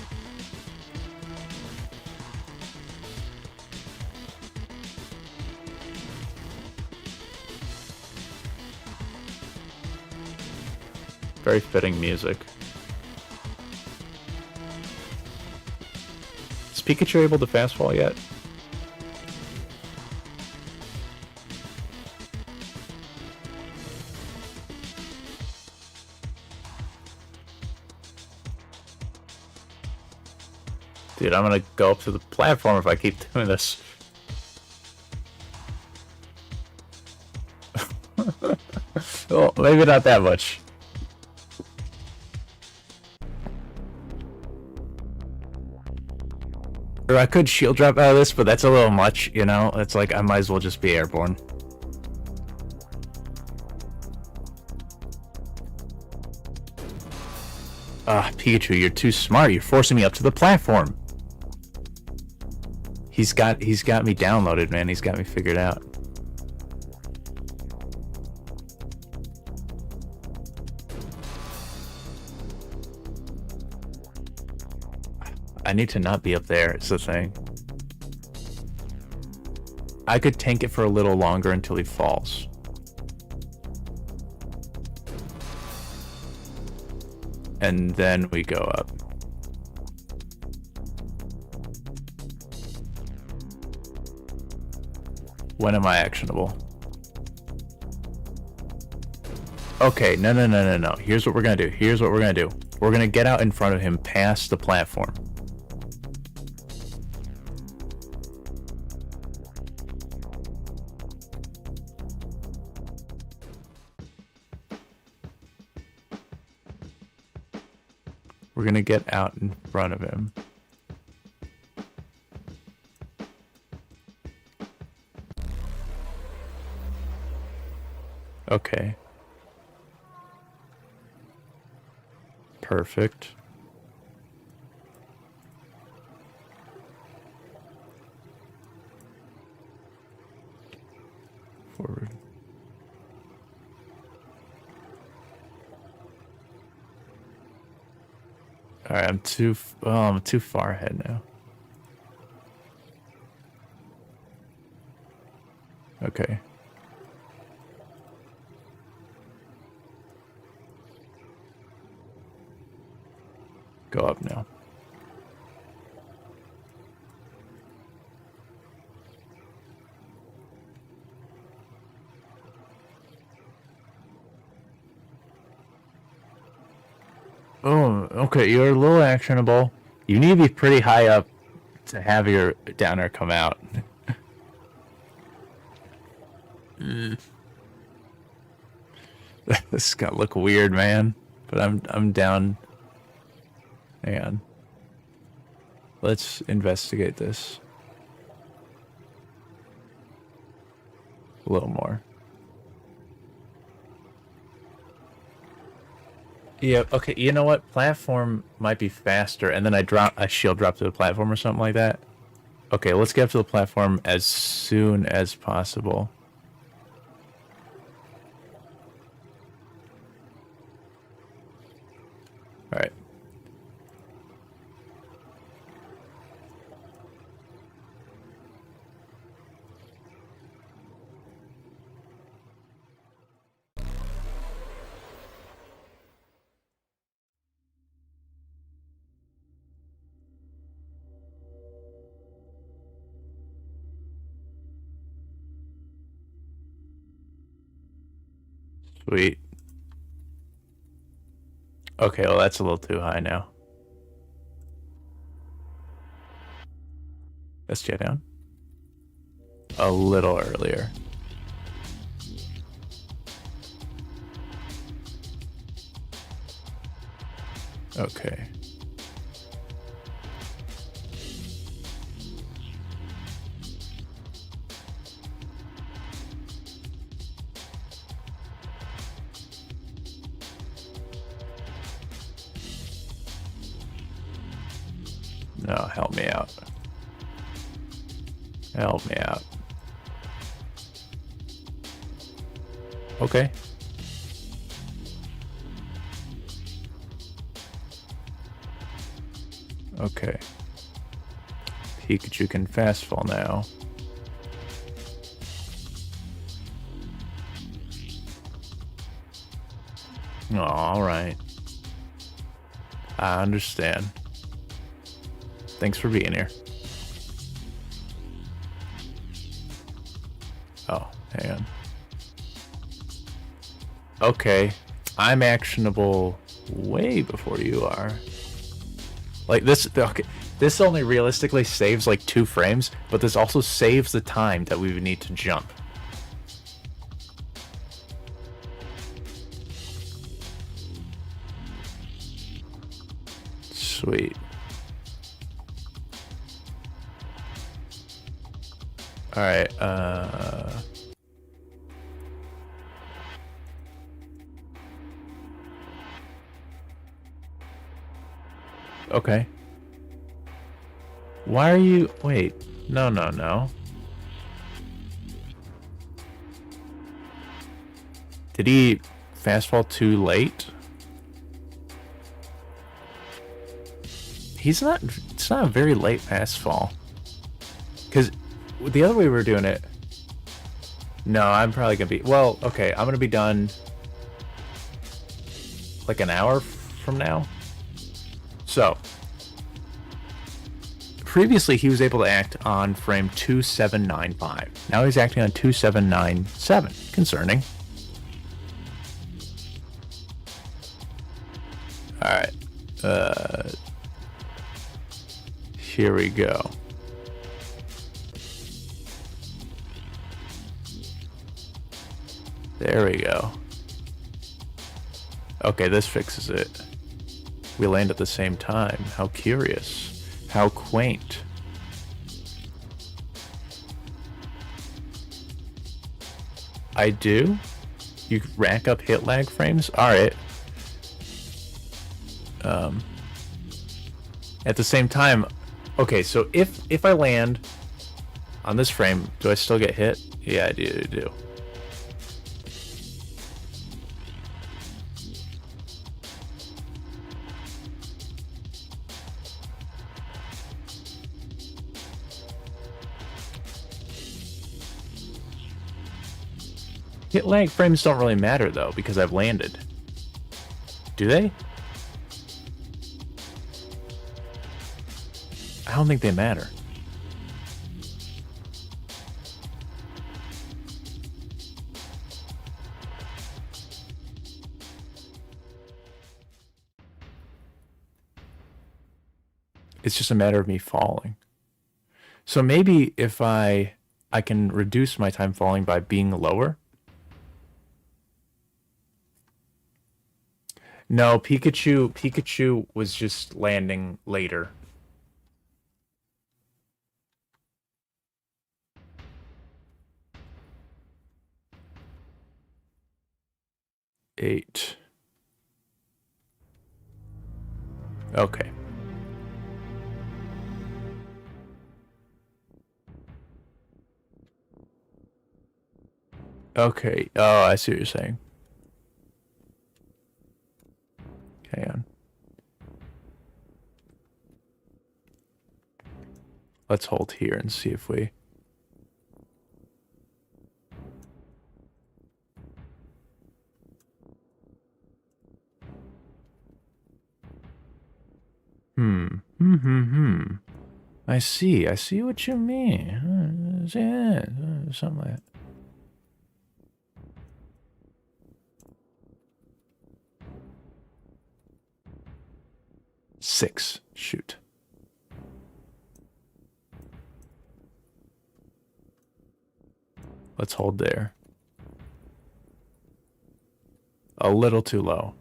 Very fitting music. Is Pikachu able to fast fall yet? Dude, I'm gonna go up to the platform if I keep doing this. Well, maybe not that much. Or I could shield drop out of this, but that's a little much, you know? It's like, I might as well just be airborne. Pikachu, you're too smart. You're forcing me up to the platform. He's got me downloaded, man. He's got me figured out. I need to not be up there, it's the thing. I could tank it for a little longer until he falls. And then we go up. When am I actionable? Okay, no. Here's what we're gonna do. Here's what we're gonna do. We're gonna get out in front of him past the platform. We're gonna get out in front of him. Okay. Perfect. Forward. Alright, I'm too far ahead now. Okay. Go up now. Oh, okay, you're a little actionable. You need to be pretty high up to have your downer come out. This is gonna look weird, man. But I'm down. Hang on. Let's investigate this a little more. Yeah, okay, you know what? Platform might be faster, and then I shield drop to the platform or something like that. Okay, let's get up to the platform as soon as possible. Alright. Sweet. Okay, well that's a little too high now. Let's get down. A little earlier. Okay. No, help me out. Help me out. Okay. Okay. Pikachu can fast fall now. Oh, alright. I understand. Thanks for being here. Oh, hang on. Okay. I'm actionable way before you are. Like this, okay. This only realistically saves like 2 frames, but this also saves the time that we would need to jump. Sweet. Alright, okay. Why are you... Wait. No, no, no. Did he fast fall too late? He's not... It's not a very late fast fall. Because the other way we were doing it... No, I'm probably going to be... Well, okay, I'm going to be done... like an hour from now. So... Previously, he was able to act on frame 2795. Now he's acting on 2797. Concerning. Alright. Here we go. There we go. Okay, this fixes it. We land at the same time. How curious. How quaint. I do? You rack up hit lag frames? Alright. At the same time, okay, so if I land on this frame, do I still get hit? Yeah, I do. Hit lag frames don't really matter though because I've landed. Do they? I don't think they matter. It's just a matter of me falling. So maybe if I can reduce my time falling by being lower. No, Pikachu was just landing later. Eight. Okay. Okay. Oh, I see what you're saying. Hang on. Let's hold here and see if we... I see what you mean. Yeah, something like that. Six. Shoot. Let's hold there. A little too low.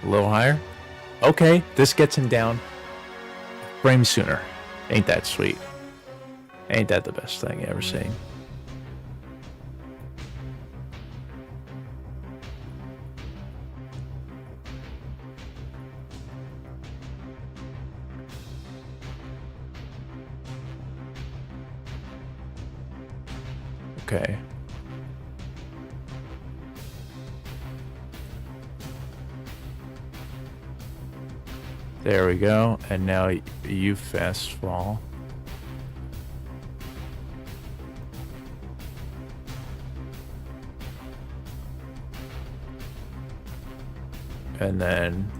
A little higher? Okay, this gets him down. Frame sooner. Ain't that sweet? Ain't that the best thing you ever seen? Okay. There we go. And now you fast fall. And then...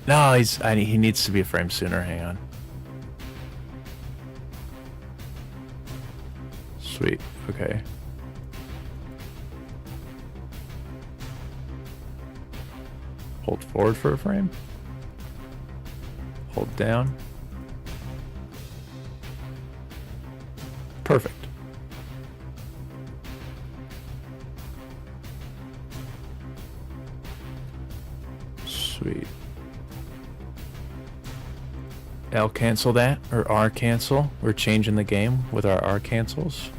No, he needs to be a frame sooner. Hang on. Sweet. Okay. Hold forward for a frame. Hold down. Perfect. Sweet. L cancel that, or R cancel. We're changing the game with our R cancels.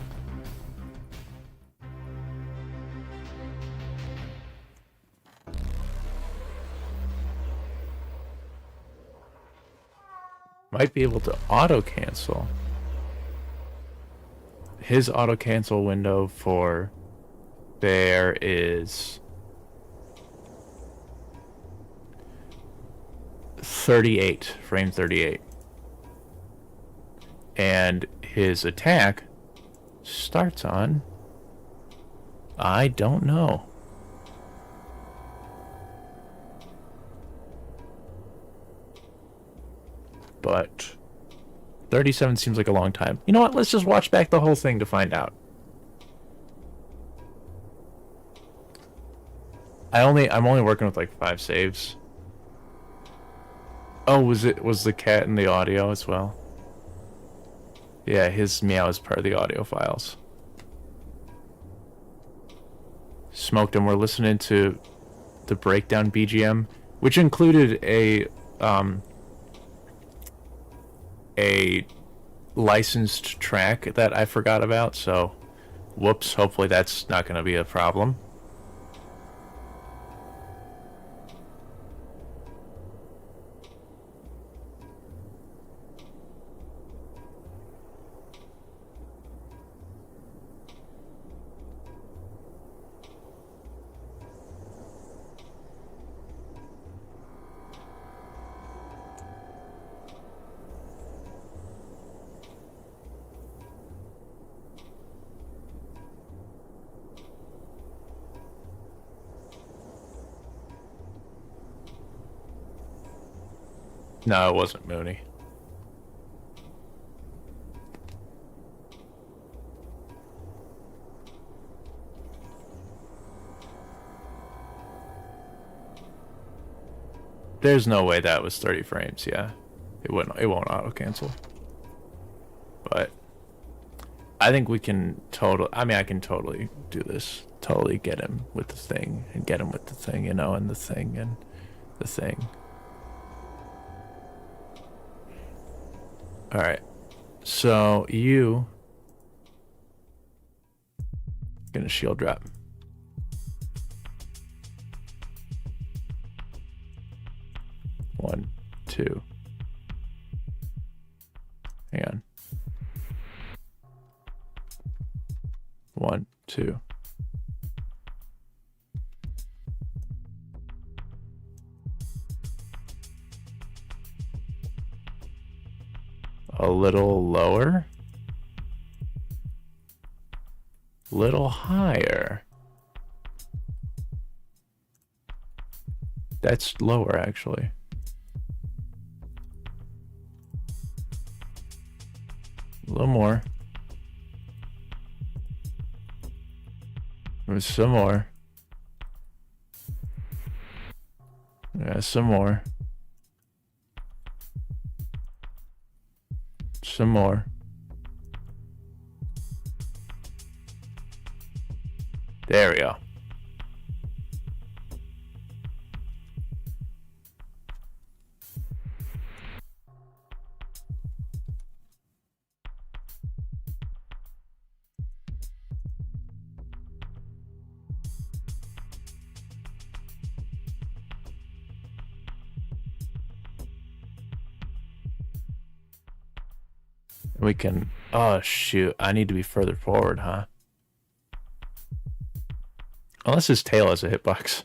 Might be able to auto cancel. His auto cancel window for bear is 38, frame 38. And his attack starts on, I don't know. But 37 seems like a long time. You know what? Let's just watch back the whole thing to find out. I'm only working with like 5 saves. Oh, was the cat in the audio as well? Yeah, his meow is part of the audio files. Smoked him. We're listening to the breakdown BGM, which included a licensed track that I forgot about, so whoops, hopefully that's not going to be a problem. No, it wasn't Mooney. There's no way that was 30 frames, yeah. It won't auto cancel. But I think we can I can totally do this. Totally get him with the thing and get him with the thing, you know, and the thing and the thing. All right. So you gonna shield drop. One, two. Hang on. One, two. A little lower. Little higher. That's lower, actually. A little more. There's some more. Yeah, some more. Some more. There we go. We can... Oh, shoot. I need to be further forward, huh? Unless his tail has a hitbox.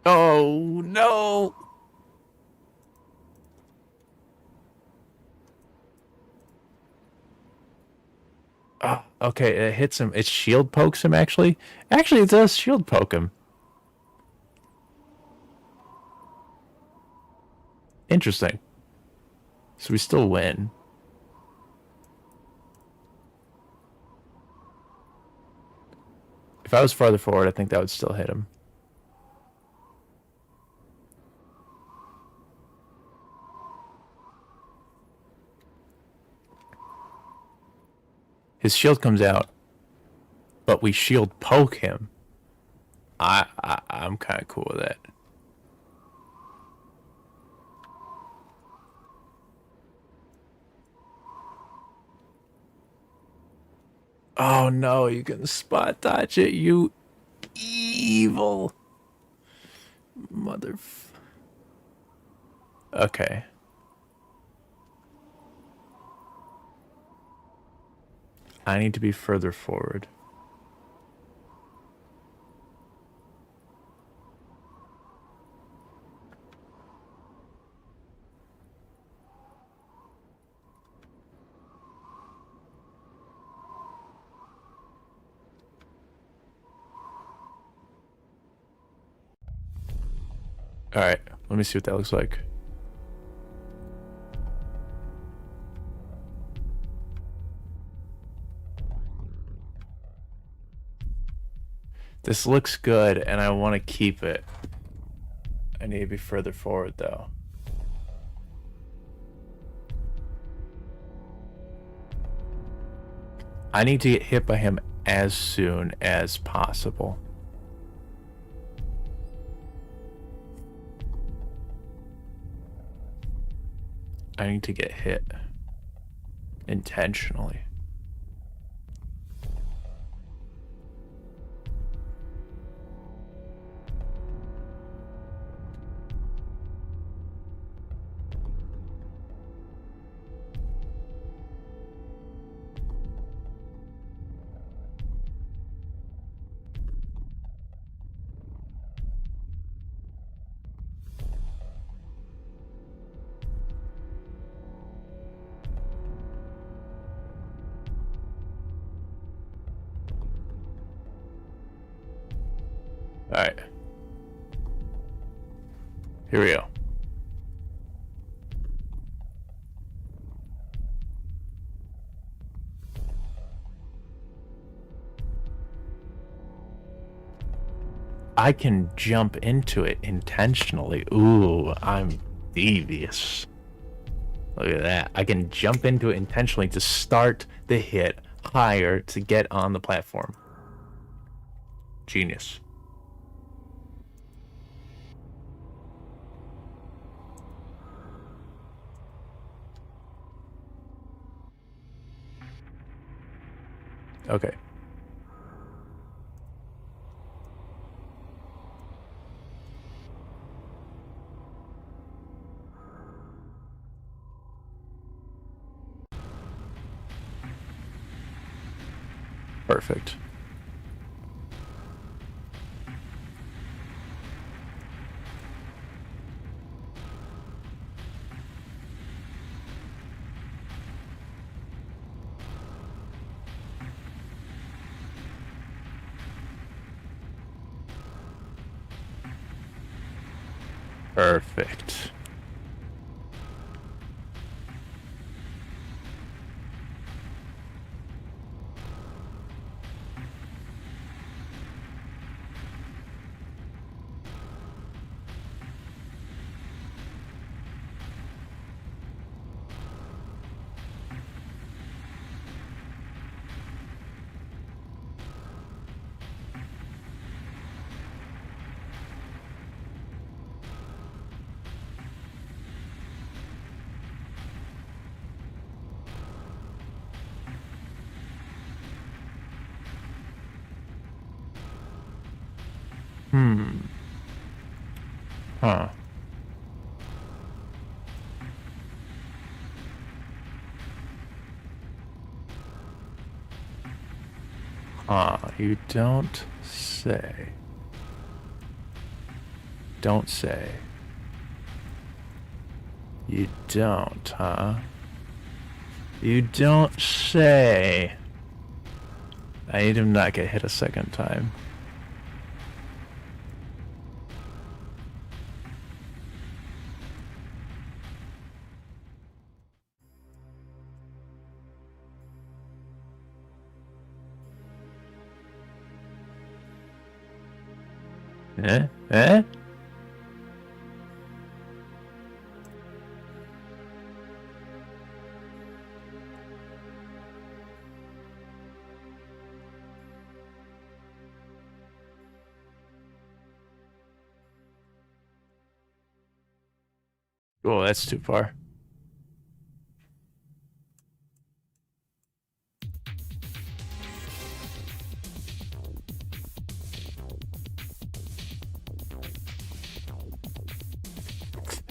Oh, no! Oh, okay, it hits him. It shield pokes him, actually. Actually, it does shield poke him. Interesting. So we still win. If I was farther forward, I think that would still hit him. His shield comes out, but we shield poke him. I'm kind of cool with that. Oh no, you can spot dodge it, you evil mother. Okay. I need to be further forward. Alright, let me see what that looks like. This looks good, and I want to keep it. I need to be further forward, though. I need to get hit by him as soon as possible. I need to get hit intentionally. Alright. Here we go. I can jump into it intentionally. Ooh, I'm devious. Look at that. I can jump into it intentionally to start the hit higher to get on the platform. Genius. Okay. Perfect. Perfect. Huh. You don't say. Don't say. You don't, huh? You don't say. I need him not get hit a second time. Eh? Eh? Oh, that's too far.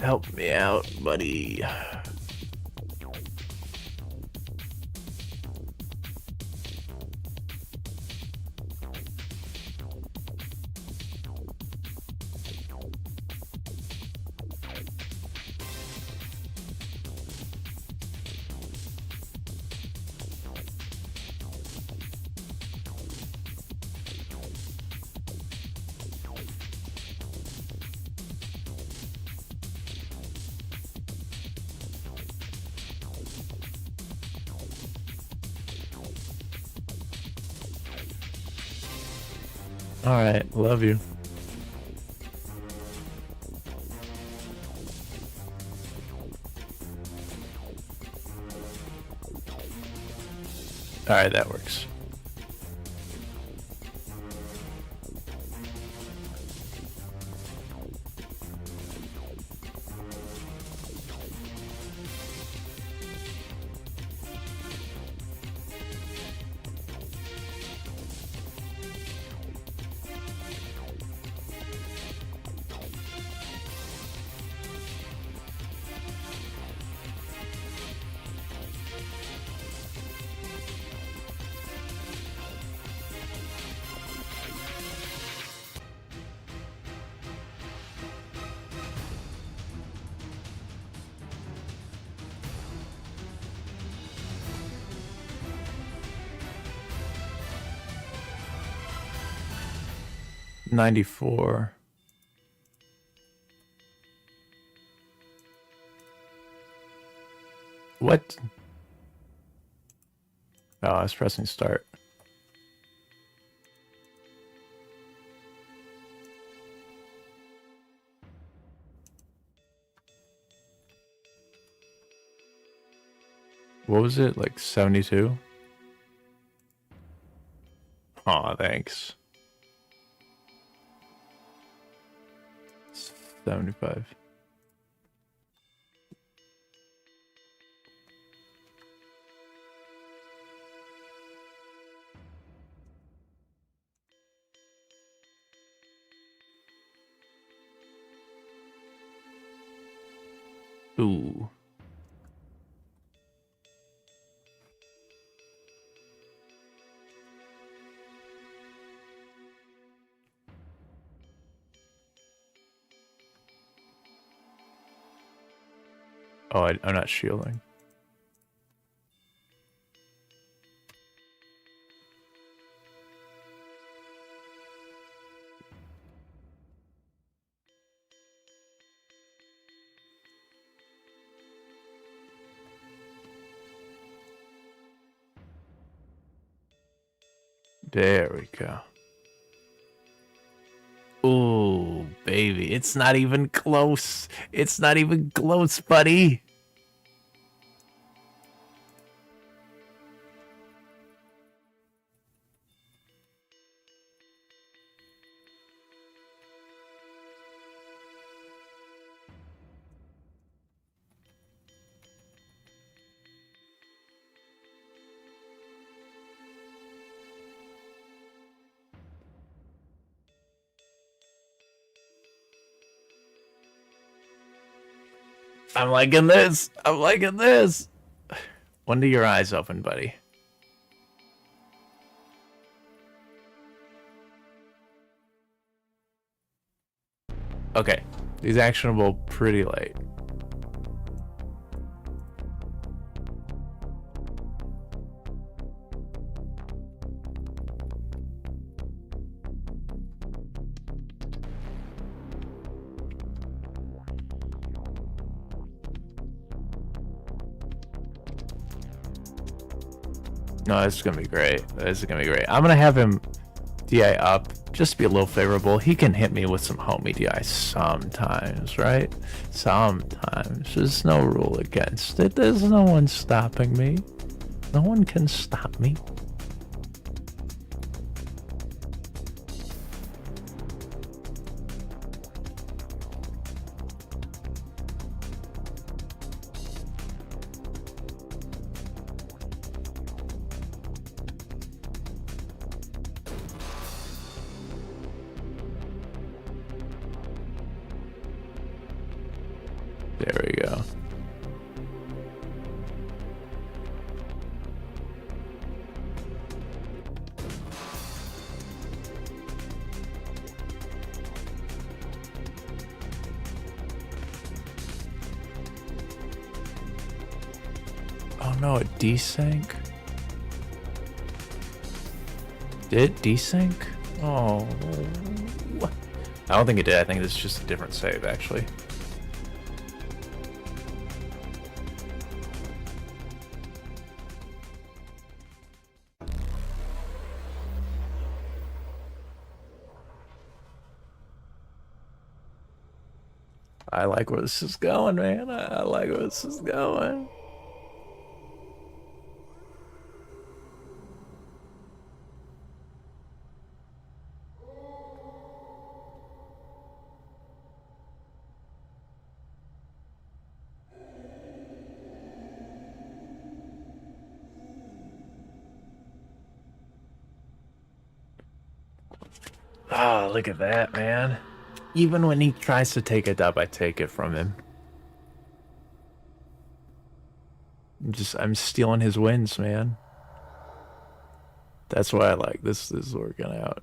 Help me out, buddy. Alright, love you. Alright, that works. 94. What? Oh, I was pressing start. What was it? Like 72? Aw, thanks. 75. Ooh. Oh, I'm not shielding. There we go. Ooh, baby. It's not even close. It's not even close, buddy. I'm liking this. I'm liking this. When do your eyes open, buddy? Okay. He's actionable pretty late. No, this is gonna be great. This is gonna be great. I'm gonna have him DI up, just to be a little favorable. He can hit me with some homie DI sometimes, right? Sometimes. There's no rule against it. There's no one stopping me. No one can stop me. There we go. Oh no, it desync? Did it desync? Oh. I don't think it did. I think it's just a different save, actually. I like where this is going, man. I like where this is going. Oh, look at that, man. Even when he tries to take it up, I take it from him. I'm stealing his wins, man. That's why I like this. This is working out.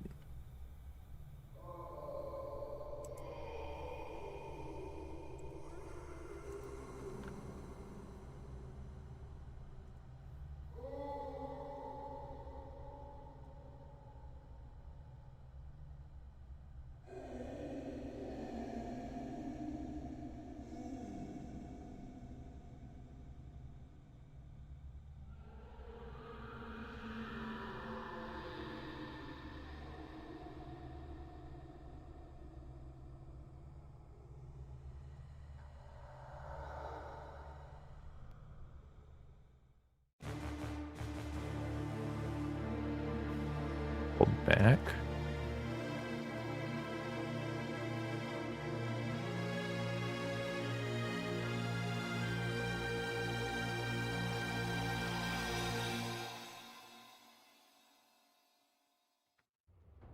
Hold back.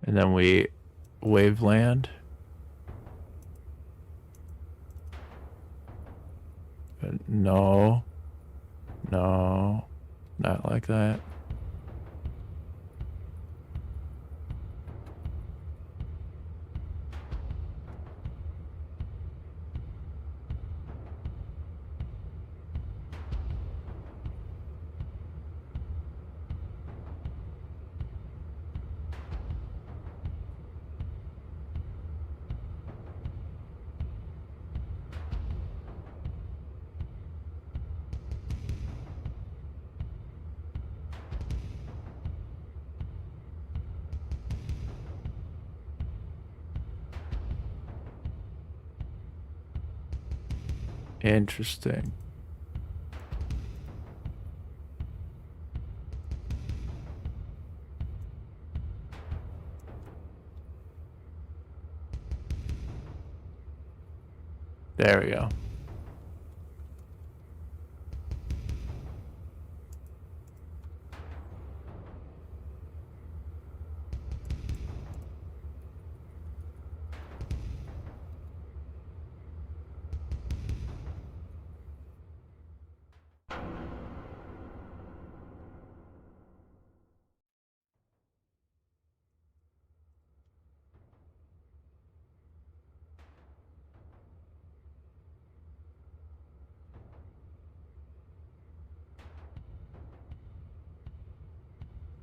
And then we wave land. No. No. Not like that. Interesting. There we go.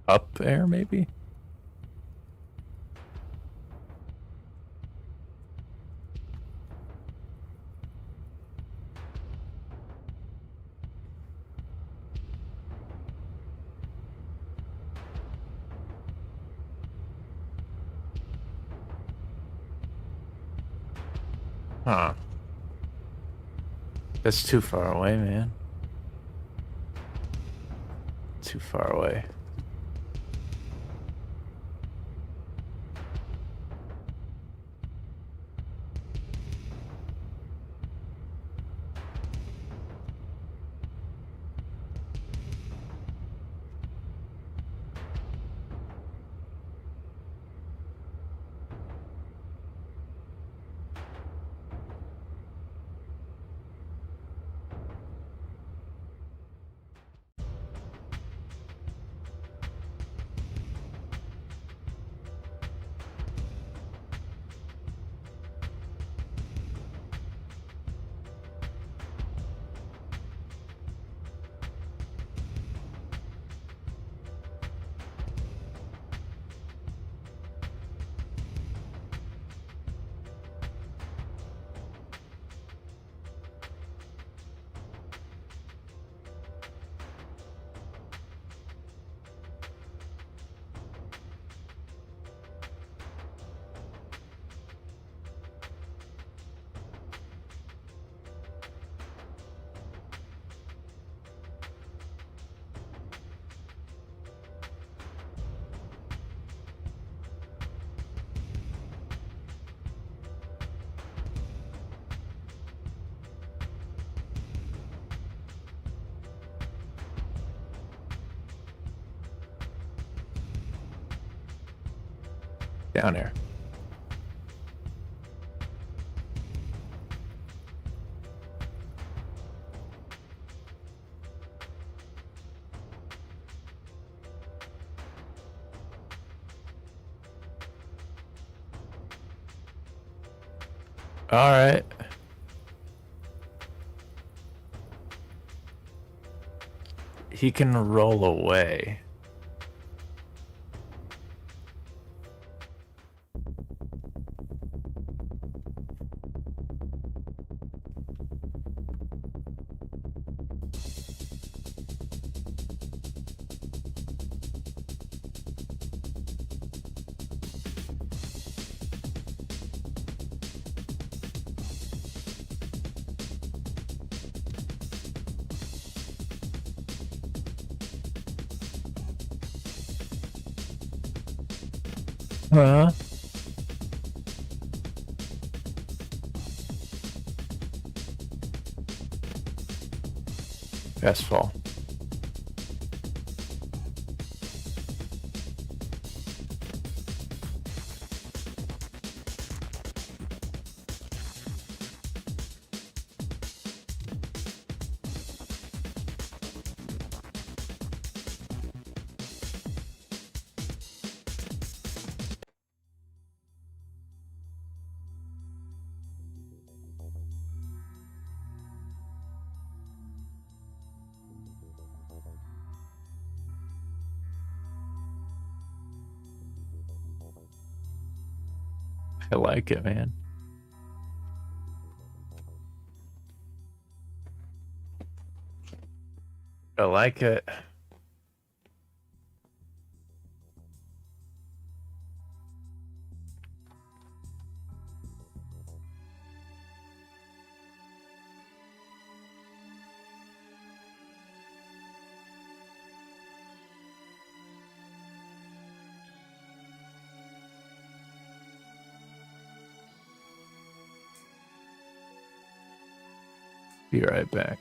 Up there, maybe? Huh. That's too far away, man. Too far away. Down here. All right. He can roll away. Huh? Fast fall. I like it, man. I like it. Be right back.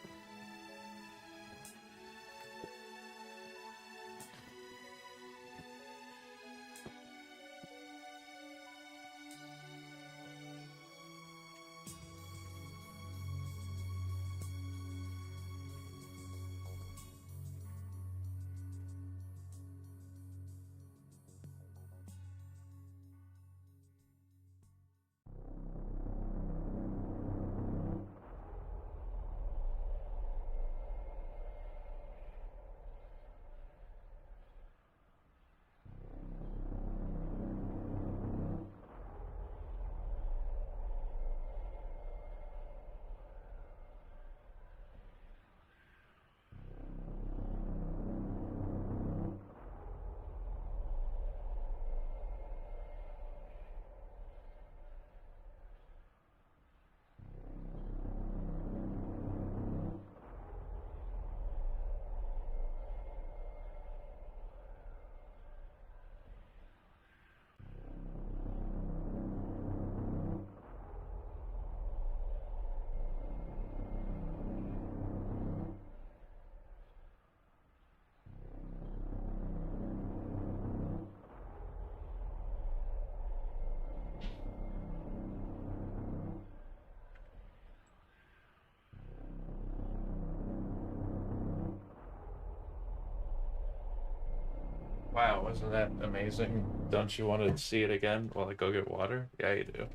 Wow, wasn't that amazing? Don't you want to see it again while I go get water? Yeah, you do.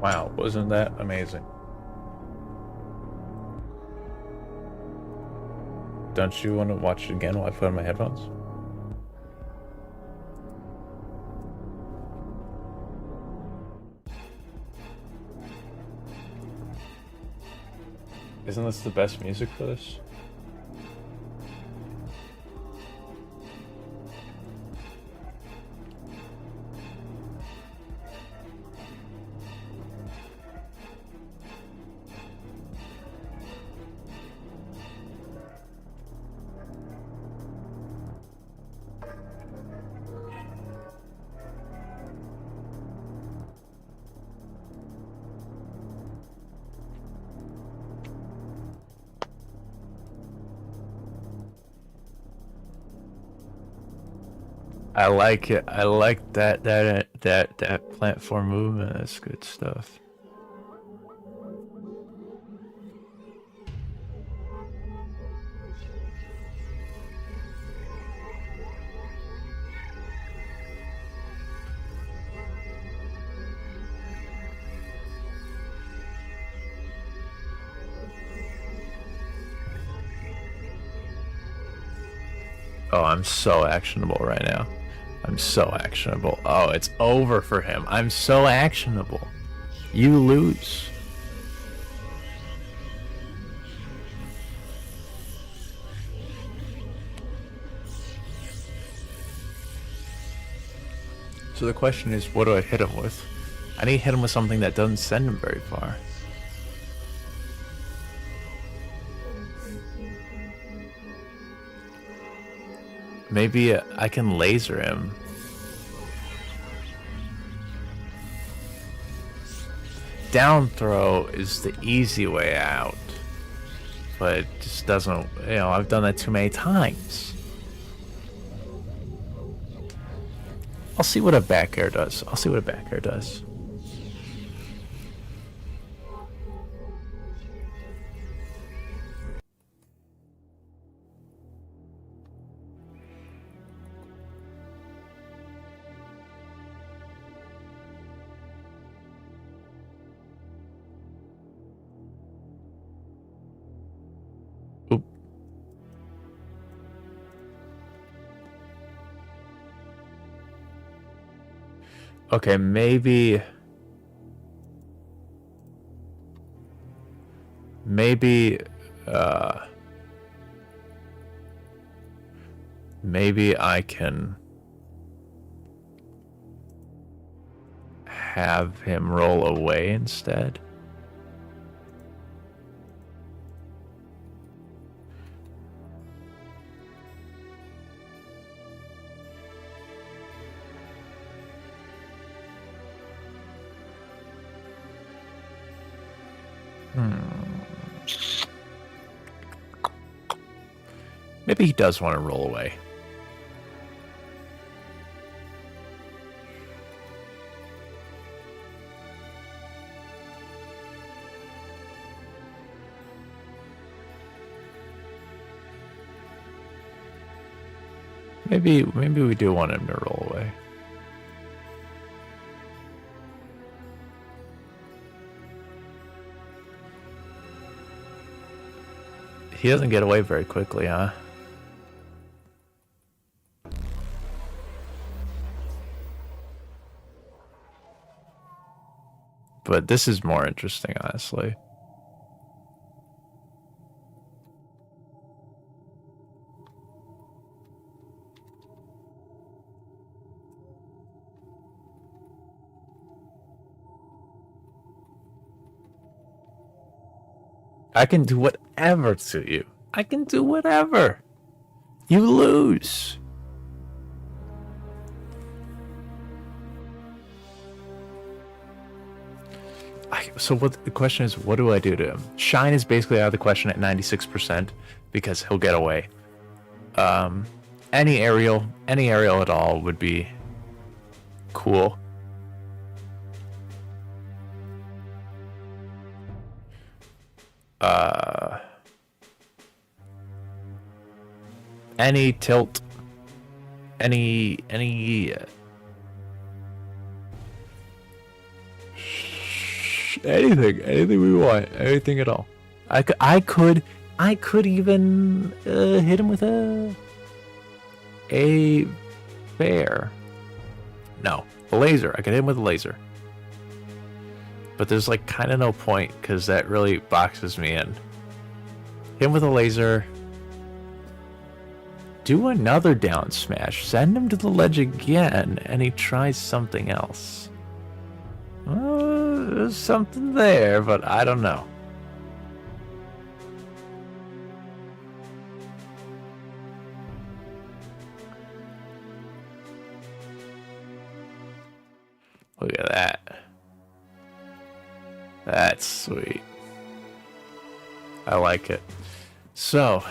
Wow, wasn't that amazing? Don't you want to watch it again while I put on my headphones? Isn't this the best music for this? I like it. I like that platform movement. That's good stuff. Oh, I'm so actionable right now. I'm so actionable. Oh, it's over for him. I'm so actionable. You lose. So the question is, what do I hit him with? I need to hit him with something that doesn't send him very far. Maybe I can laser him. Down throw is the easy way out. But it just doesn't, I've done that too many times. I'll see what a back air does. I'll see what a back air does. Oop. Okay, maybe maybe I can have him roll away instead. Maybe he does want to roll away. Maybe we do want him to roll away. He doesn't get away very quickly, huh? But this is more interesting, honestly. I can do whatever to you. I can do whatever. You lose. So what the question is, what do I do to him? Shine is basically out of the question at 96% because he'll get away. Any aerial at all would be cool. Any tilt, anything we want, anything at all. I could even hit him with a bear. No, a laser. I could hit him with a laser. But there's like kind of no point because that really boxes me in. Hit him with a laser. Do another down smash. Send him to the ledge again, and he tries something else. There's something there, but I don't know. Look at that. That's sweet. I like it. So,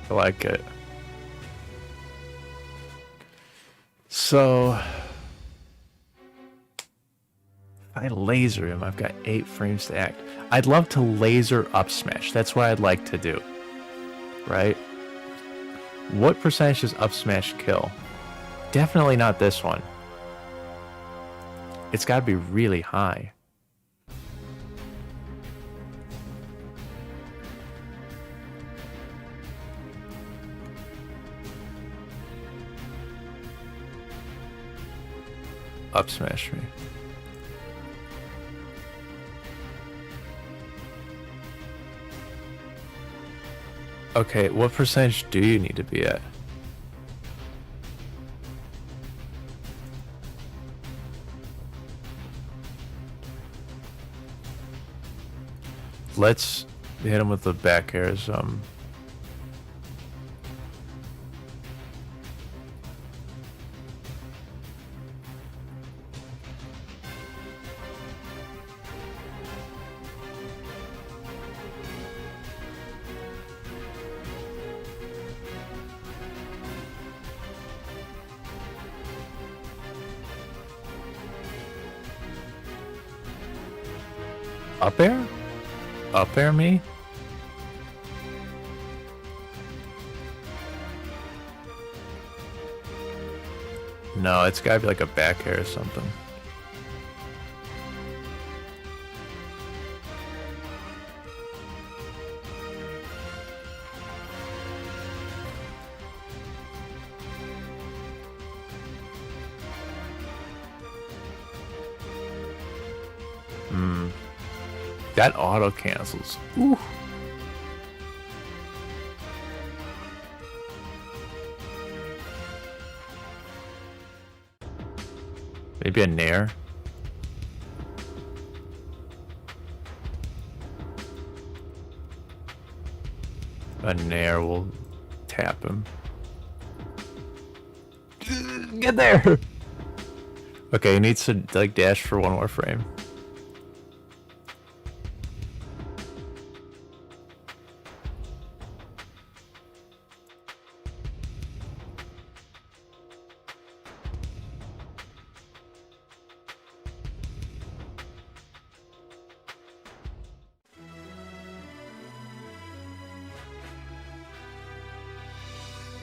I like it. So, if I laser him, I've got 8 frames to act. I'd love to laser up smash. That's what I'd like to do. Right? What percentage does up smash kill? Definitely not this one. It's got to be really high. Up smash me. Okay, what percentage do you need to be at? Let's hit him with the back airs. Up air? Up air me? No, it's gotta be like a back air or something. That auto cancels. Ooh. Maybe a nair. A nair will tap him. Get there! Okay, he needs to like dash for one more frame.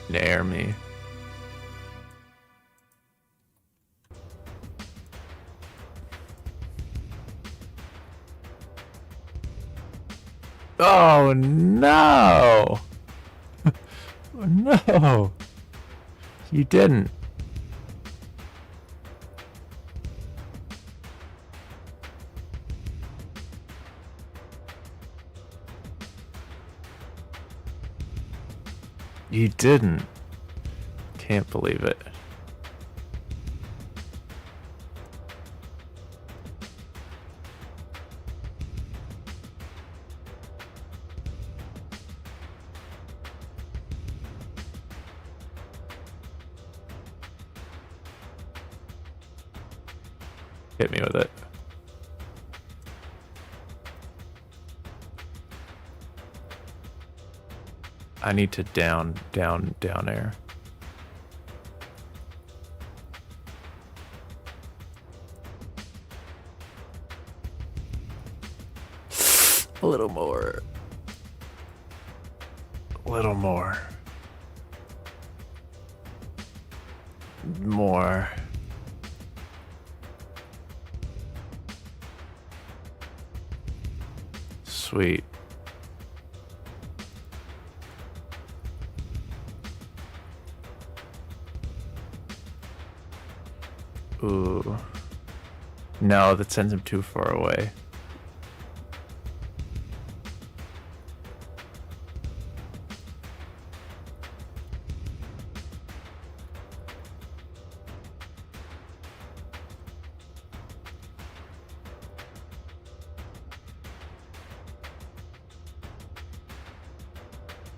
Nair me. Oh no! Oh, no! You didn't. You didn't. Can't believe it. Hit me with it. I need to down air. A little more. A little more. More. Sweet. Ooh. No, that sends him too far away.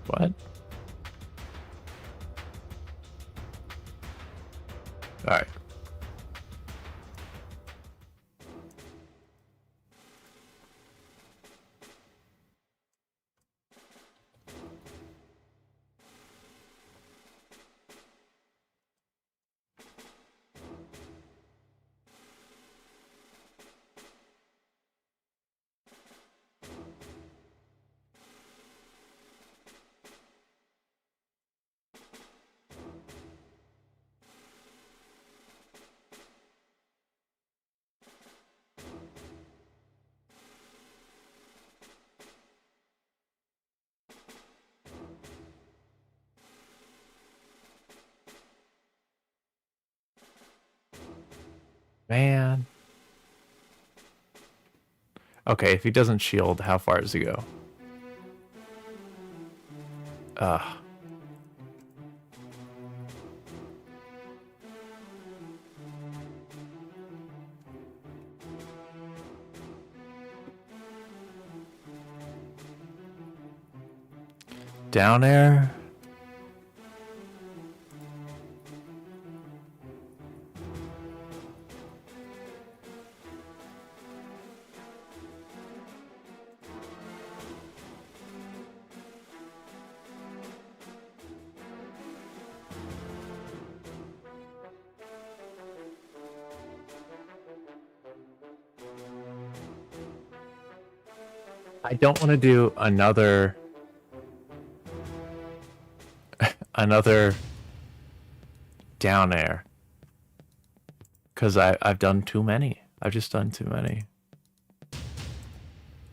What? Alright. Man. Okay, if he doesn't shield, how far does he go? Down air? I don't want to do another down air. Because I've done too many. I've just done too many.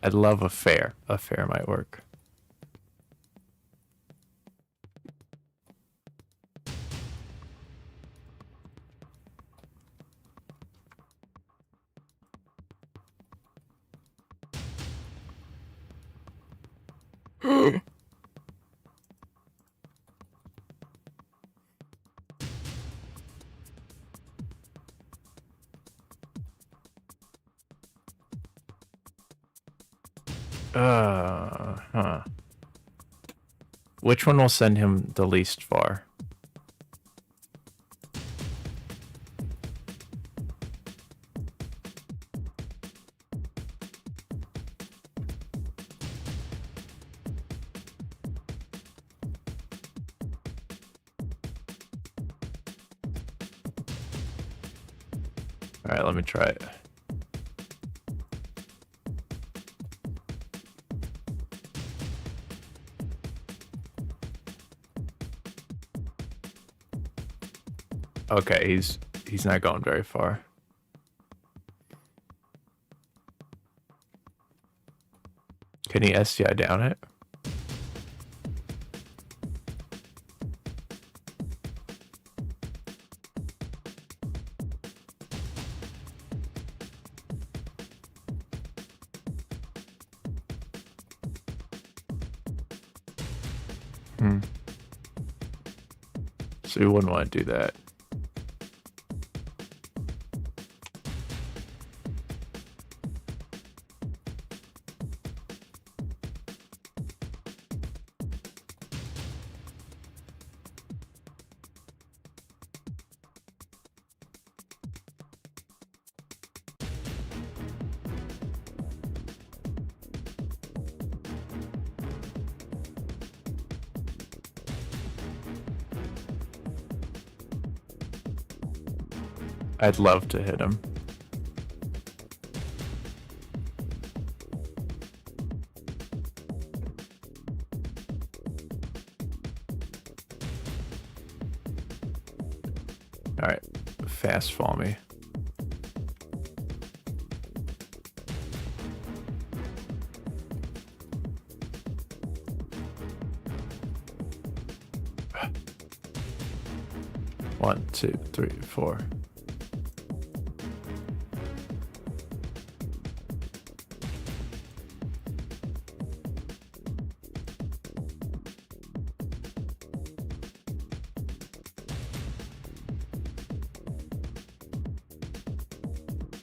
I'd love a fair. A fair might work. Huh. Which one will send him the least far? Alright, let me try it. Okay, he's not going very far. Can he STI down it? So you wouldn't want to do that. I'd love to hit him. Alright, fast fall me. One, two, three, four.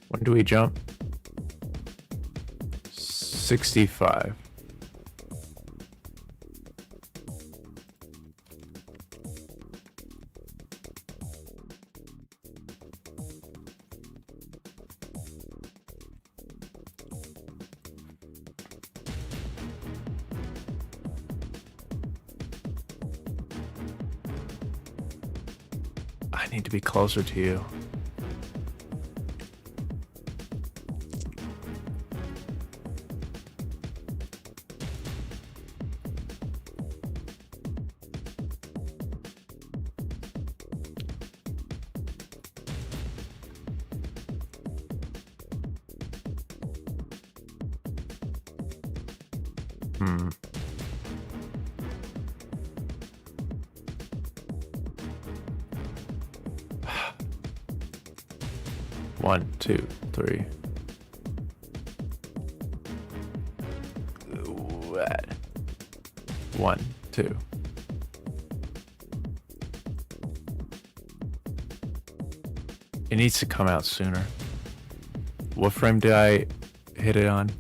When do we jump? 65. I need to be closer to you. 1, 2, 3. What? 1, 2. It needs to come out sooner. What frame did I hit it on?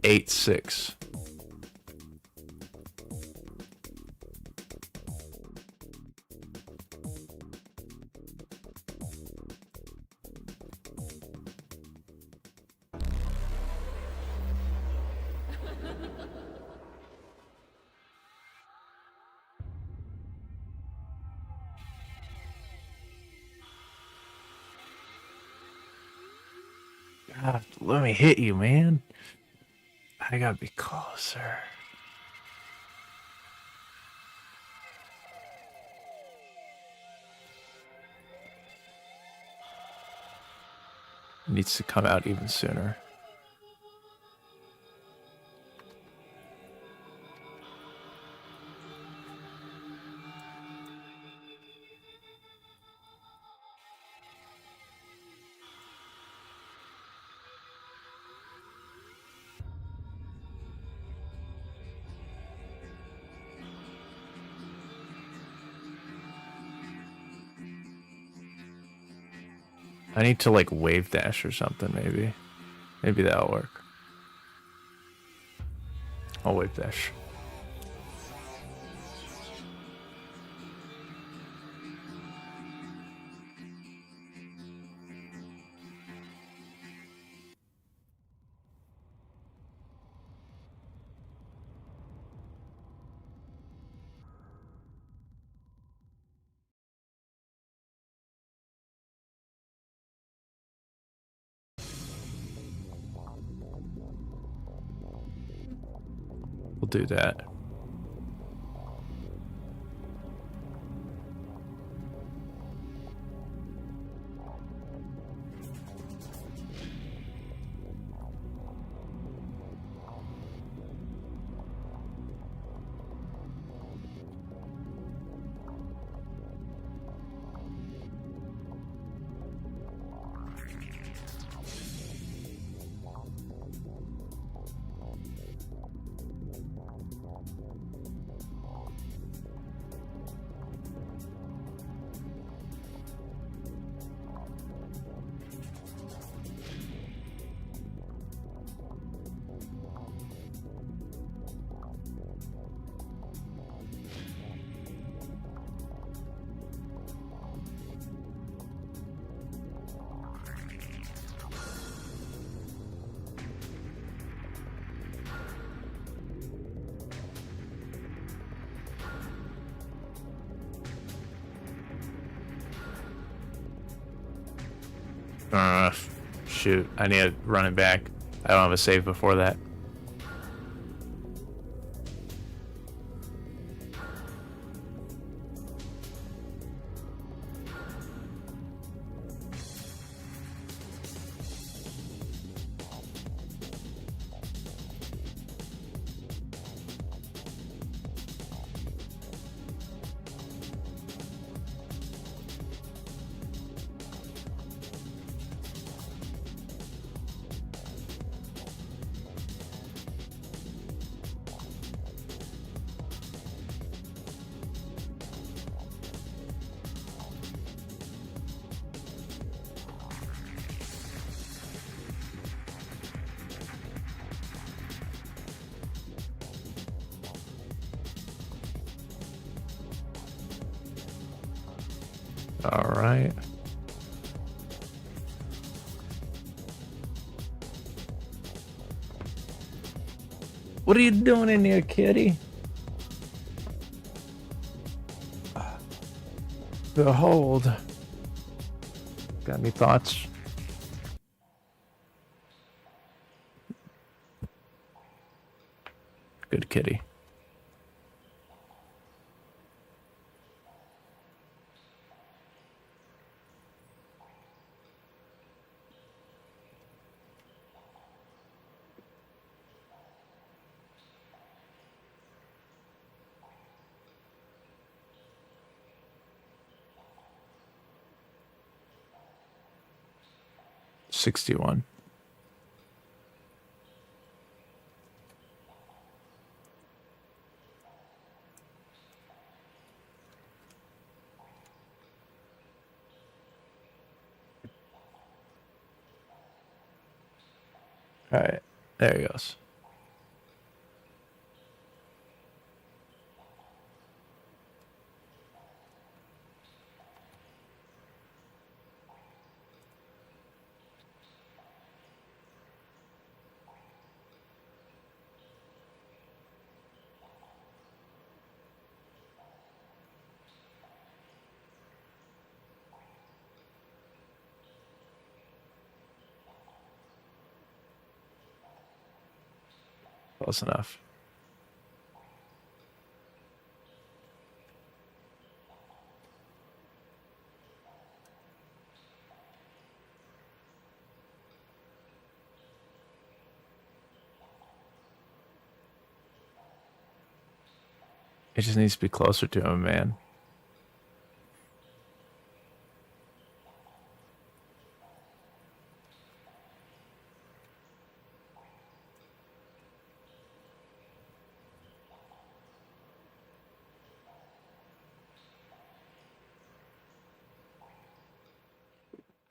8-6. God, let me hit you, man. I gotta be closer. It needs to come out even sooner. I need to like wave dash or something, maybe. Maybe that'll work. I'll wave dash. We'll do that. Shoot, I need to run it back. I don't have a save before that. All right. What are you doing in there, kitty? Behold. Got any thoughts? Good kitty. 61. All right, there he goes. Close enough. It just needs to be closer to him, man.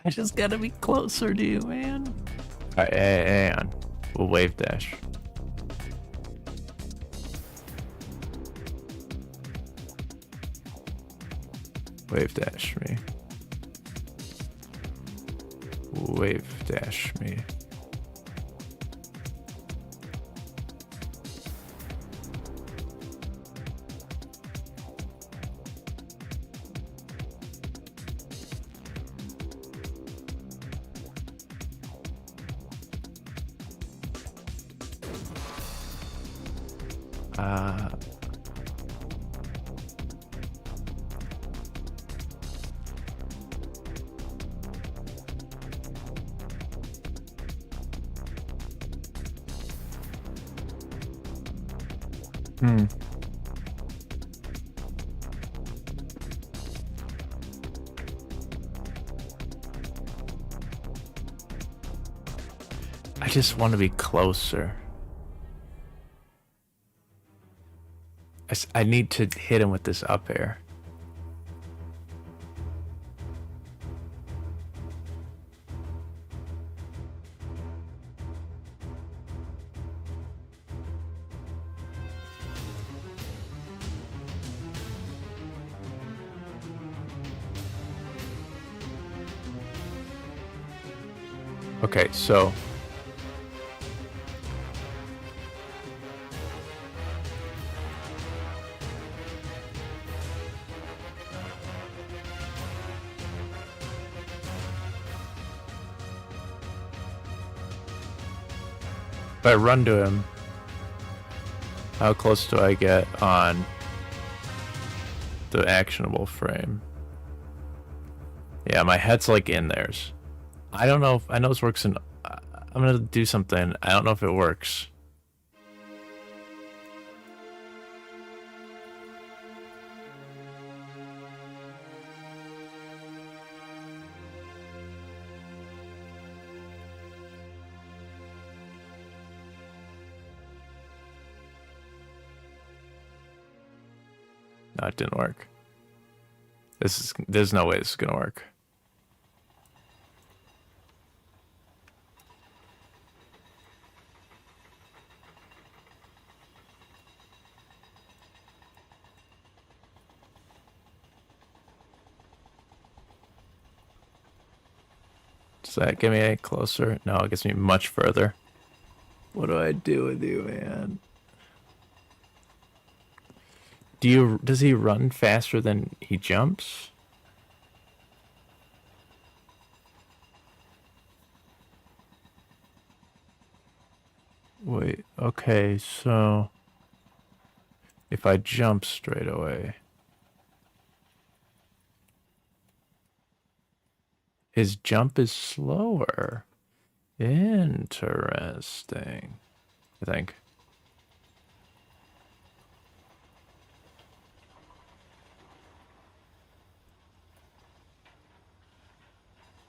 I just gotta be closer to you, man. Alright, hang on. We'll wave dash. Wave dash me. Wave dash me. I just want to be closer. I need to hit him with this up air. Okay, so if I run to him, how close do I get on the actionable frame? Yeah, my head's like in theirs. I don't know if I know this works in. I'm gonna do something. I don't know if it works. No, it didn't work. There's no way this is gonna work. Does that get me any closer? No, it gets me much further. What do I do with you, man? Does he run faster than he jumps? Wait, okay, so if I jump straight away, his jump is slower. Interesting, I think.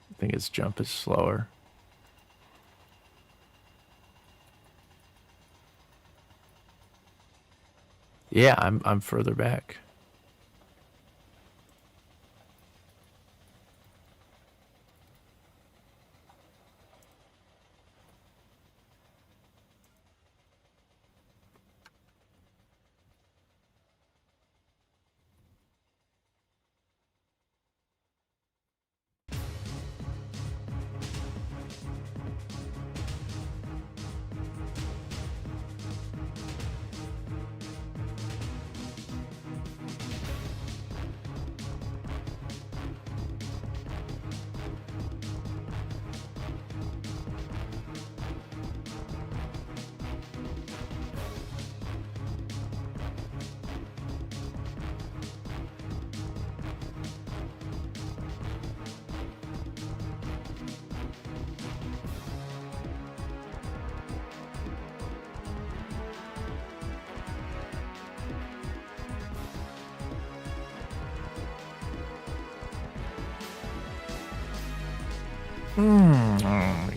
I think his jump is slower. Yeah, I'm further back.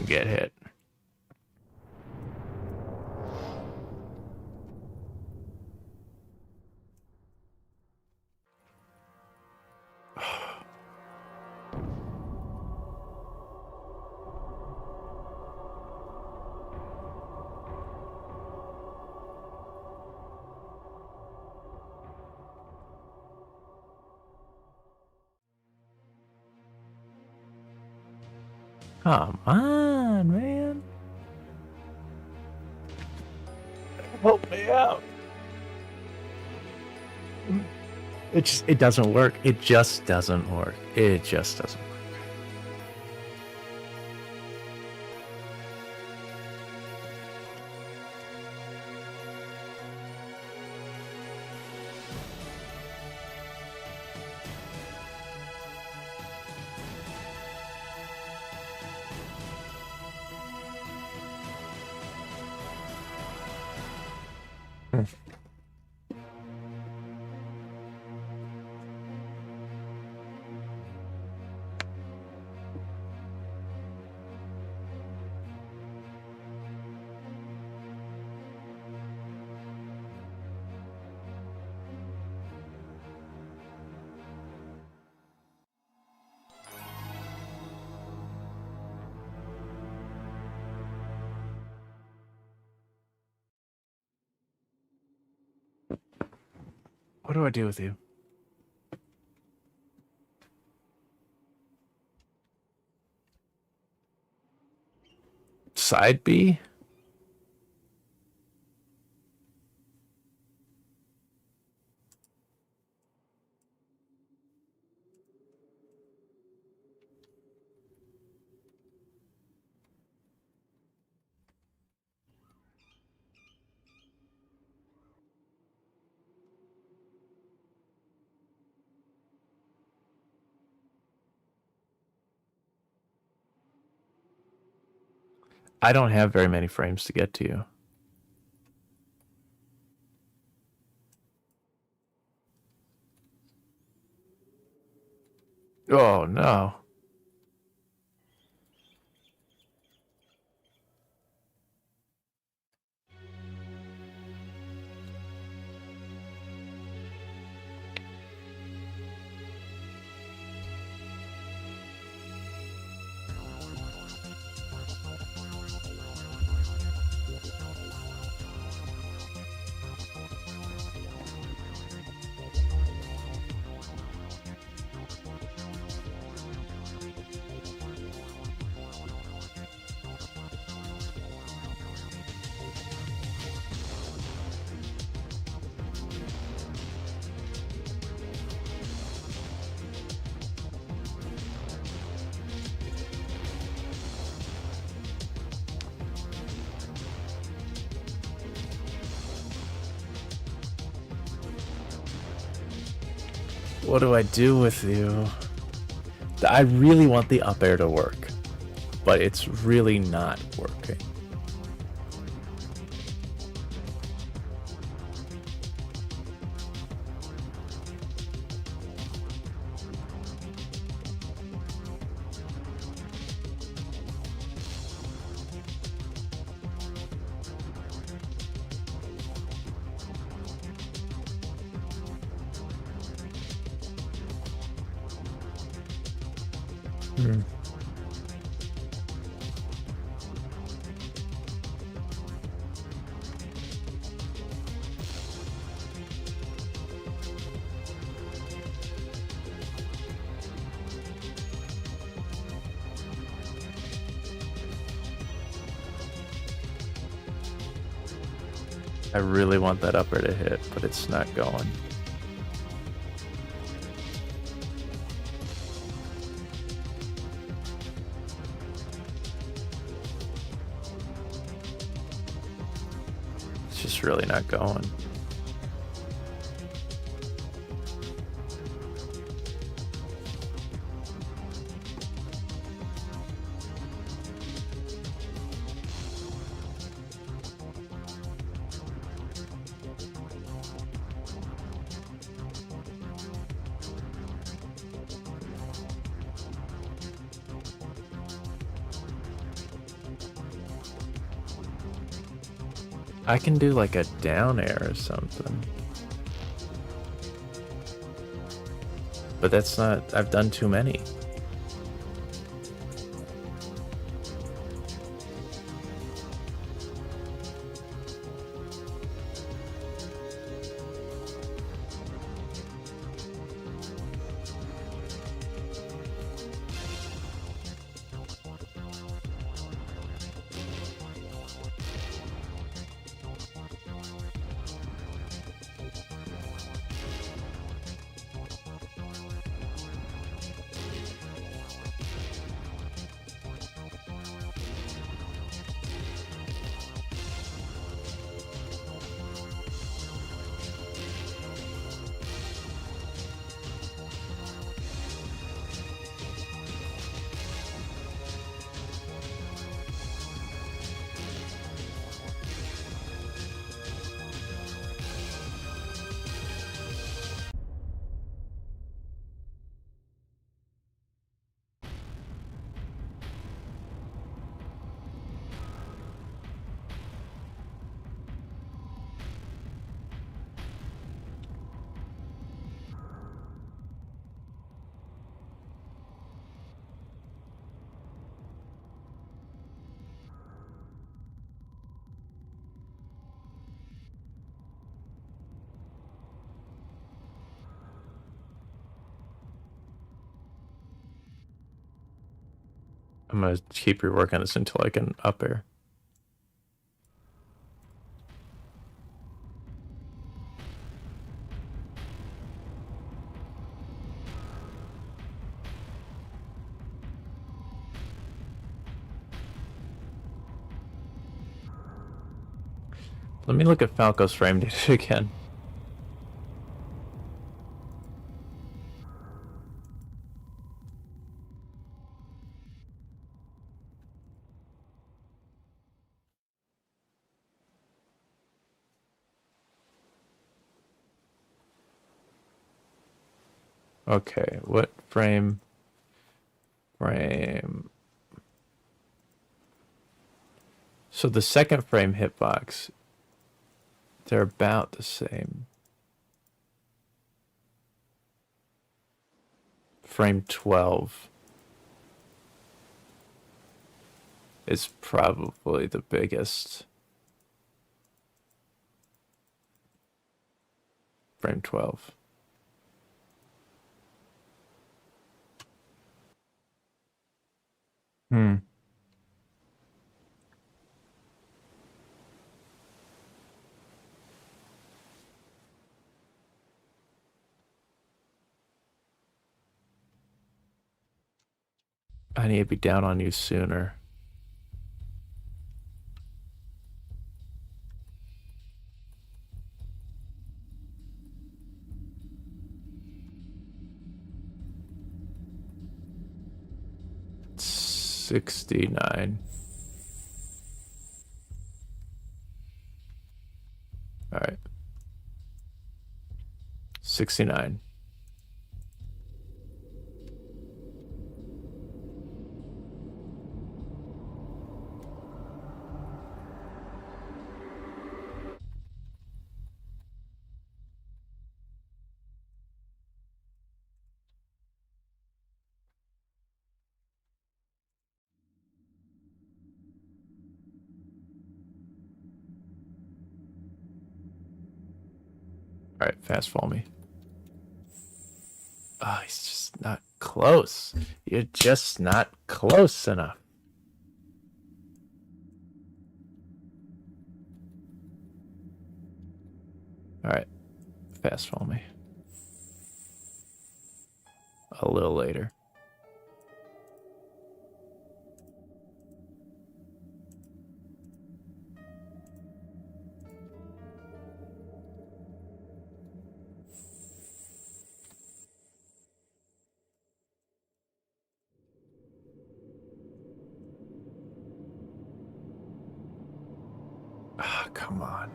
Get hit. Come on, man. Help me out. It doesn't work. It just doesn't work. It just doesn't work. What do I do with you? Side B? I don't have very many frames to get to you. Oh, no. What do I do with you? I really want the up air to work, but it's really not working. I really want that upper to hit, but it's not going. It's just really not going. I can do like a down air or something. But that's not, I've done too many. I'm gonna keep reworking this until I can up air. Let me look at Falco's frame data again. Okay, what frame? So the second frame hitbox, they're about the same. Frame 12 is probably the biggest. Frame 12. I need to be down on you sooner. It's 69. All right. 69. Alright, fast fall me. Oh, he's just not close. You're just not close enough. Alright, fast fall me. A little later. Ah, come on.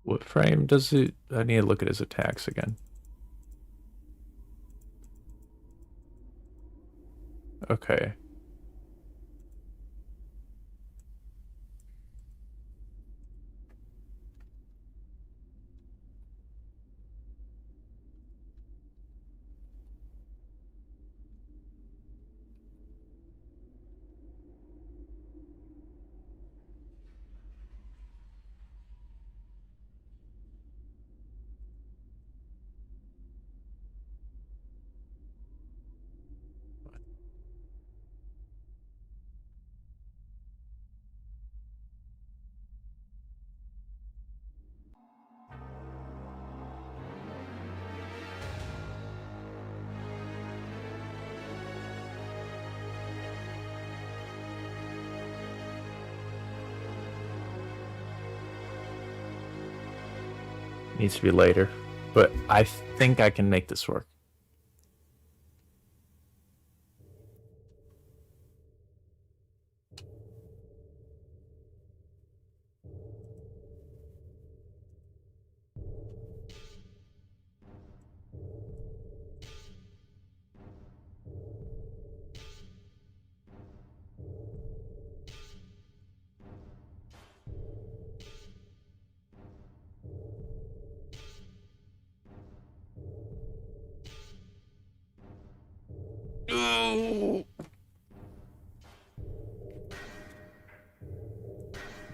What frame does it? I need to look at his attacks again. Okay. Needs to be later. But I think I can make this work.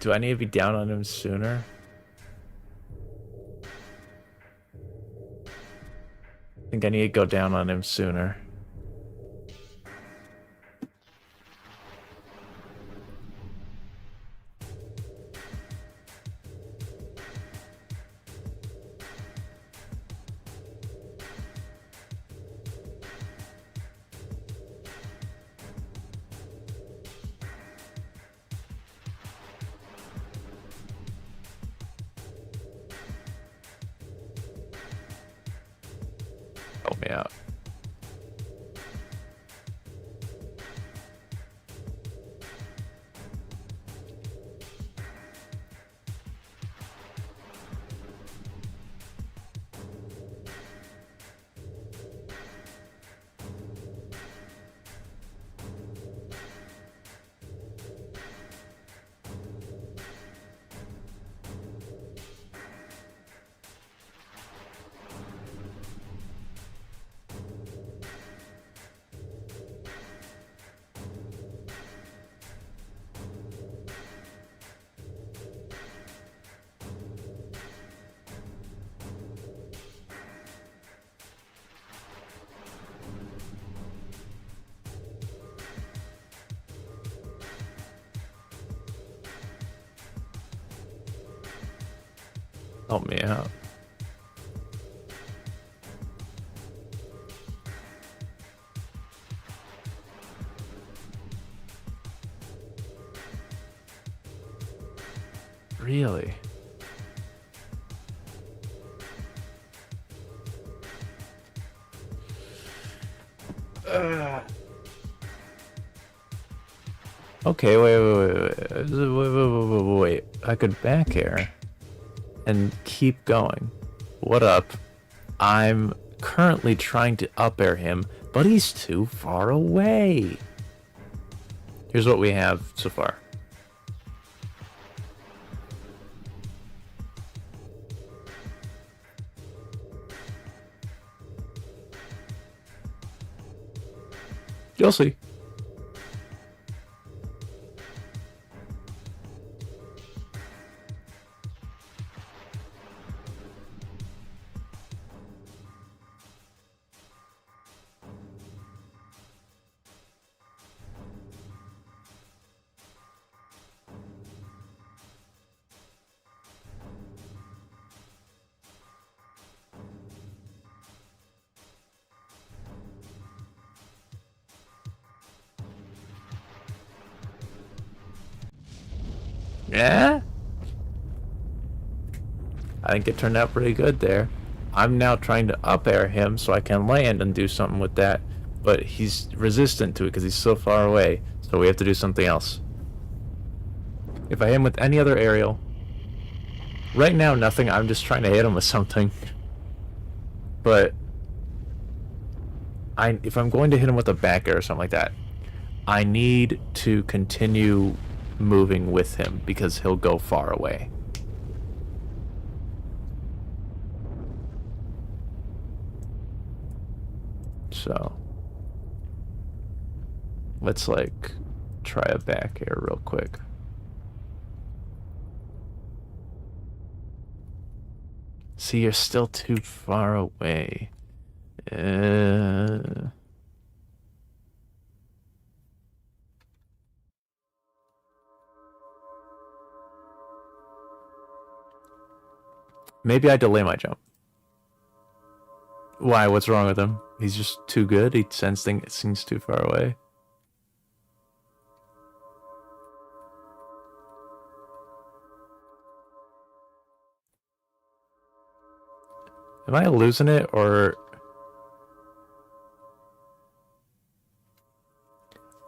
Do I need to be down on him sooner? I think I need to go down on him sooner. Help me out. Help me out. Really? Okay, wait. I could back air and keep going. What up? I'm currently trying to up air him, but he's too far away. Here's what we have so far. You'll see. Yeah? I think it turned out pretty good there. I'm now trying to up air him so I can land and do something with that, but he's resistant to it because he's so far away, so we have to do something else. If I hit him with any other aerial, right now nothing, I'm just trying to hit him with something. But if I'm going to hit him with a back air or something like that, I need to continue moving with him because he'll go far away. So let's like try a back air real quick. See, you're still too far away. Maybe I delay my jump. Why? What's wrong with him? He's just too good? He sends things, it seems too far away. Am I losing it, or...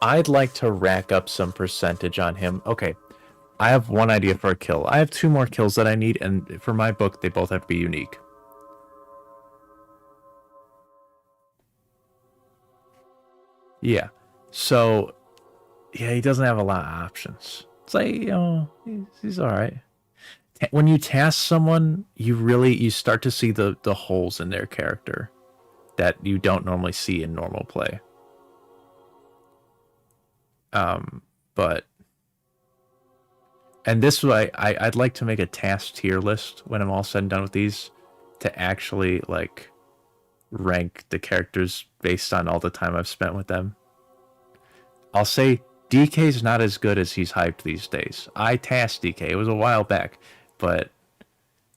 I'd like to rack up some percentage on him. Okay, I have one idea for a kill. I have 2 more kills that I need, and for my book, they both have to be unique. Yeah, so... Yeah, he doesn't have a lot of options. It's like, you know, he's alright. When you task someone, you start to see the holes in their character that you don't normally see in normal play. But and this way, I'd like to make a task tier list when I'm all said and done with these, to actually like rank the characters based on all the time I've spent with them. I'll say DK's not as good as he's hyped these days. I tasked DK, it was a while back, but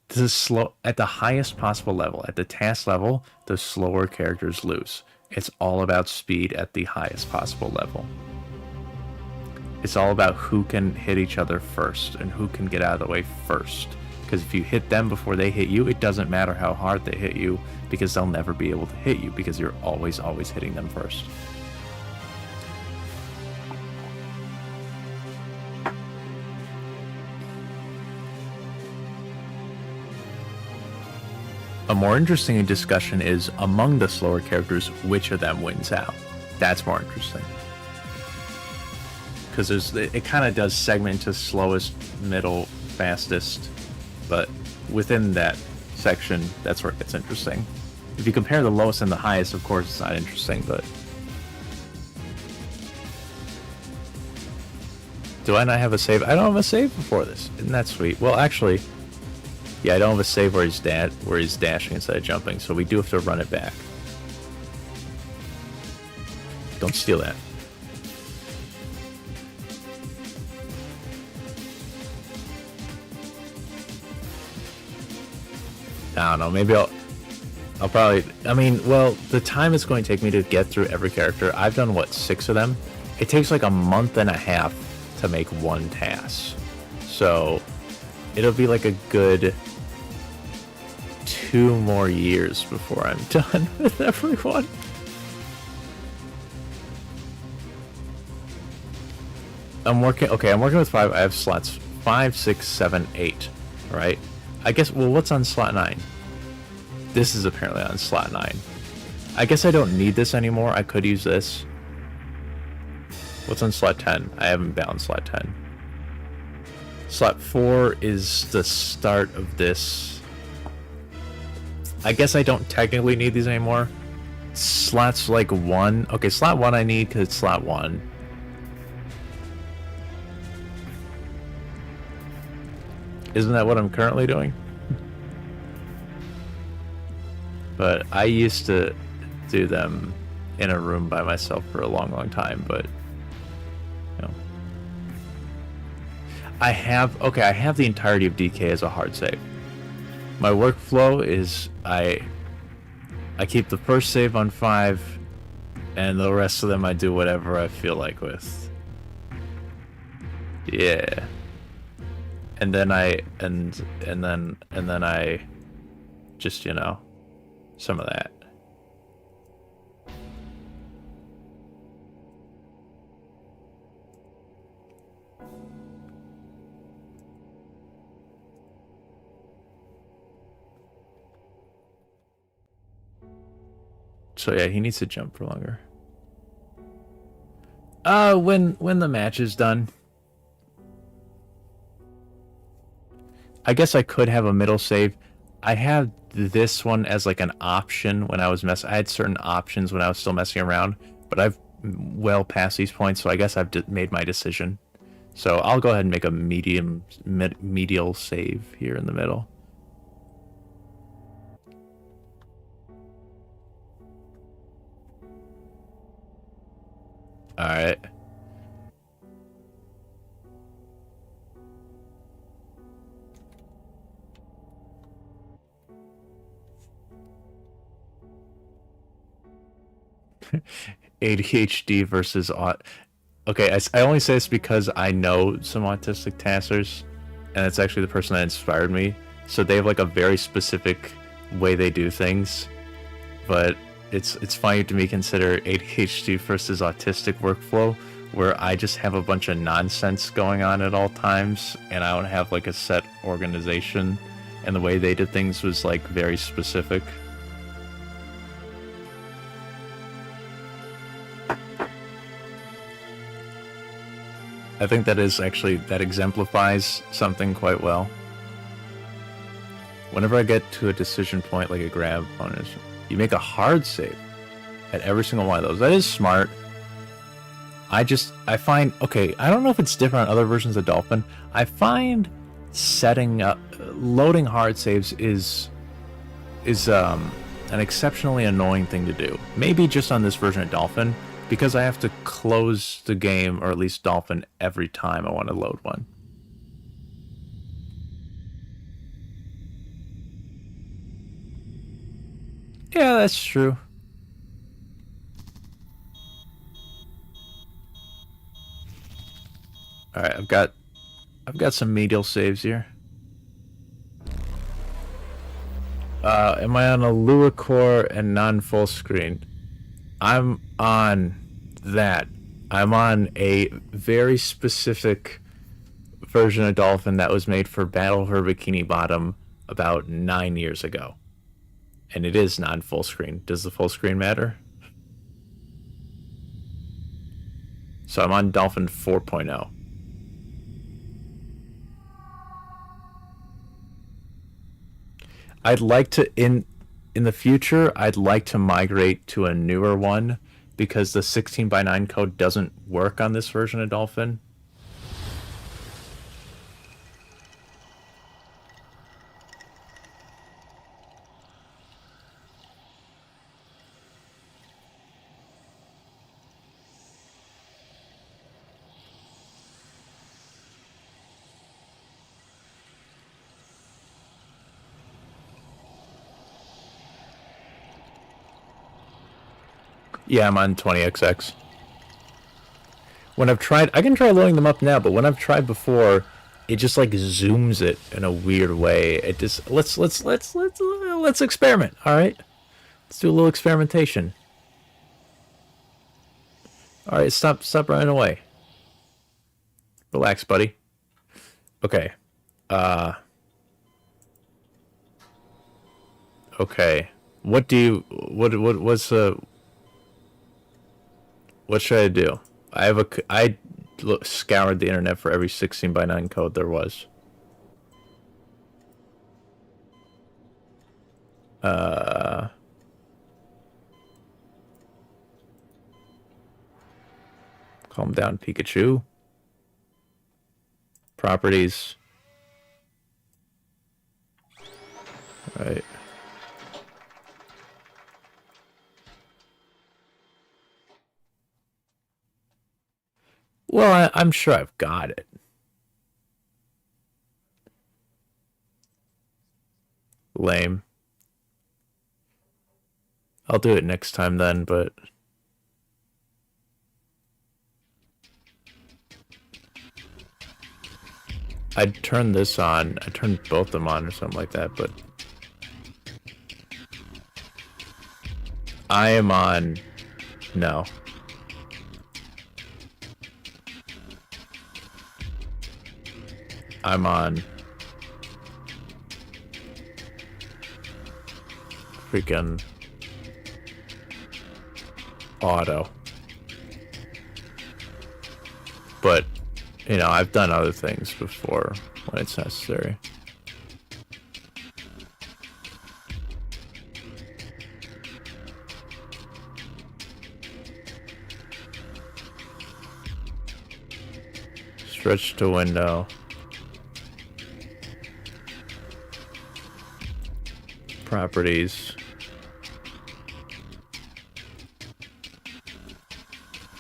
this is slow at the highest possible level. At the task level, the slower characters lose. It's all about speed at the highest possible level. It's all about who can hit each other first and who can get out of the way first. Because if you hit them before they hit you, it doesn't matter how hard they hit you, because they'll never be able to hit you because you're always hitting them first. A more interesting discussion is, among the slower characters, which of them wins out. That's more interesting. Because it kind of does segment into slowest, middle, fastest, but within that section, that's where it gets interesting. If you compare the lowest and the highest, of course, it's not interesting, but... Do I not have a save? I don't have a save before this. Isn't that sweet? Well, actually... Yeah, I don't have a save where he's dashing instead of jumping, so we do have to run it back. Don't steal that. I don't know, maybe I'll probably... I mean, well, the time it's going to take me to get through every character, I've done, what, 6 of them? It takes like a month and a half to make one TAS. So, it'll be like a good 2 more years before I'm done with everyone. I'm working with 5. I have slots 5, 6, 7, 8, right? I guess, well, what's on slot 9? This is apparently on slot 9. I guess I don't need this anymore. I could use this. What's on slot 10? I haven't been on slot 10. Slot 4 is the start of this. I guess I don't technically need these anymore. Slots like 1. Okay, slot 1 I need because it's slot 1. Isn't that what I'm currently doing? But I used to do them in a room by myself for a long time, but you know. I have the entirety of DK as a hard save. My workflow is I keep the first save on 5 and the rest of them I do whatever I feel like with. Yeah. And then I just, you know, some of that. So yeah, he needs to jump for longer. When the match is done. I guess I could have a middle save. I have this one as like an option when I was I had certain options when I was still messing around, but I've well past these points, so I guess I've made my decision. So I'll go ahead and make a medial save here in the middle. All right. ADHD versus okay, I only say this because I know some autistic TASers, and it's actually the person that inspired me. So they have like a very specific way they do things, but it's funny to me consider ADHD versus autistic workflow, where I just have a bunch of nonsense going on at all times, and I don't have like a set organization, and the way they did things was like very specific. I think that exemplifies something quite well. Whenever I get to a decision point like a grab opponent, you make a hard save at every single one of those. That is smart. I find, okay, I don't know if it's different on other versions of Dolphin. I find loading hard saves is an exceptionally annoying thing to do. Maybe just on this version of Dolphin, because I have to close the game, or at least Dolphin, every time I want to load one. Yeah, that's true. Alright, I've got some medial saves here. Am I on a Lua core and non-full screen? I'm on that. I'm on a very specific version of Dolphin that was made for Battle for Bikini Bottom about 9 years ago. And it is non-full screen. Does the full screen matter? So I'm on Dolphin 4.0. I'd like to, in the future, I'd like to migrate to a newer one, because the 16:9 code doesn't work on this version of Dolphin. Yeah, I'm on 20XX. When I've tried, I can try loading them up now, but when I've tried before, it just like zooms it in a weird way. It just let's experiment. All right, let's do a little experimentation. All right, stop running away. Relax, buddy. Okay. Okay. What do you what's the what should I do? Scoured the internet for every 16 by 9 code there was. Calm down, Pikachu. Properties. Right. Well, I'm sure I've got it. Lame. I'll do it next time then, but I'd turn this on. I turned both of them on or something like that, but I am on. No. I'm on freaking auto. But, you know, I've done other things before when it's necessary. Stretch to window. Properties.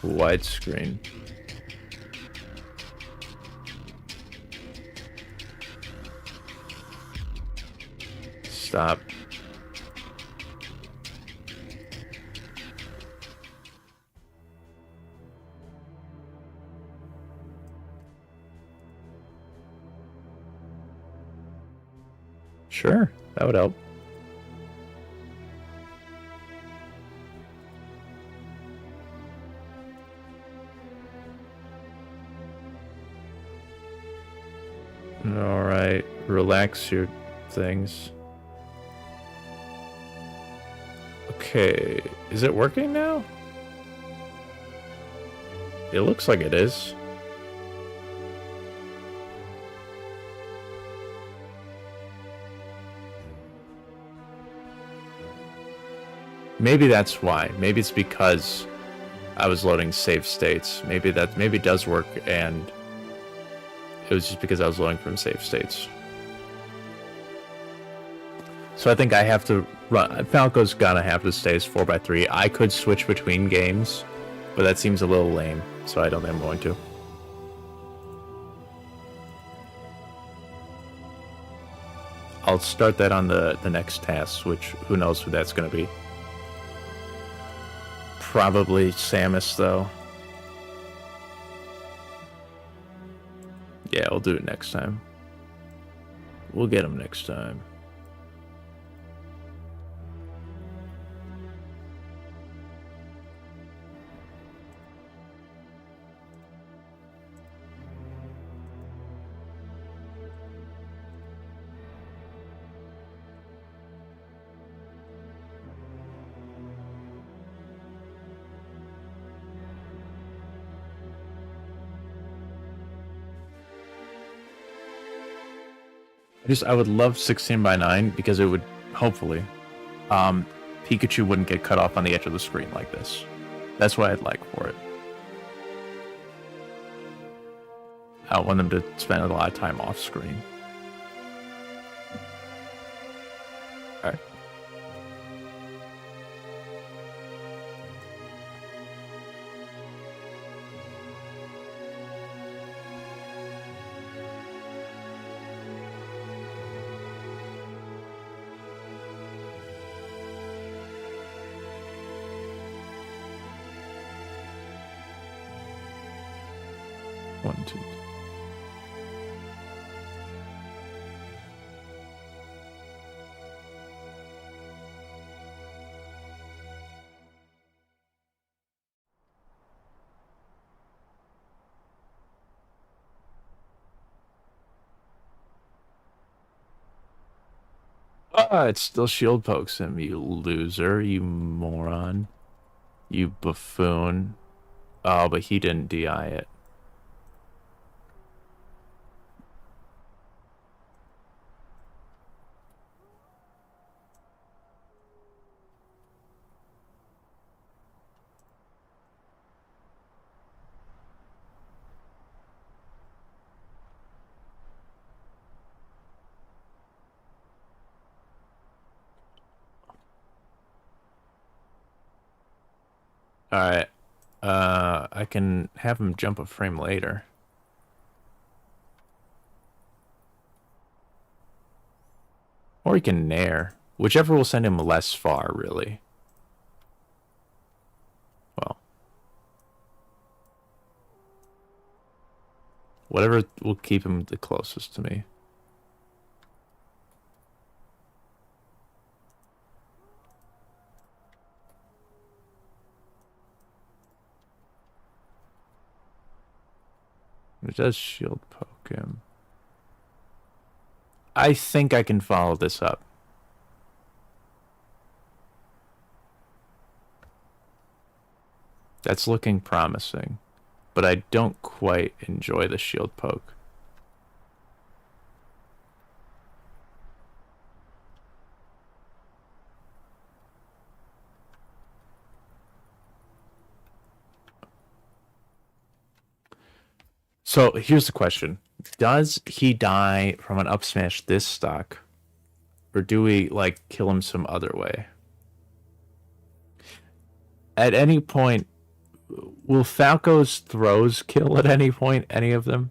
Widescreen. Stop. Sure, that would help. Alright, relax your things. Okay, is it working now? It looks like it is. Maybe that's why. Maybe it's because I was loading save states. Maybe it does work, and it was just because I was loading from save states. So I think I have to run. Falco's gonna have to stay as 4x3. I could switch between games, but that seems a little lame, so I don't think I'm going to. I'll start that on the next task, which who knows who that's going to be. Probably Samus, though. Yeah, we'll do it next time. We'll get him next time. I would love 16 by 9 because it would, hopefully, Pikachu wouldn't get cut off on the edge of the screen like this. That's what I'd like for it. I don't want them to spend a lot of time off screen. Alright. One, two. It still shield pokes him, you loser, you moron. You buffoon. Oh, but he didn't DI it. Alright. I can have him jump a frame later. Or he can nair. Whichever will send him less far, really. Well. Whatever will keep him the closest to me. It does shield poke him. I think I can follow this up. That's looking promising, but I don't quite enjoy the shield poke. So here's the question. Does he die from an up smash this stock? Or do we, like, kill him some other way? At any point, will Falco's throws kill at any point, any of them?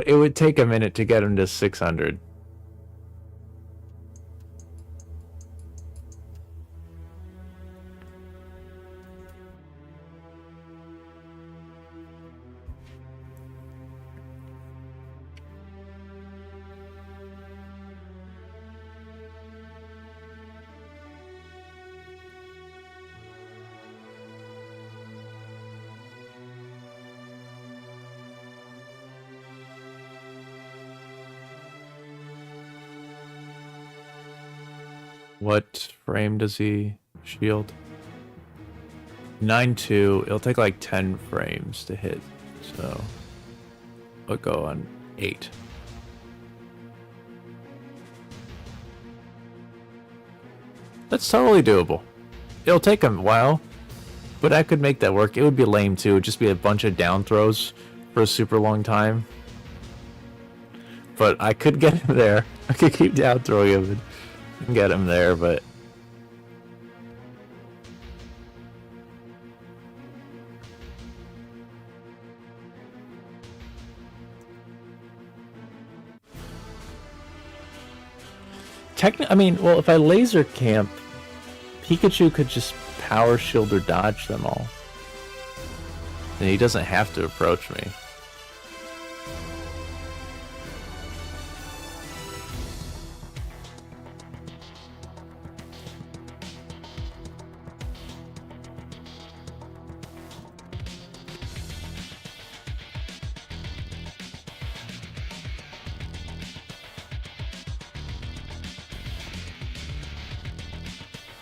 It would take a minute to get him to 600. What frame does he shield? 9-2. It'll take like 10 frames to hit. So we'll go on 8. That's totally doable. It'll take a while, but I could make that work. It would be lame too. It would just be a bunch of down throws for a super long time. But I could get him there. I could keep down throwing him and get him there, but I mean, well, if I laser camp, Pikachu could just power shield or dodge them all. And he doesn't have to approach me.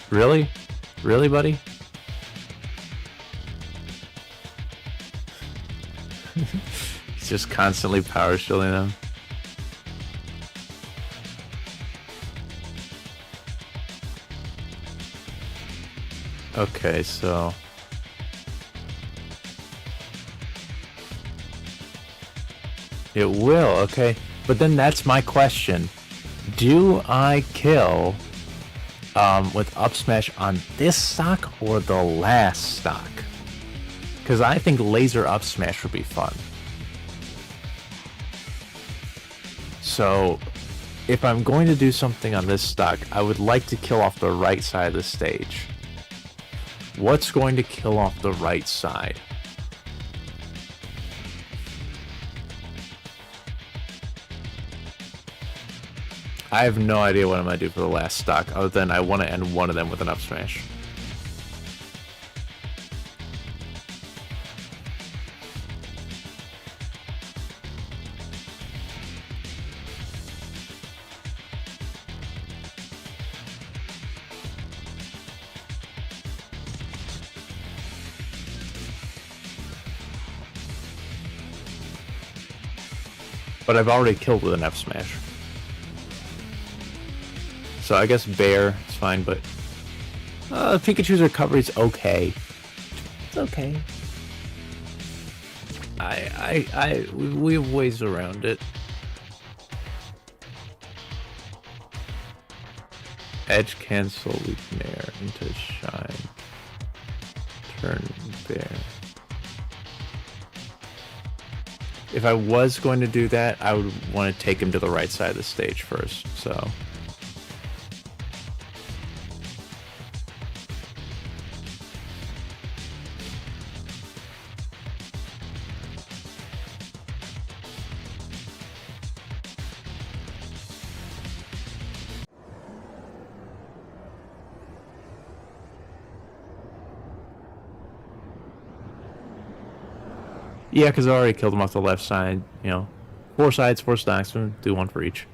Really? Really, buddy? He's just constantly power shielding them. Okay, so it will, okay. But then that's my question. Do I kill with up smash on this stock or the last stock? Because I think laser up smash would be fun. So if I'm going to do something on this stock, I would like to kill off the right side of the stage. What's going to kill off the right side? I have no idea what I'm gonna do for the last stock, other than I want to end one of them with an up smash. But I've already killed with an F smash. So I guess Bear is fine, but Pikachu's recovery is okay. It's okay. We have ways around it. Edge cancel, Weaknare into Shine. Turn Bear. If I was going to do that, I would want to take him to the right side of the stage first, so. Yeah, because I already killed him off the left side, you know. 4 sides, 4 stacks, do 1 for each.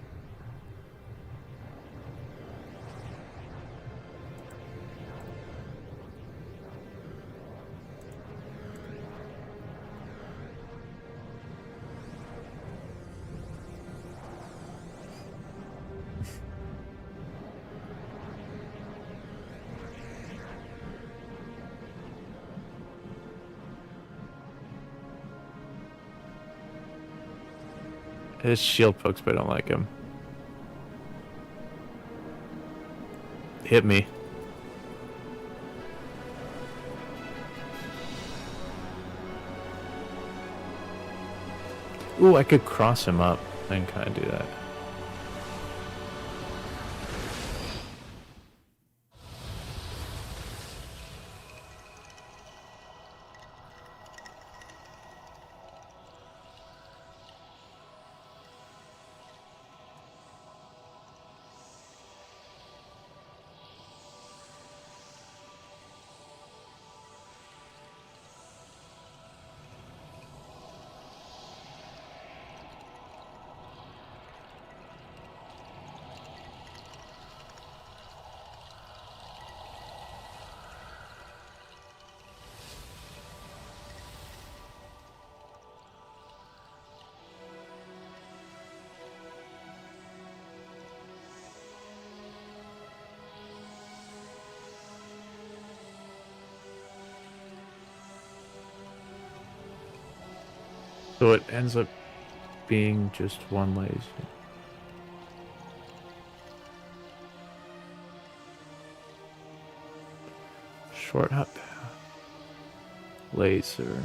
His shield pokes, but I don't like him. Hit me. Ooh, I could cross him up. I can kind of do that. So it ends up being just 1 laser. Short hop. Laser.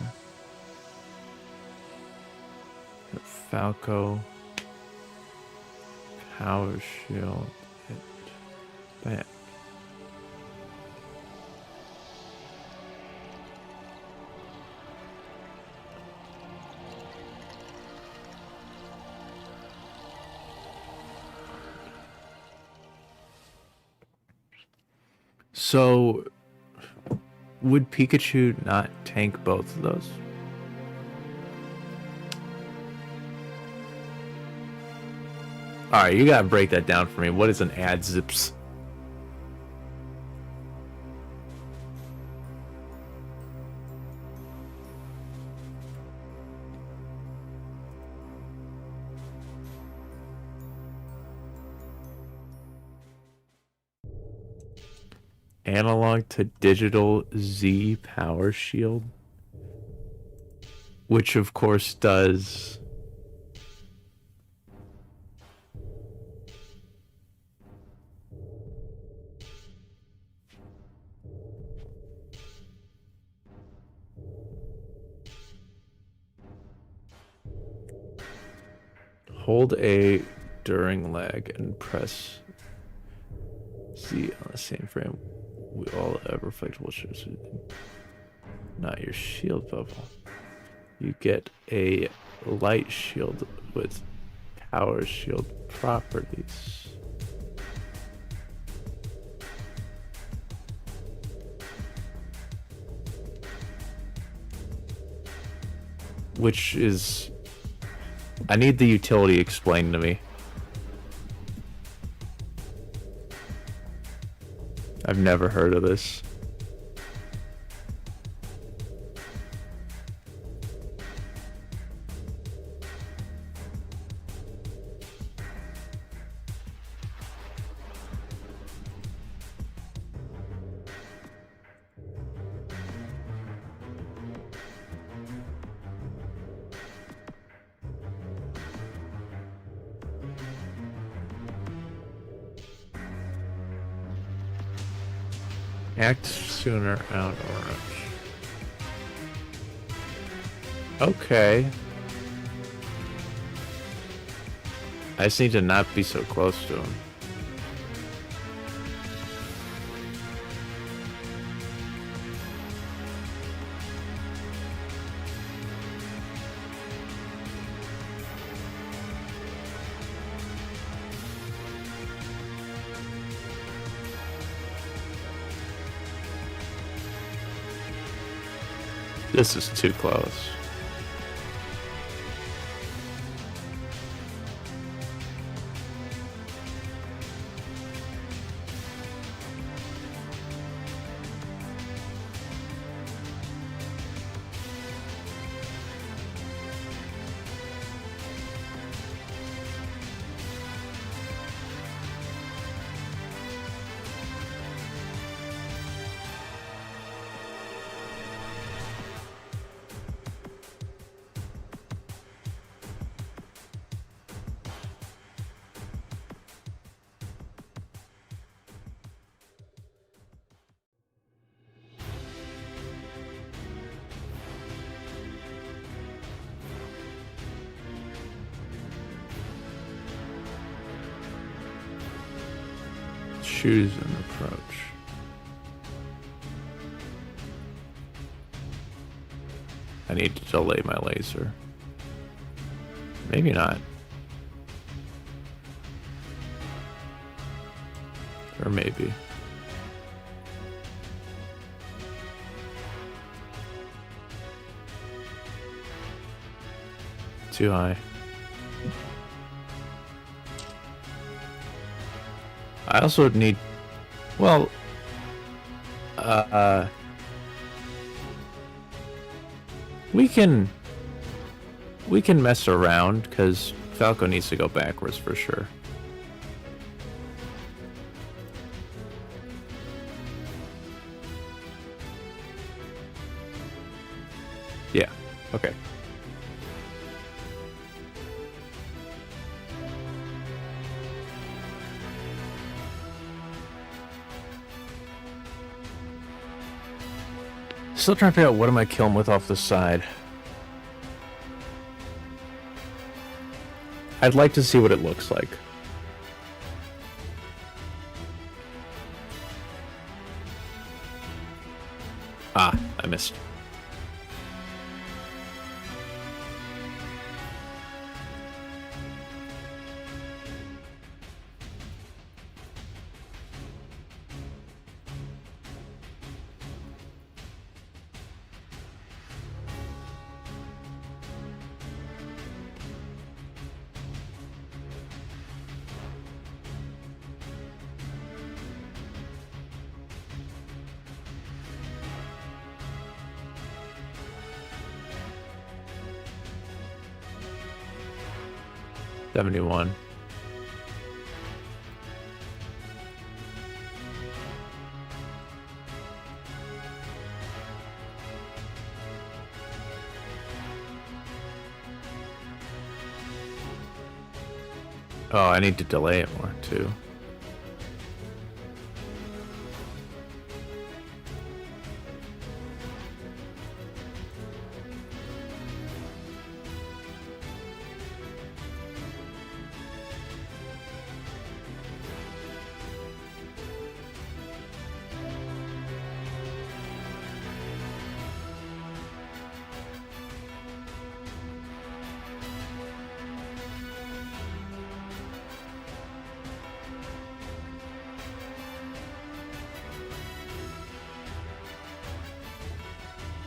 Falco. Power shield. Hit. Bam. So, would Pikachu not tank both of those? Alright, you gotta break that down for me. What is an ad zips? Analog to digital Z power shield, which of course does hold A during lag and press Z on the same frame. We all have reflectable shields. Not your shield bubble. You get a light shield with power shield properties. which is... I need the utility explained to me. I've never heard of this. Act sooner out orange. Okay. I just need to not be so close to him. This is too close. Choose an approach. I need to delay my laser. Maybe not. Or maybe. Too high. I also need, well, we can mess around because Falco needs to go backwards for sure. Yeah, okay. Still trying to figure out what am I killing with off the side. I'd like to see what it looks like. Ah, I missed. $71. Oh, I need to delay it more too.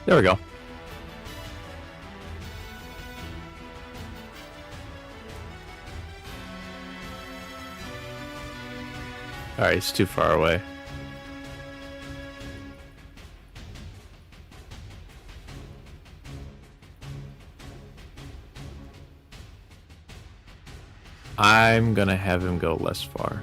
There we go. Alright, he's too far away. I'm gonna have him go less far.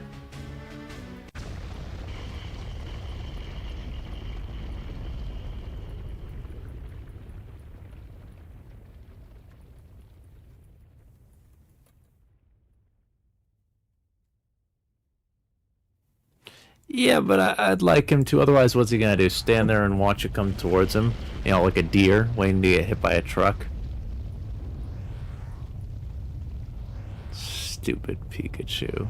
Yeah, but I'd like him to. Otherwise, what's he gonna do? Stand there and watch it come towards him? You know, like a deer waiting to get hit by a truck? Stupid Pikachu.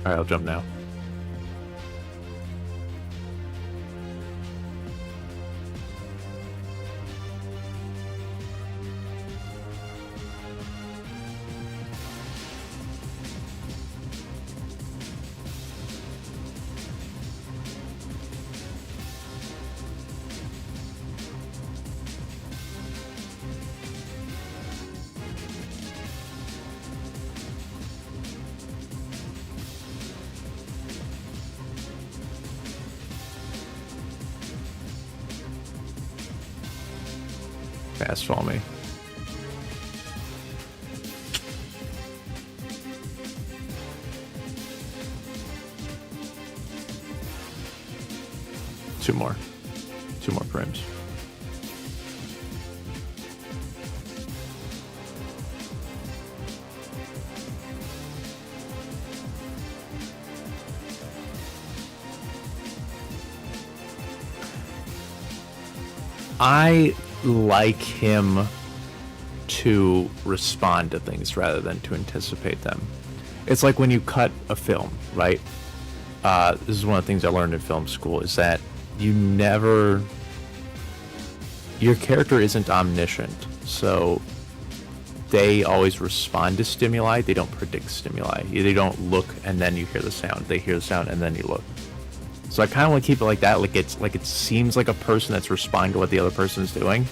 Alright, I'll jump now. Fast fall me. Two more. Two more frames. I like him to respond to things rather than to anticipate them. It's like when you cut a film, right? This is one of the things I learned in film school, is that you never... Your character isn't omniscient, so they always respond to stimuli. They don't predict stimuli. They don't look and then you hear the sound. They hear the sound and then you look. So I kind of want to keep it like that, like it seems like a person that's responding to what the other person is doing.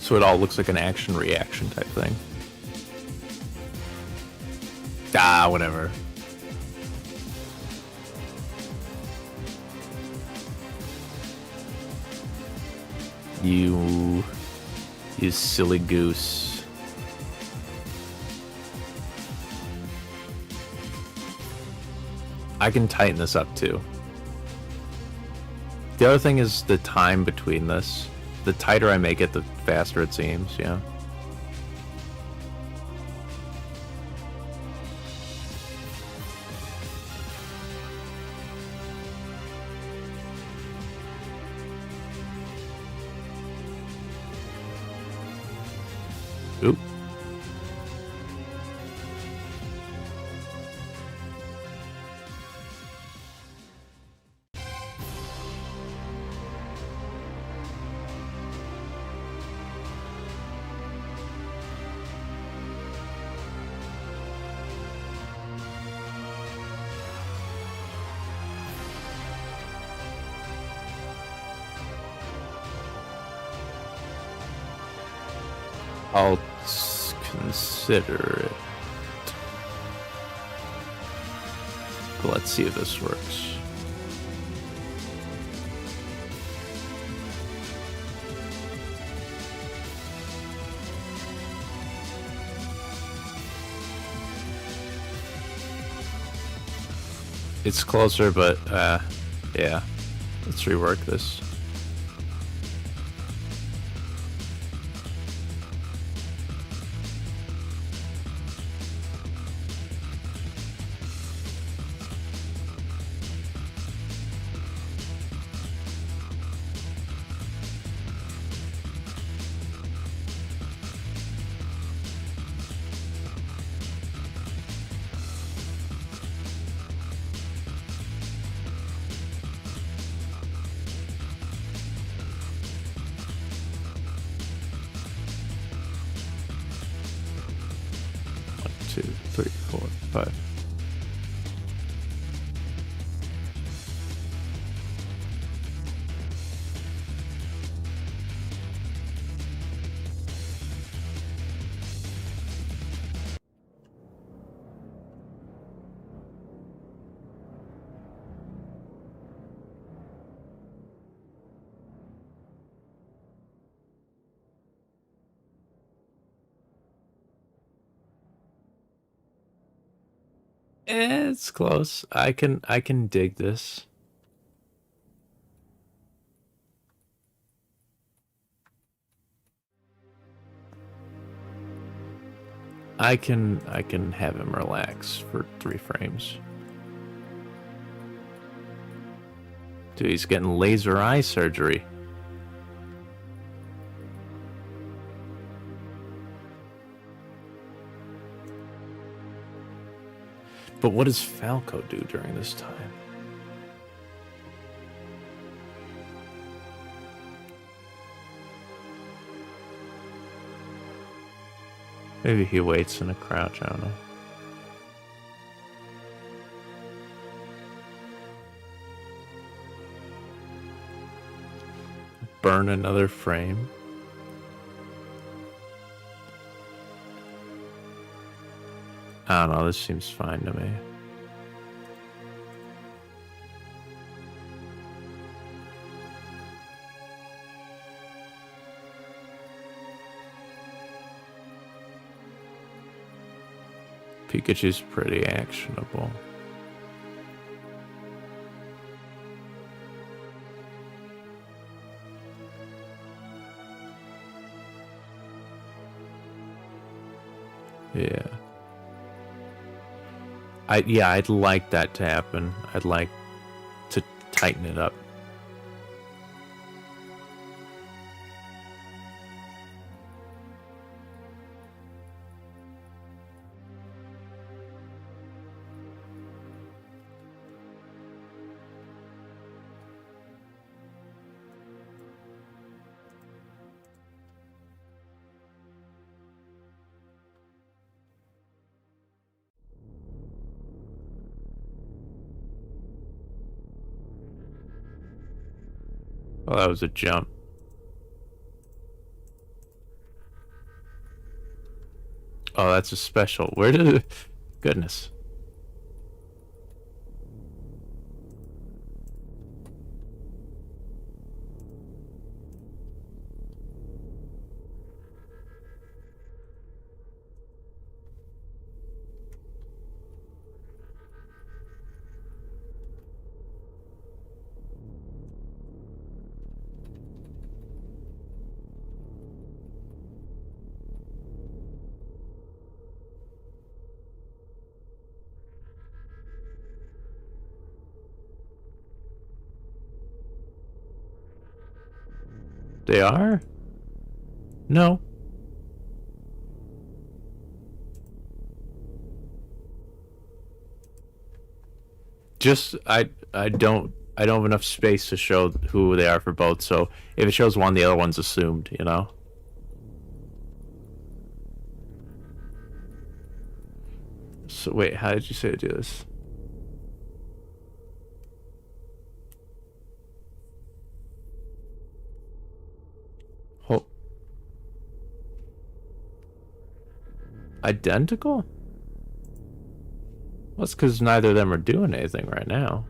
So it all looks like an action-reaction type thing. Ah, whatever. You silly goose. I can tighten this up too. The other thing is the time between this. The tighter I make it, the faster it seems, yeah. Oop. I'll consider it. But let's see if this works. It's closer, but yeah. Let's rework this. but it's close. I can dig this. I can have him relax for 3 frames. Dude, he's getting laser eye surgery. But what does Falco do during this time? Maybe he waits in a crouch, I don't know. Burn another frame. I don't know, this seems fine to me. Pikachu's pretty actionable. Yeah. I'd like that to happen. I'd like to tighten it up. Well, that was a jump. Oh, that's a special. Where did it... Goodness. They are? No. Just I don't have enough space to show who they are for both, so if it shows one, the other one's assumed, you know? So wait, how did you say to do this? Hold. Identical? Well, it's because neither of them are doing anything right now.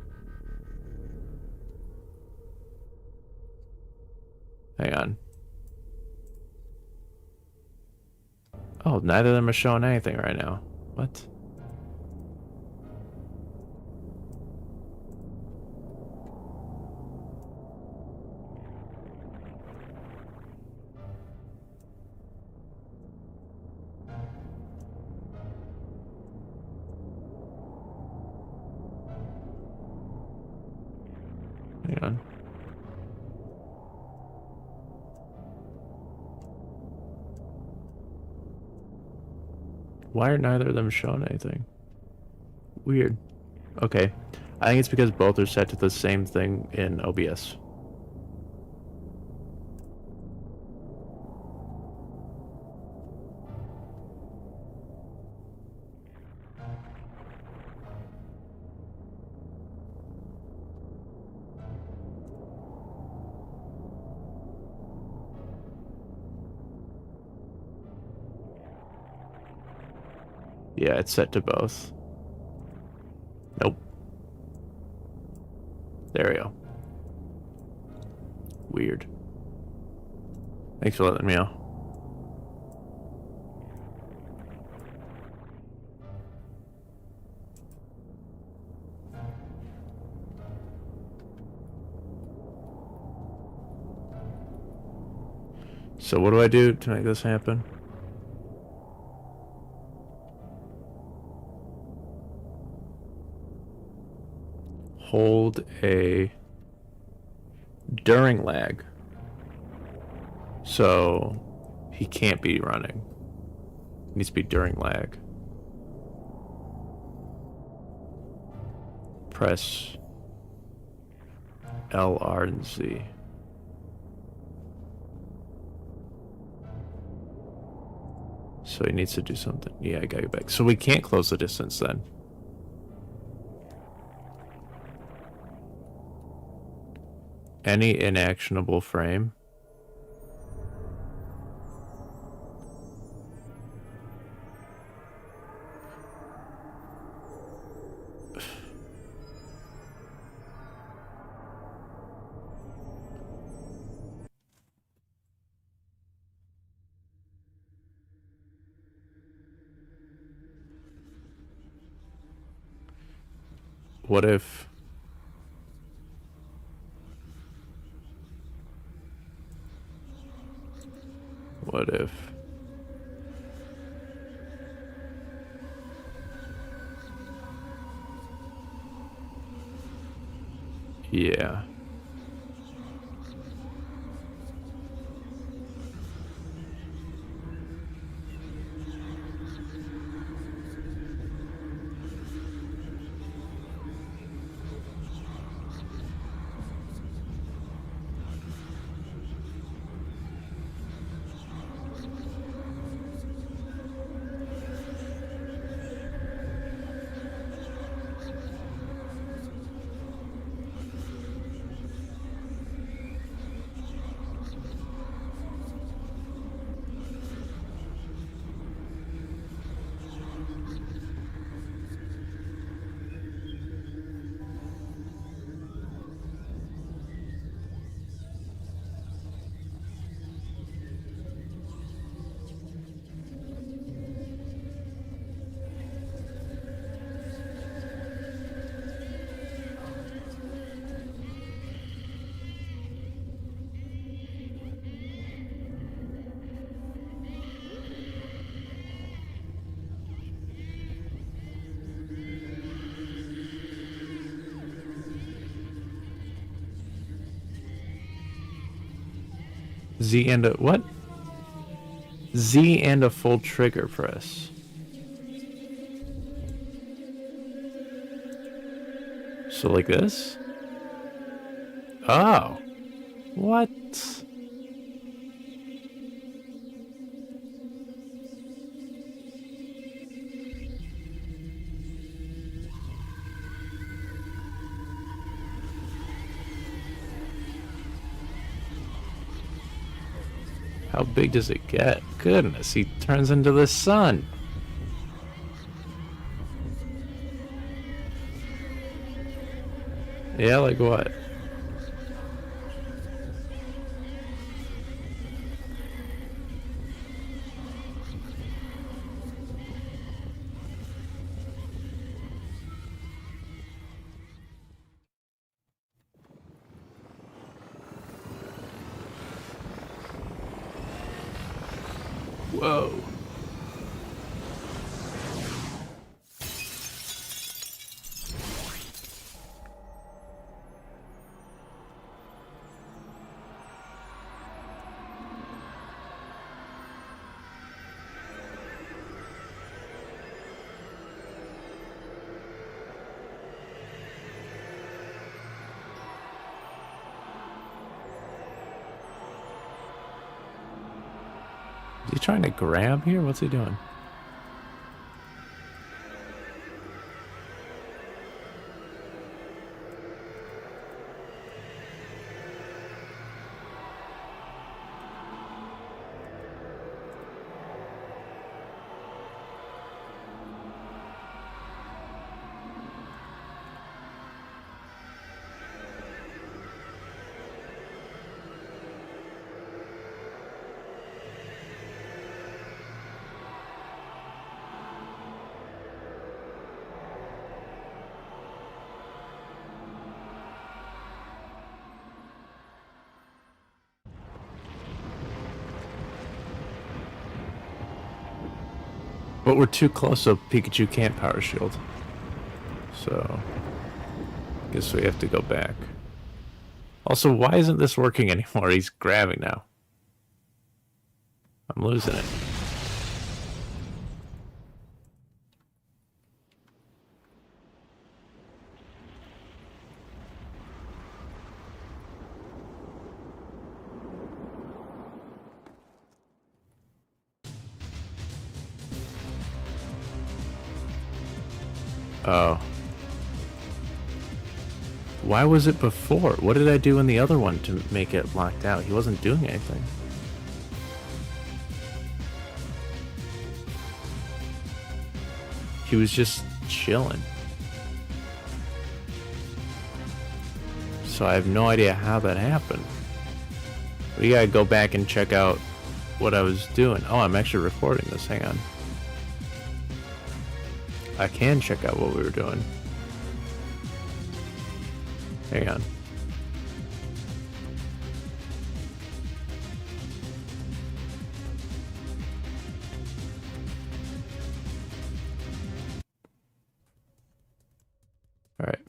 Hang on. Oh, neither of them are showing anything right now. What? Hang on. Why are neither of them showing anything? Weird. Okay. I think it's because both are set to the same thing in OBS. Yeah, it's set to both. Nope. There we go. Weird. Thanks for letting me know. So what do I do to make this happen? Hold a during lag. So he can't be running. It needs to be during lag. Press L, R, and Z. So he needs to do something. Yeah, I got you back. So we can't close the distance then. Any inactionable frame. What if... What if... Yeah. Z and a... What? Z and a full trigger press. So like this? Oh. What? How big does it get? Goodness, he turns into the sun. Yeah, like what? Whoa. Is he trying to grab here? What's he doing? But we're too close, so Pikachu can't power shield. So, guess we have to go back. Also, why isn't this working anymore? He's grabbing now. I'm losing it. Oh. Why was it before? What did I do in the other one to make it locked out? He wasn't doing anything. He was just chilling. So I have no idea how that happened. We gotta go back and check out what I was doing. Oh, I'm actually recording this. Hang on. I can check out what we were doing. Hang on. All right.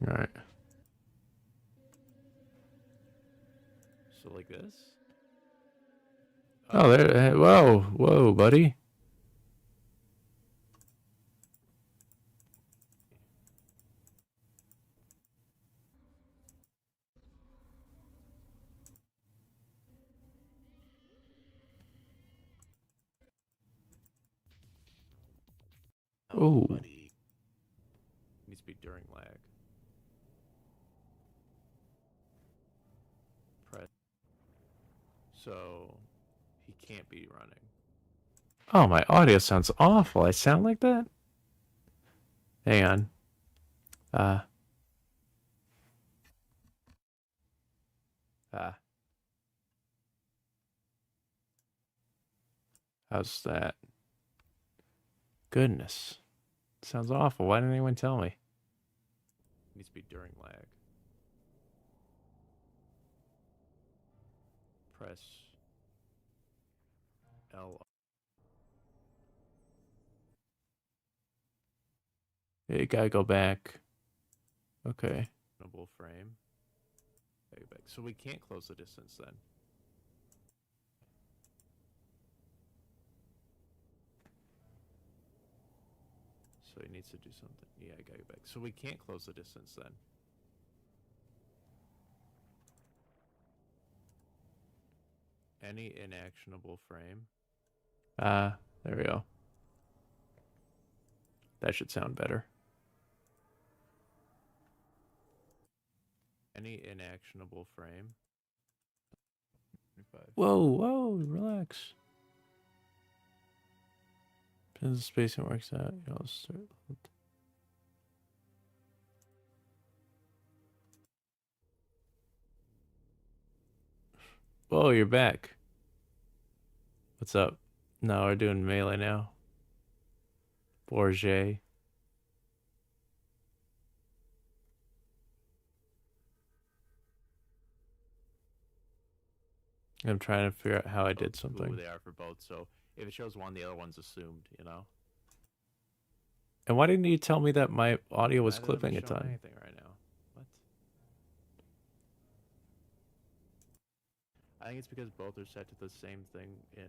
All right. So like this? Oh, there. Whoa, whoa, buddy. Oh, buddy. needs to be during lag. Press. So he can't be running. Oh, my audio sounds awful. I sound like that? Hang on. Uh. How's that? Goodness. Sounds awful. Why didn't anyone tell me? Needs to be during lag. Press L. You gotta go back. Okay. Double frame. Go back. So we can't close the distance then. So he needs to do something. Yeah, I gotta go back. So we can't close the distance then. Any inactionable frame. There we go. That should sound better. Any inactionable frame. Whoa, whoa, relax. As the spacing works out, you'll start. Whoa, you're back. What's up? No, we're doing melee now. Bourget. I'm trying to figure out how I did something. Who they are for both, so if it shows one, the other one's assumed, you know? And why didn't you tell me that my audio was clipping a ton? Anything right now. What? I think it's because both are set to the same thing in...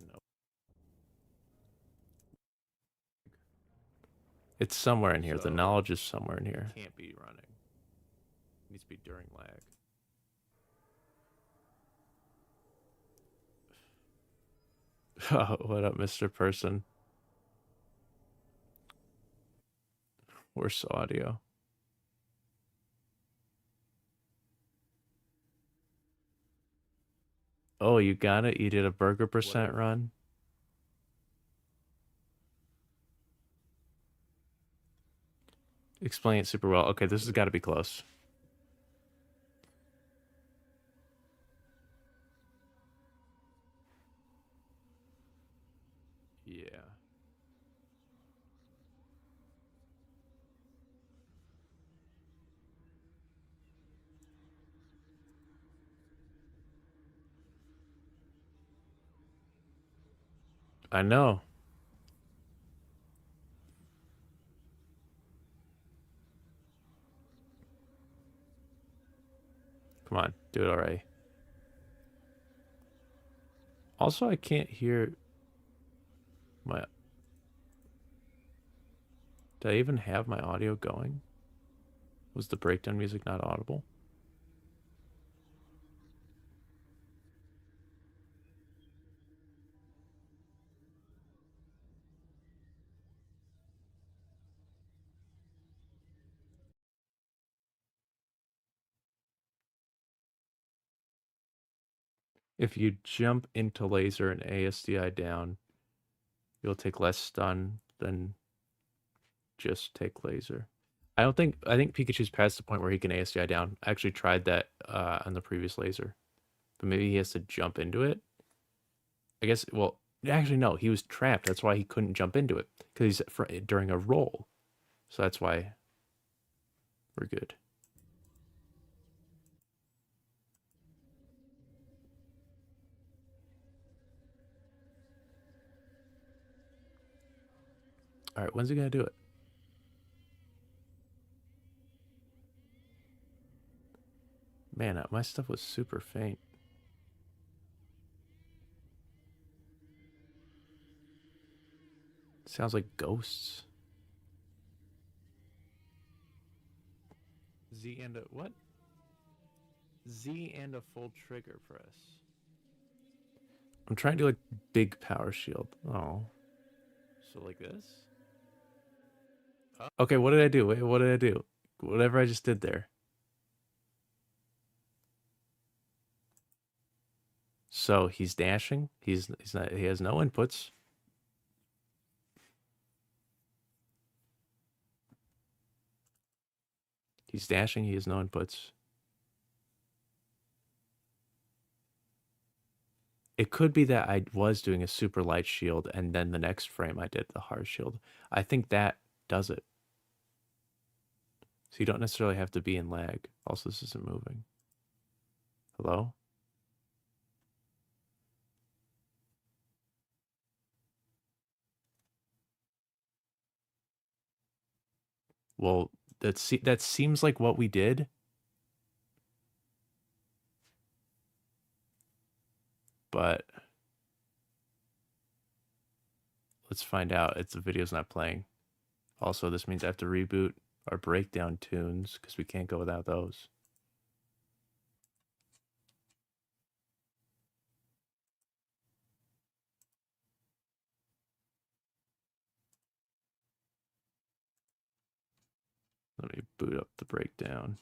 It's somewhere in here. So the knowledge is somewhere in here. Can't be running. It needs to be during lag. Oh, what up, Mr. Person? Worse audio. Oh, you got it? You did a burger percent run? Explain it super well. Okay, this has got to be close. Yeah. I know. Come on, do it already. Also, I can't hear my. Did I even have my audio going? Was the breakdown music not audible? If you jump into laser and ASDI down, you'll take less stun than just take laser. I think Pikachu's past the point where he can ASDI down. I actually tried that on the previous laser. But maybe he has to jump into it. I guess well, actually no, he was trapped. That's why he couldn't jump into it cuz he's during a roll. So that's why we're good. All right, when's he going to do it? Man, my stuff was super faint. Sounds like ghosts. Z and a what? Z and a full trigger press. I'm trying to do like big power shield. Oh. So like this? Okay, what did I do? Wait, what did I do? Whatever I just did there. So he's dashing. He's not he has no inputs. He's dashing, he has no inputs. It could be that I was doing a super light shield and then the next frame I did the hard shield. I think that does it. So you don't necessarily have to be in lag. Also, this isn't moving. Hello? Well, that seems like what we did. But let's find out. The video's not playing. Also, this means I have to reboot our breakdown tunes because we can't go without those. Let me boot up the breakdown.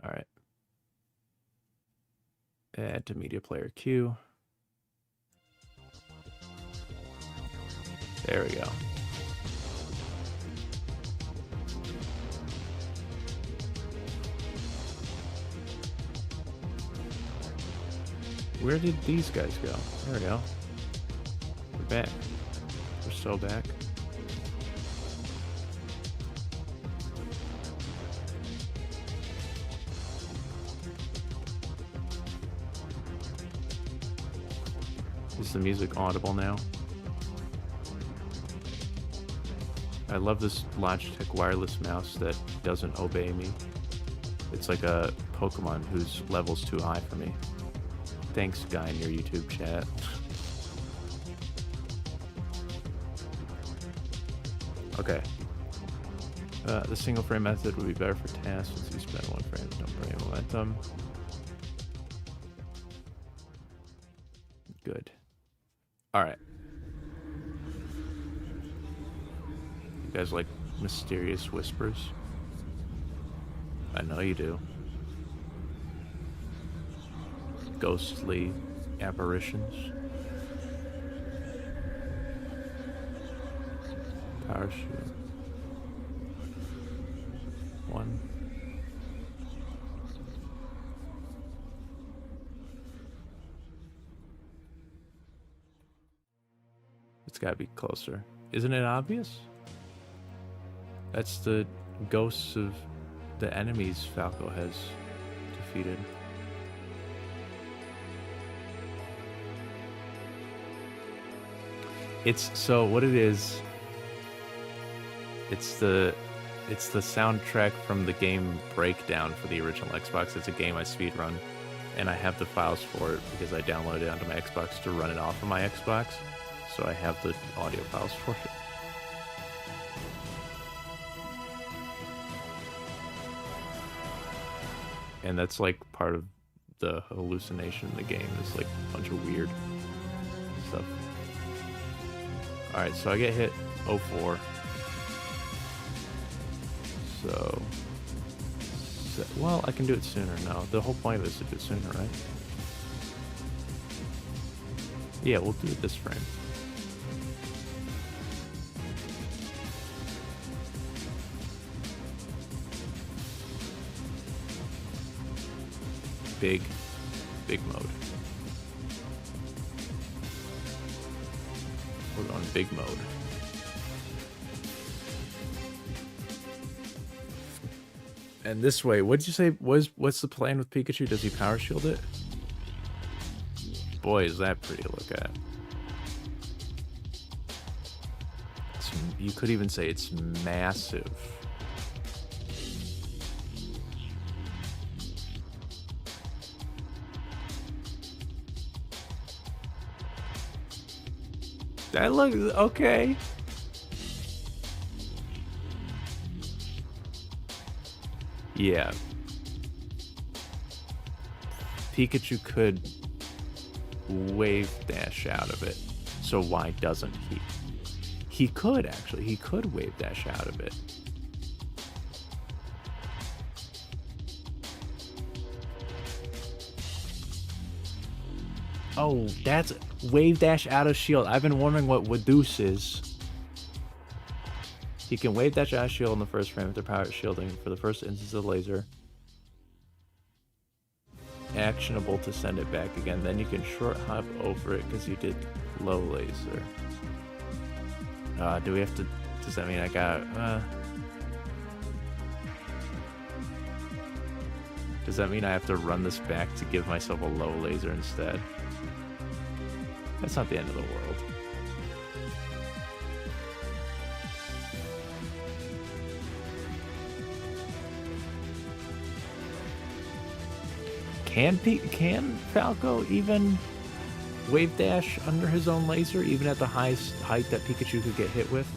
All right. Add to media player queue. There we go. Where did these guys go? There we go. We're back. We're so back. Is the music audible now? I love this Logitech wireless mouse that doesn't obey me. It's like a Pokemon whose level's too high for me. Thanks, guy in your YouTube chat. Okay. The single frame method would be better for TAS since you spend one frame, don't bring momentum. Good. Alright. You guys like mysterious whispers? I know you do. Ghostly apparitions. Power shoot. One. It's gotta be closer. Isn't it obvious? That's the ghosts of the enemies Falco has defeated. It's so what it is. It's the soundtrack from the game Breakdown for the original Xbox. It's a game I speedrun, and I have the files for it because I downloaded it onto my Xbox to run it off of my Xbox. So I have the audio files for it. And that's like part of the hallucination in the game. It's like a bunch of weird stuff. Alright, so I get hit 04. So, well, I can do it sooner now. The whole point of it is to do it sooner, right? Yeah, we'll do it this frame. Big mode. We're going big mode. And this way, what'd you say? What's the plan with Pikachu? Does he power shield it? Boy, is that pretty to look at. You could even say it's massive. That looks okay. Yeah. Pikachu could wave dash out of it. So why doesn't he? He could actually. He could wave dash out of it. Oh, that's wave dash out of shield. I've been wondering what Wadoosh is. He can wave dash out of shield in the first frame after power shielding for the first instance of laser. Actionable to send it back again. Then you can short hop over it because you did low laser. Do we have to... Does that mean I got... Does that mean I have to run this back to give myself a low laser instead? That's not the end of the world. Can Falco even wave dash under his own laser, even at the highest height that Pikachu could get hit with?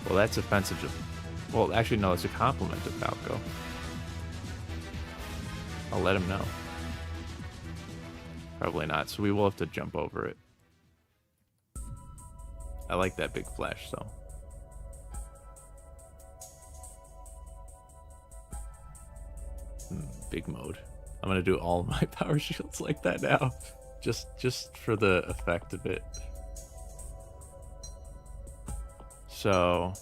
Well, that's offensive to... Well, actually, no, it's a compliment to Falco. I'll let him know. Probably not, so we will have to jump over it. I like that big flash, though. Big mode. I'm gonna do all my power shields like that now. Just for the effect of it. So...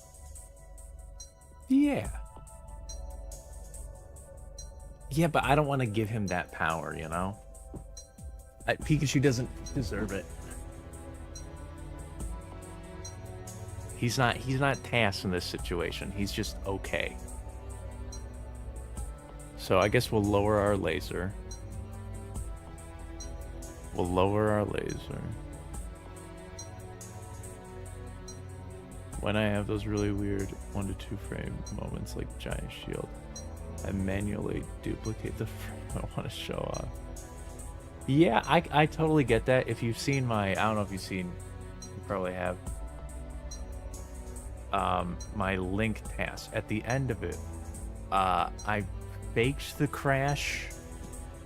Yeah. Yeah, but I don't want to give him that power, you know? Pikachu doesn't deserve it. He's not TAS in this situation. He's just okay. So I guess we'll lower our laser. We'll lower our laser. When I have those really weird 1 to 2 frame moments like giant shield, I manually duplicate the frame I want to show off. Yeah, I totally get that. If you've seen my, I don't know if you've seen, you probably have, my Link TAS. At the end of it, I faked the crash.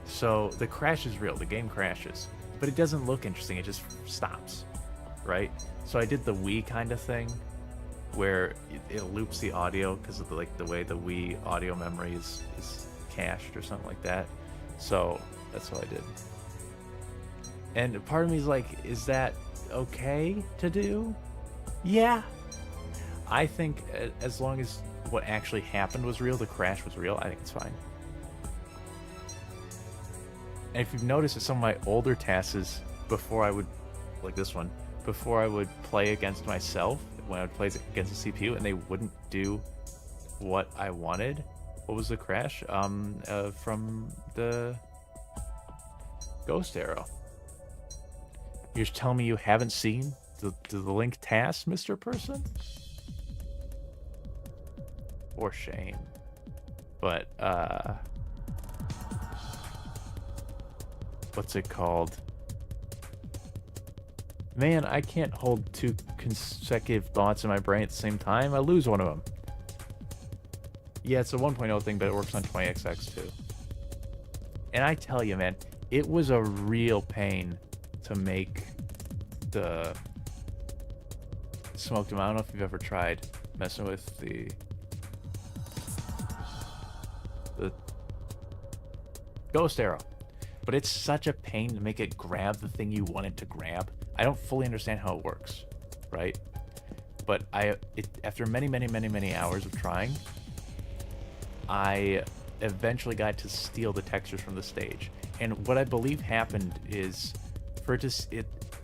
So the crash is real, the game crashes, but it doesn't look interesting, it just stops, right? So I did the Wii kind of thing, where it loops the audio because of the way the Wii audio memory is cached or something like that. So that's what I did. And part of me is like, is that okay to do? Yeah. I think as long as what actually happened was real, the crash was real, I think it's fine. And if you've noticed that some of my older TASs, before I would like this one, before I would play against myself, when I would play against the CPU, and they wouldn't do what I wanted. What was the crash? From the Ghost Arrow. You're just telling me you haven't seen the link TAS, Mr. Person? For shame. But, what's it called? Man, I can't hold two consecutive thoughts in my brain at the same time. I lose one of them. Yeah, it's a 1.0 thing, but it works on 20XX too. And I tell you, man, it was a real pain to make the smoked them. I don't know if you've ever tried messing with the Ghost Arrow, but it's such a pain to make it grab the thing you want it to grab. I don't fully understand how it works, right? But after many hours of trying, I eventually got to steal the textures from the stage. And what I believe happened is,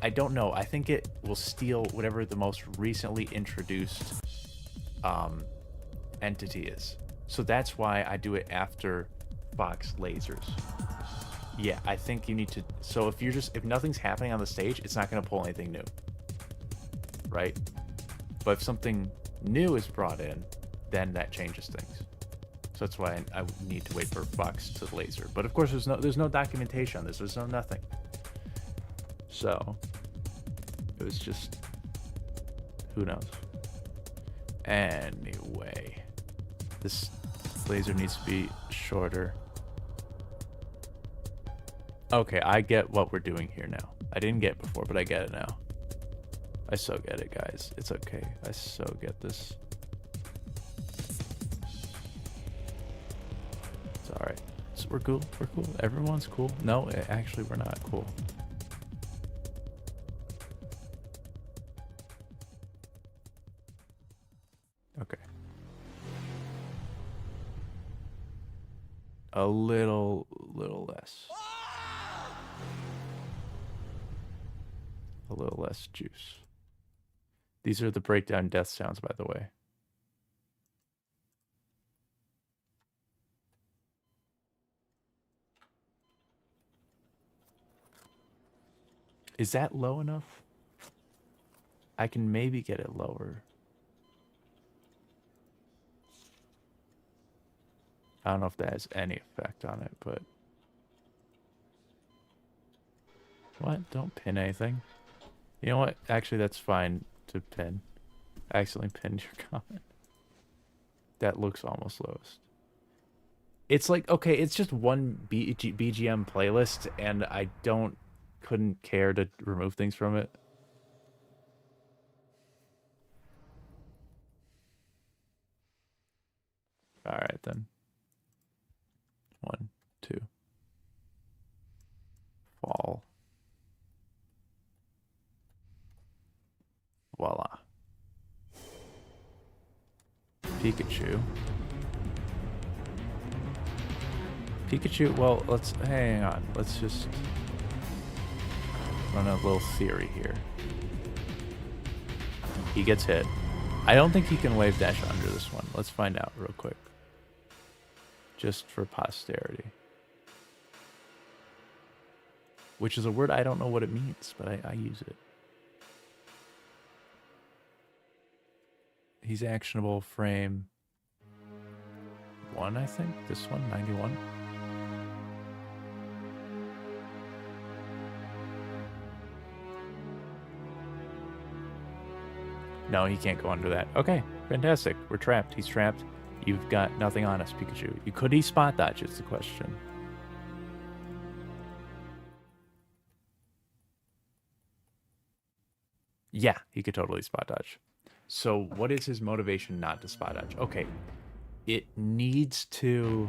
I don't know, I think it will steal whatever the most recently introduced entity is. So that's why I do it after Fox lasers. Yeah, I think you need to. So if nothing's happening on the stage, it's not going to pull anything new, right? But if something new is brought in, then that changes things. So that's why I need to wait for Fox to laser. But of course, there's no documentation on this. There's no nothing. So it was just, who knows. Anyway, this laser needs to be shorter. Okay, I get what we're doing here now. I didn't get it before, but I get it now. I so get it, guys. It's okay. I so get this. It's alright. So we're cool. We're cool. Everyone's cool. No, actually, we're not cool. Okay. A little less. A little less juice. These are the breakdown death sounds, by the way. Is that low enough? I can maybe get it lower. I don't know if that has any effect on it, but... What? Don't pin anything. You know what? Actually, that's fine to pin. I accidentally pinned your comment. That looks almost lowest. It's like, okay, it's just one BGM playlist, and I couldn't care to remove things from it. Alright, then. 1, 2. Fall. Voila. Pikachu. Well, let's hang on. Let's just run a little theory here. He gets hit. I don't think he can wave dash under this one. Let's find out real quick. Just for posterity. Which is a word I don't know what it means, but I use it. He's actionable frame 1, I think. This one, 91. No, he can't go under that. Okay, fantastic. We're trapped. He's trapped. You've got nothing on us, Pikachu. Could he spot dodge is the question. Yeah, he could totally spot dodge. So what is his motivation not to spot dodge? Okay, it needs to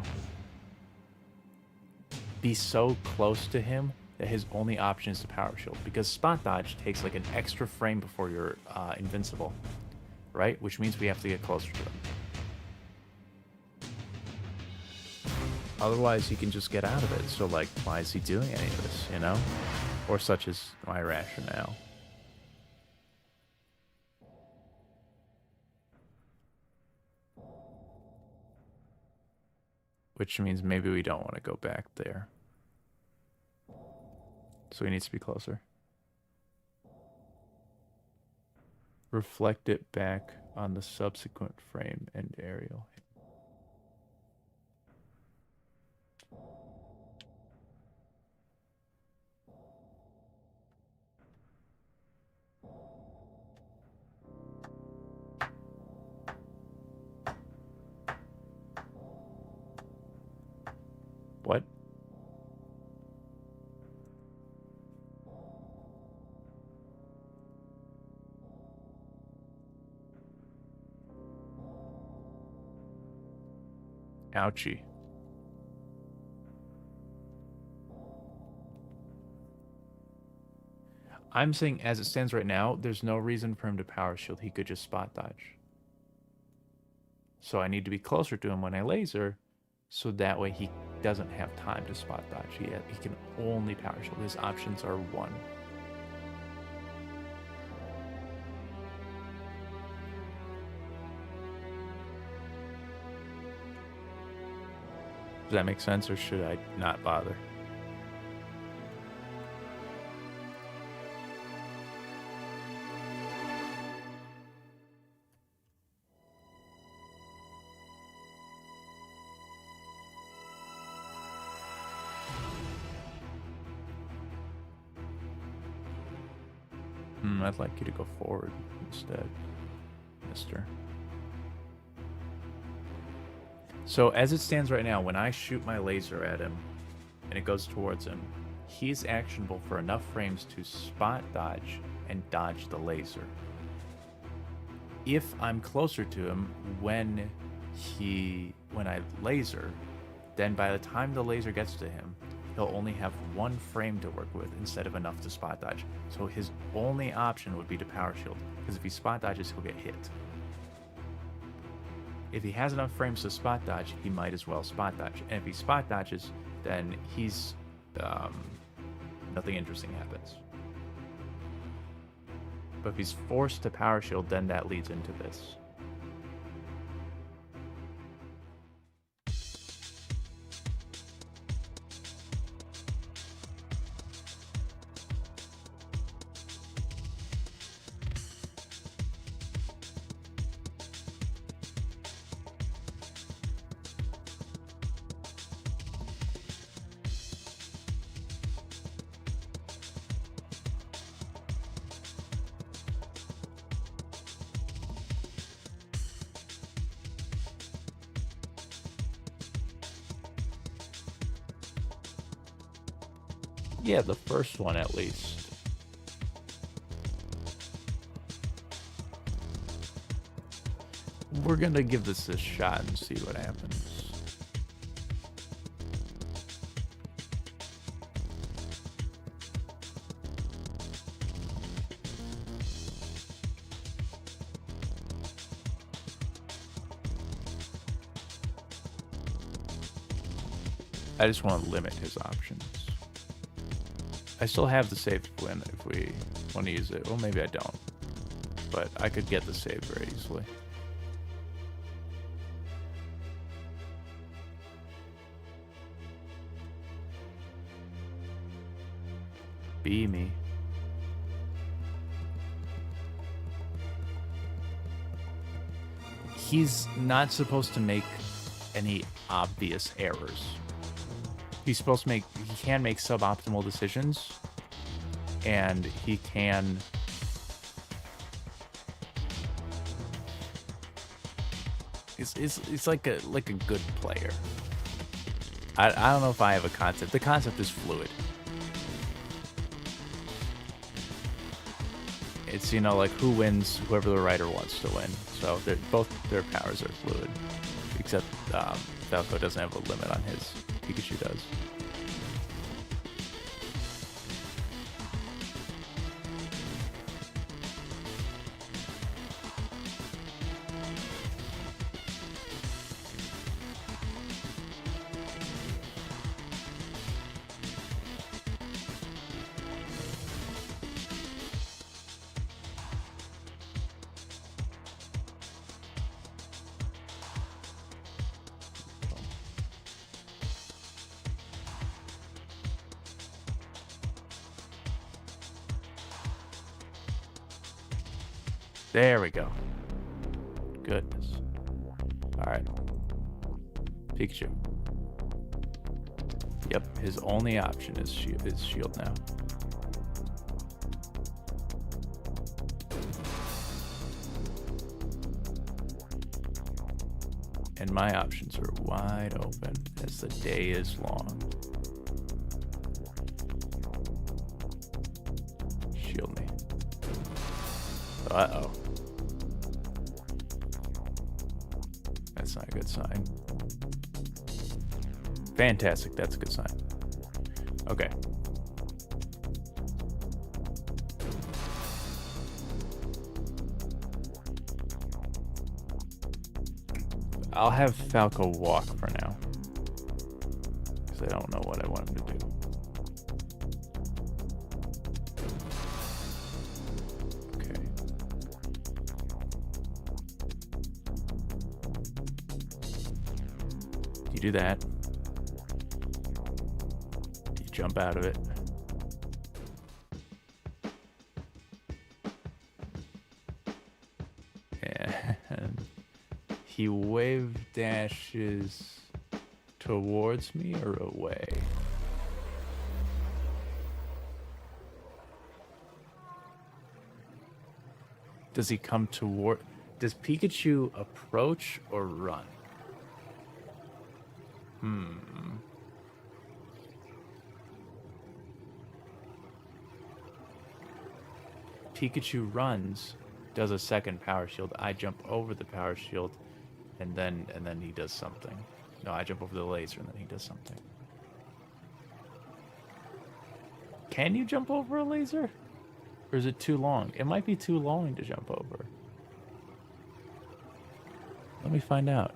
be so close to him that his only option is to power shield, because spot dodge takes like an extra frame before you're invincible, right? Which means we have to get closer to him. Otherwise, he can just get out of it. So, like, why is he doing any of this, you know? Or such is my rationale. which means maybe we don't want to go back there. So he needs to be closer. Reflect it back on the subsequent frame and aerial. What? Ouchie. I'm saying as it stands right now, there's no reason for him to power shield. He could just spot dodge. So I need to be closer to him when I laser, so that way he doesn't have time to spot dodge. He can only power shield. His options are 1. Does that make sense, or should I not bother? I'd like you to go forward instead, mister. So as it stands right now, when I shoot my laser at him and it goes towards him, he's actionable for enough frames to spot dodge and dodge the laser. If I'm closer to him when I laser, then by the time the laser gets to him, he'll only have 1 frame to work with instead of enough to spot dodge. So his only option would be to power shield, because if he spot dodges, he'll get hit. If he has enough frames to spot dodge, he might as well spot dodge. And if he spot dodges, then he's nothing interesting happens. But if he's forced to power shield, then that leads into this. Yeah, the first one at least. We're gonna give this a shot and see what happens. I just want to limit his options. I still have the save win if we want to use it. Well, maybe I don't. But I could get the save very easily. Be me. He's not supposed to make any obvious errors. He's supposed to he can make suboptimal decisions, and he can it's like a good player. I don't know if I have a concept. The concept is fluid. It's, you know, like who wins, whoever the writer wants to win. So both their powers are fluid, except Falco doesn't have a limit on his. Pikachu does. There we go. Goodness. Alright. Pikachu. Yep, his only option is shield now. And my options are wide open as the day is long. Shield me. Uh-oh. That's not a good sign. Fantastic, that's a good sign. Okay. I'll have Falco walk for now. Because I don't know what I want him to do. Okay. You do that. You jump out of it. And he wave dashes towards me or away? Does he come toward... Does Pikachu approach or run? Pikachu runs, does a second power shield. I jump over the power shield, and then he does something. No, I jump over the laser, and then he does something. Can you jump over a laser? Or is it too long? It might be too long to jump over. Let me find out.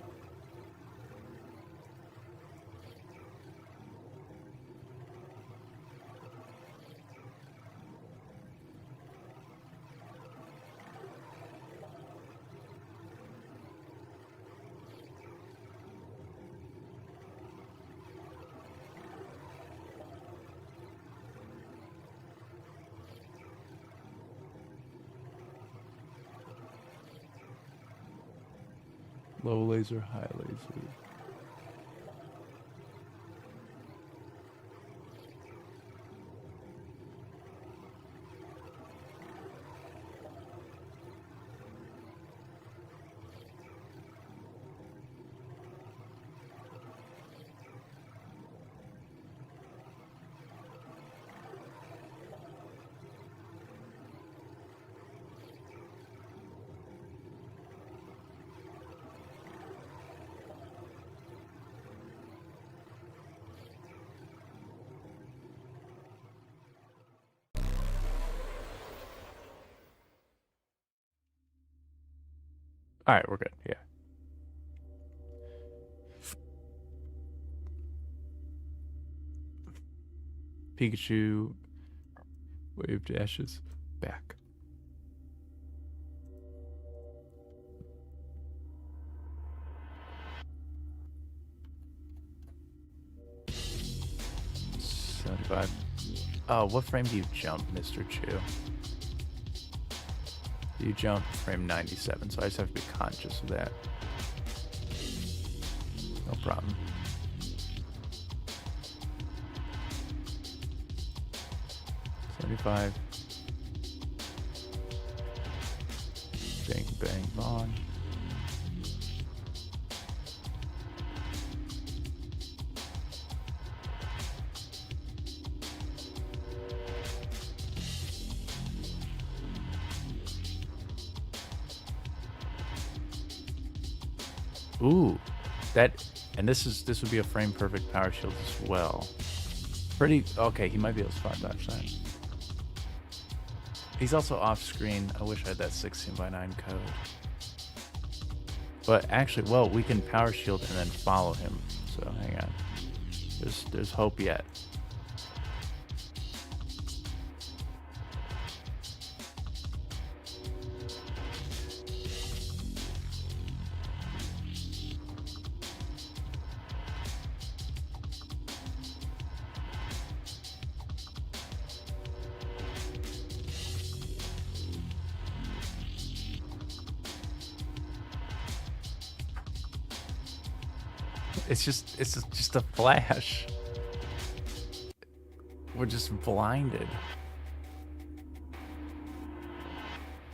Low laser, high laser. All right, we're good. Yeah. Pikachu wave dashes back. $75. Oh, what frame do you jump, Mr. Chu? You jump frame 97, so I just have to be conscious of that. No problem. $75. Bang, bang, bong. Ooh, and this would be a frame perfect power shield as well. Pretty okay. He might be able to spot dodge that. He's also off screen. I wish I had that 16:9 code. But actually, well, we can power shield and then follow him. So hang on. There's hope yet. It's just a flash. We're just blinded.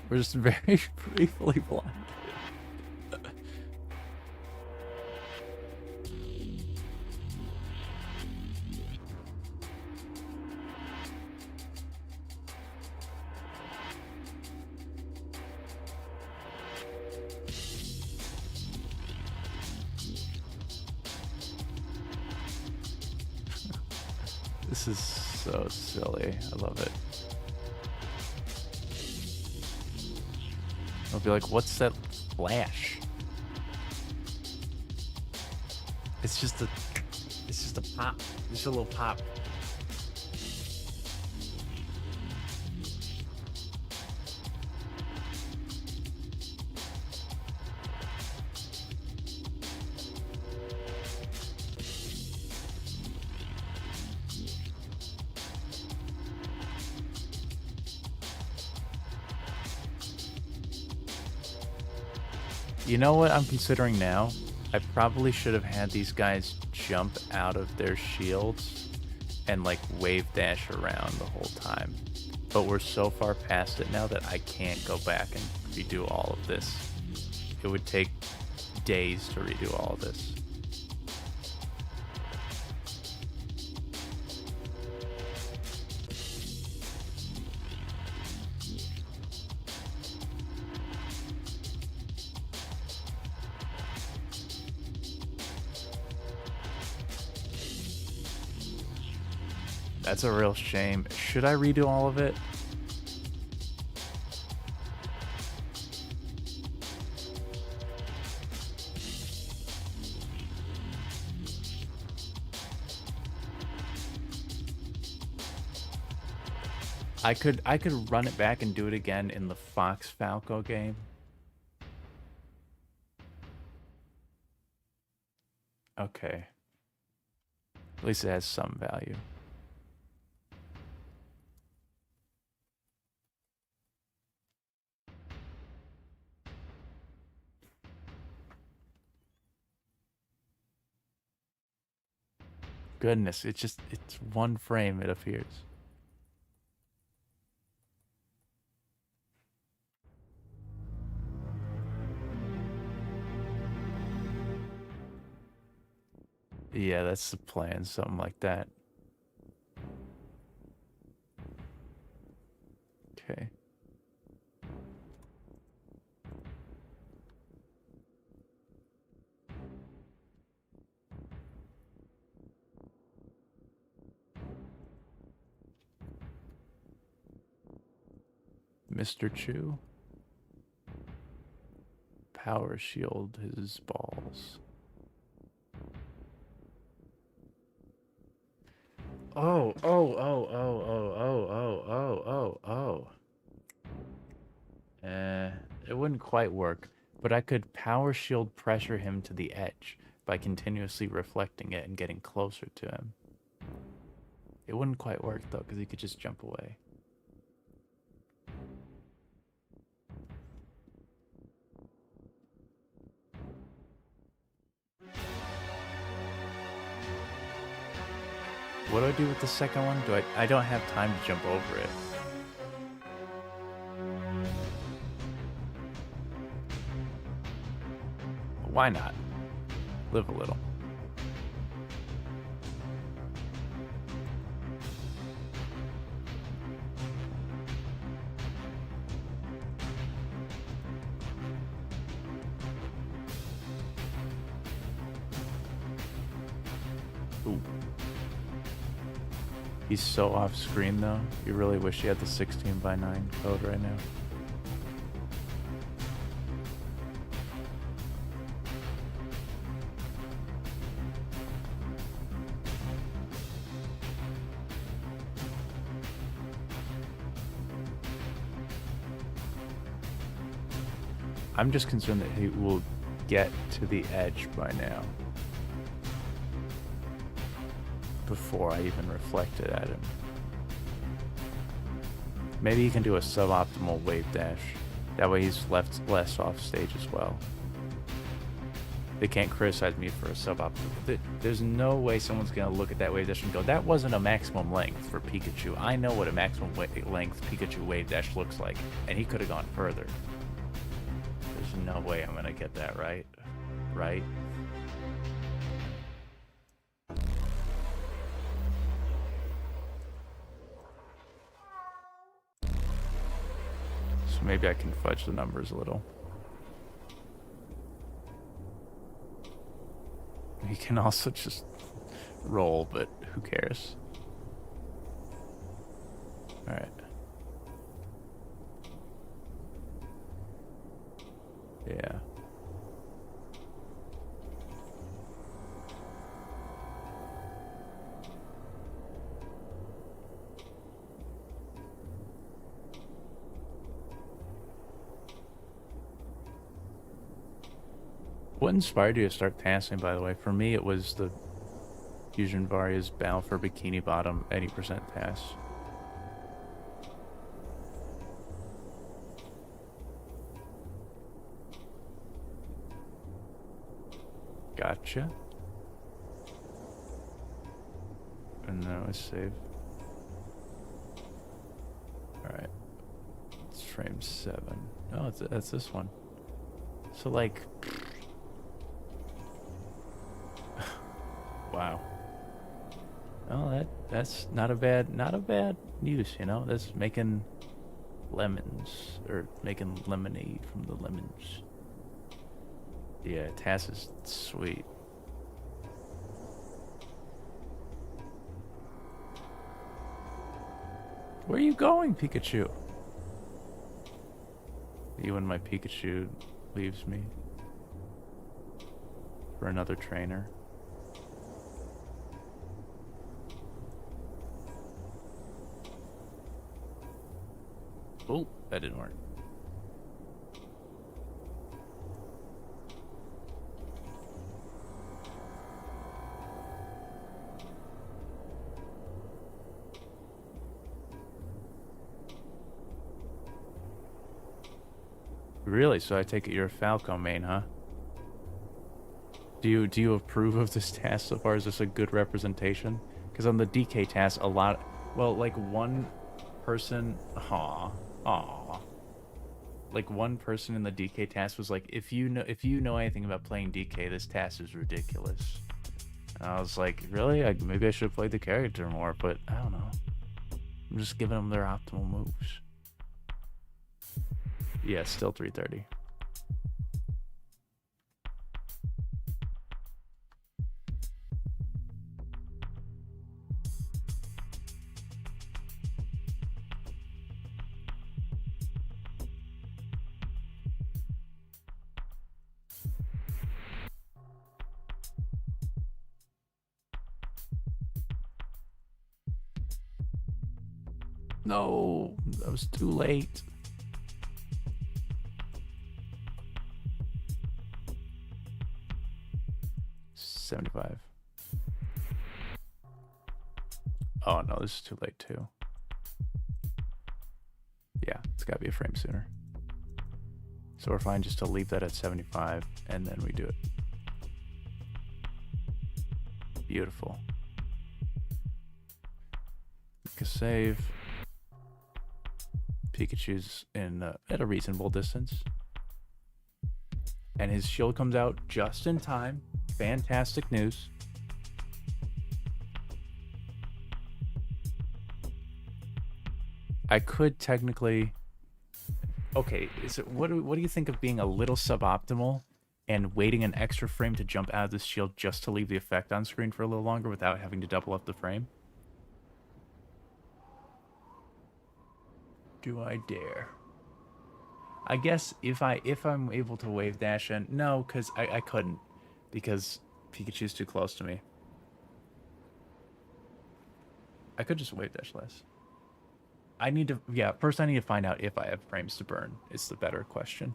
We're just very briefly blinded. This is so silly. I love it. I'll be like, what's that flash? It's just a pop. Just a little pop. You know what I'm considering now? I probably should have had these guys jump out of their shields and like wave dash around the whole time. But we're so far past it now that I can't go back and redo all of this. It would take days to redo all of this. That's a real shame. Should I redo all of it? I could run it back and do it again in the Fox Falco game. Okay. At least it has some value. Goodness, it's one frame it appears. Yeah, that's the plan, something like that. Okay. Mr. Chu. Power shield his balls. Oh. It wouldn't quite work, but I could power shield pressure him to the edge by continuously reflecting it and getting closer to him. It wouldn't quite work though, because he could just jump away. What do I do with the second one? I don't have time to jump over it. Why not? Live a little. Ooh. He's so off screen though. You really wish you had the 16:9 code right now. I'm just concerned that he will get to the edge by now. Before I even reflect it at him. Maybe he can do a suboptimal wave dash. That way he's left less off stage as well. They can't criticize me for a suboptimal. There's no way someone's gonna look at that wave dash and go, "That wasn't a maximum length for Pikachu." I know what a maximum length Pikachu wave dash looks like, and he could have gone further. There's no way I'm gonna get that right, right? So maybe I can fudge the numbers a little. You can also just roll, but who cares? Alright. Yeah. What inspired you to start TASing, by the way? For me, it was the Fusion Varia's Battle for Bikini Bottom 80% TAS. Gotcha. And now I save. Alright. It's frame 7. Oh, that's this one. So, like... Wow. Oh, that's not a bad use, you know? That's making lemons, or making lemonade from the lemons. Yeah, TAS is sweet. Where are you going, Pikachu? You and my Pikachu leaves me for another trainer. Oh, that didn't work. Really? So I take it you're a Falco main, huh? Do you approve of this task so far? Is this a good representation? Because on the DK task, a lot... Well, like one person... Aw. Like one person in the DK task was like, if you know anything about playing DK, this task is ridiculous. And I was like, really? Maybe I should have played the character more, but I don't know. I'm just giving them their optimal moves. Yeah, still 330. No, that was too late. $75. Oh no, this is too late too. Yeah, it's gotta be a frame sooner. So we're fine just to leave that at 75 and then we do it. Beautiful. Make a save. Pikachu's in at a reasonable distance. And his shield comes out just in time. Fantastic news. I could technically... Okay, what do you think of being a little suboptimal and waiting an extra frame to jump out of this shield just to leave the effect on screen for a little longer without having to double up the frame? Do I dare? I guess if I'm able to wave dash in, no, because I couldn't, because Pikachu's too close to me. I could just wave dash less. I need to, yeah, first I need to find out if I have frames to burn. It's the better question.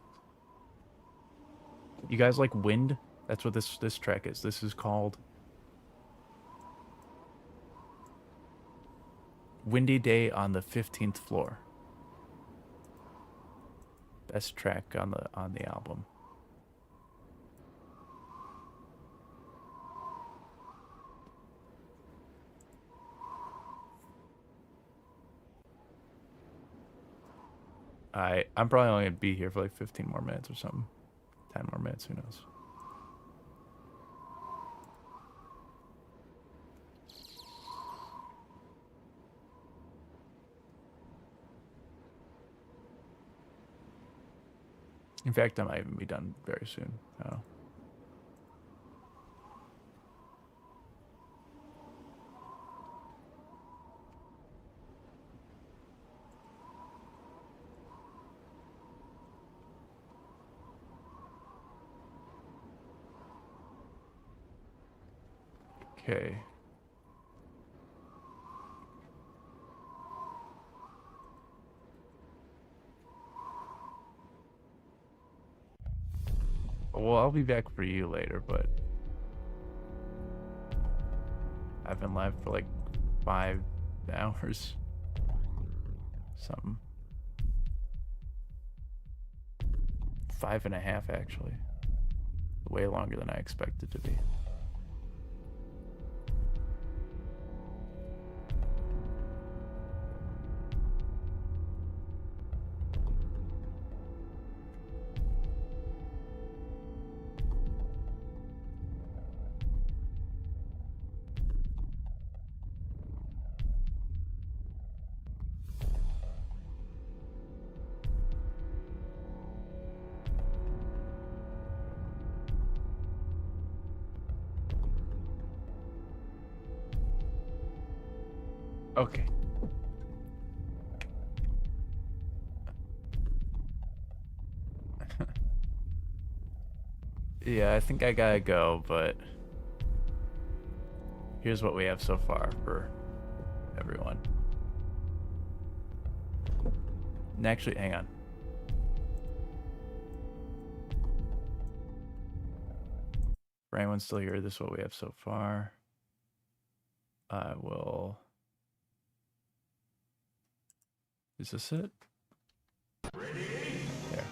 You guys like wind? That's what this track is. This is called Windy Day on the 15th Floor. Best track on the album. I'm probably only gonna be here for like 15 more minutes or something. 10 more minutes, who knows? In fact, I might even be done very soon. I don't know. Okay. Well, I'll be back for you later, but I've been live for like 5 hours. Something. 5.5 actually. Way longer than I expected to be. Okay. Yeah, I think I gotta go, but here's what we have so far for everyone. And actually, hang on. For anyone still here, this is what we have so far. I will. Is this it? There.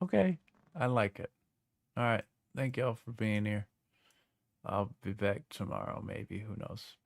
Okay, I like it. All right, thank y'all for being here. I'll be back tomorrow, maybe. Who knows?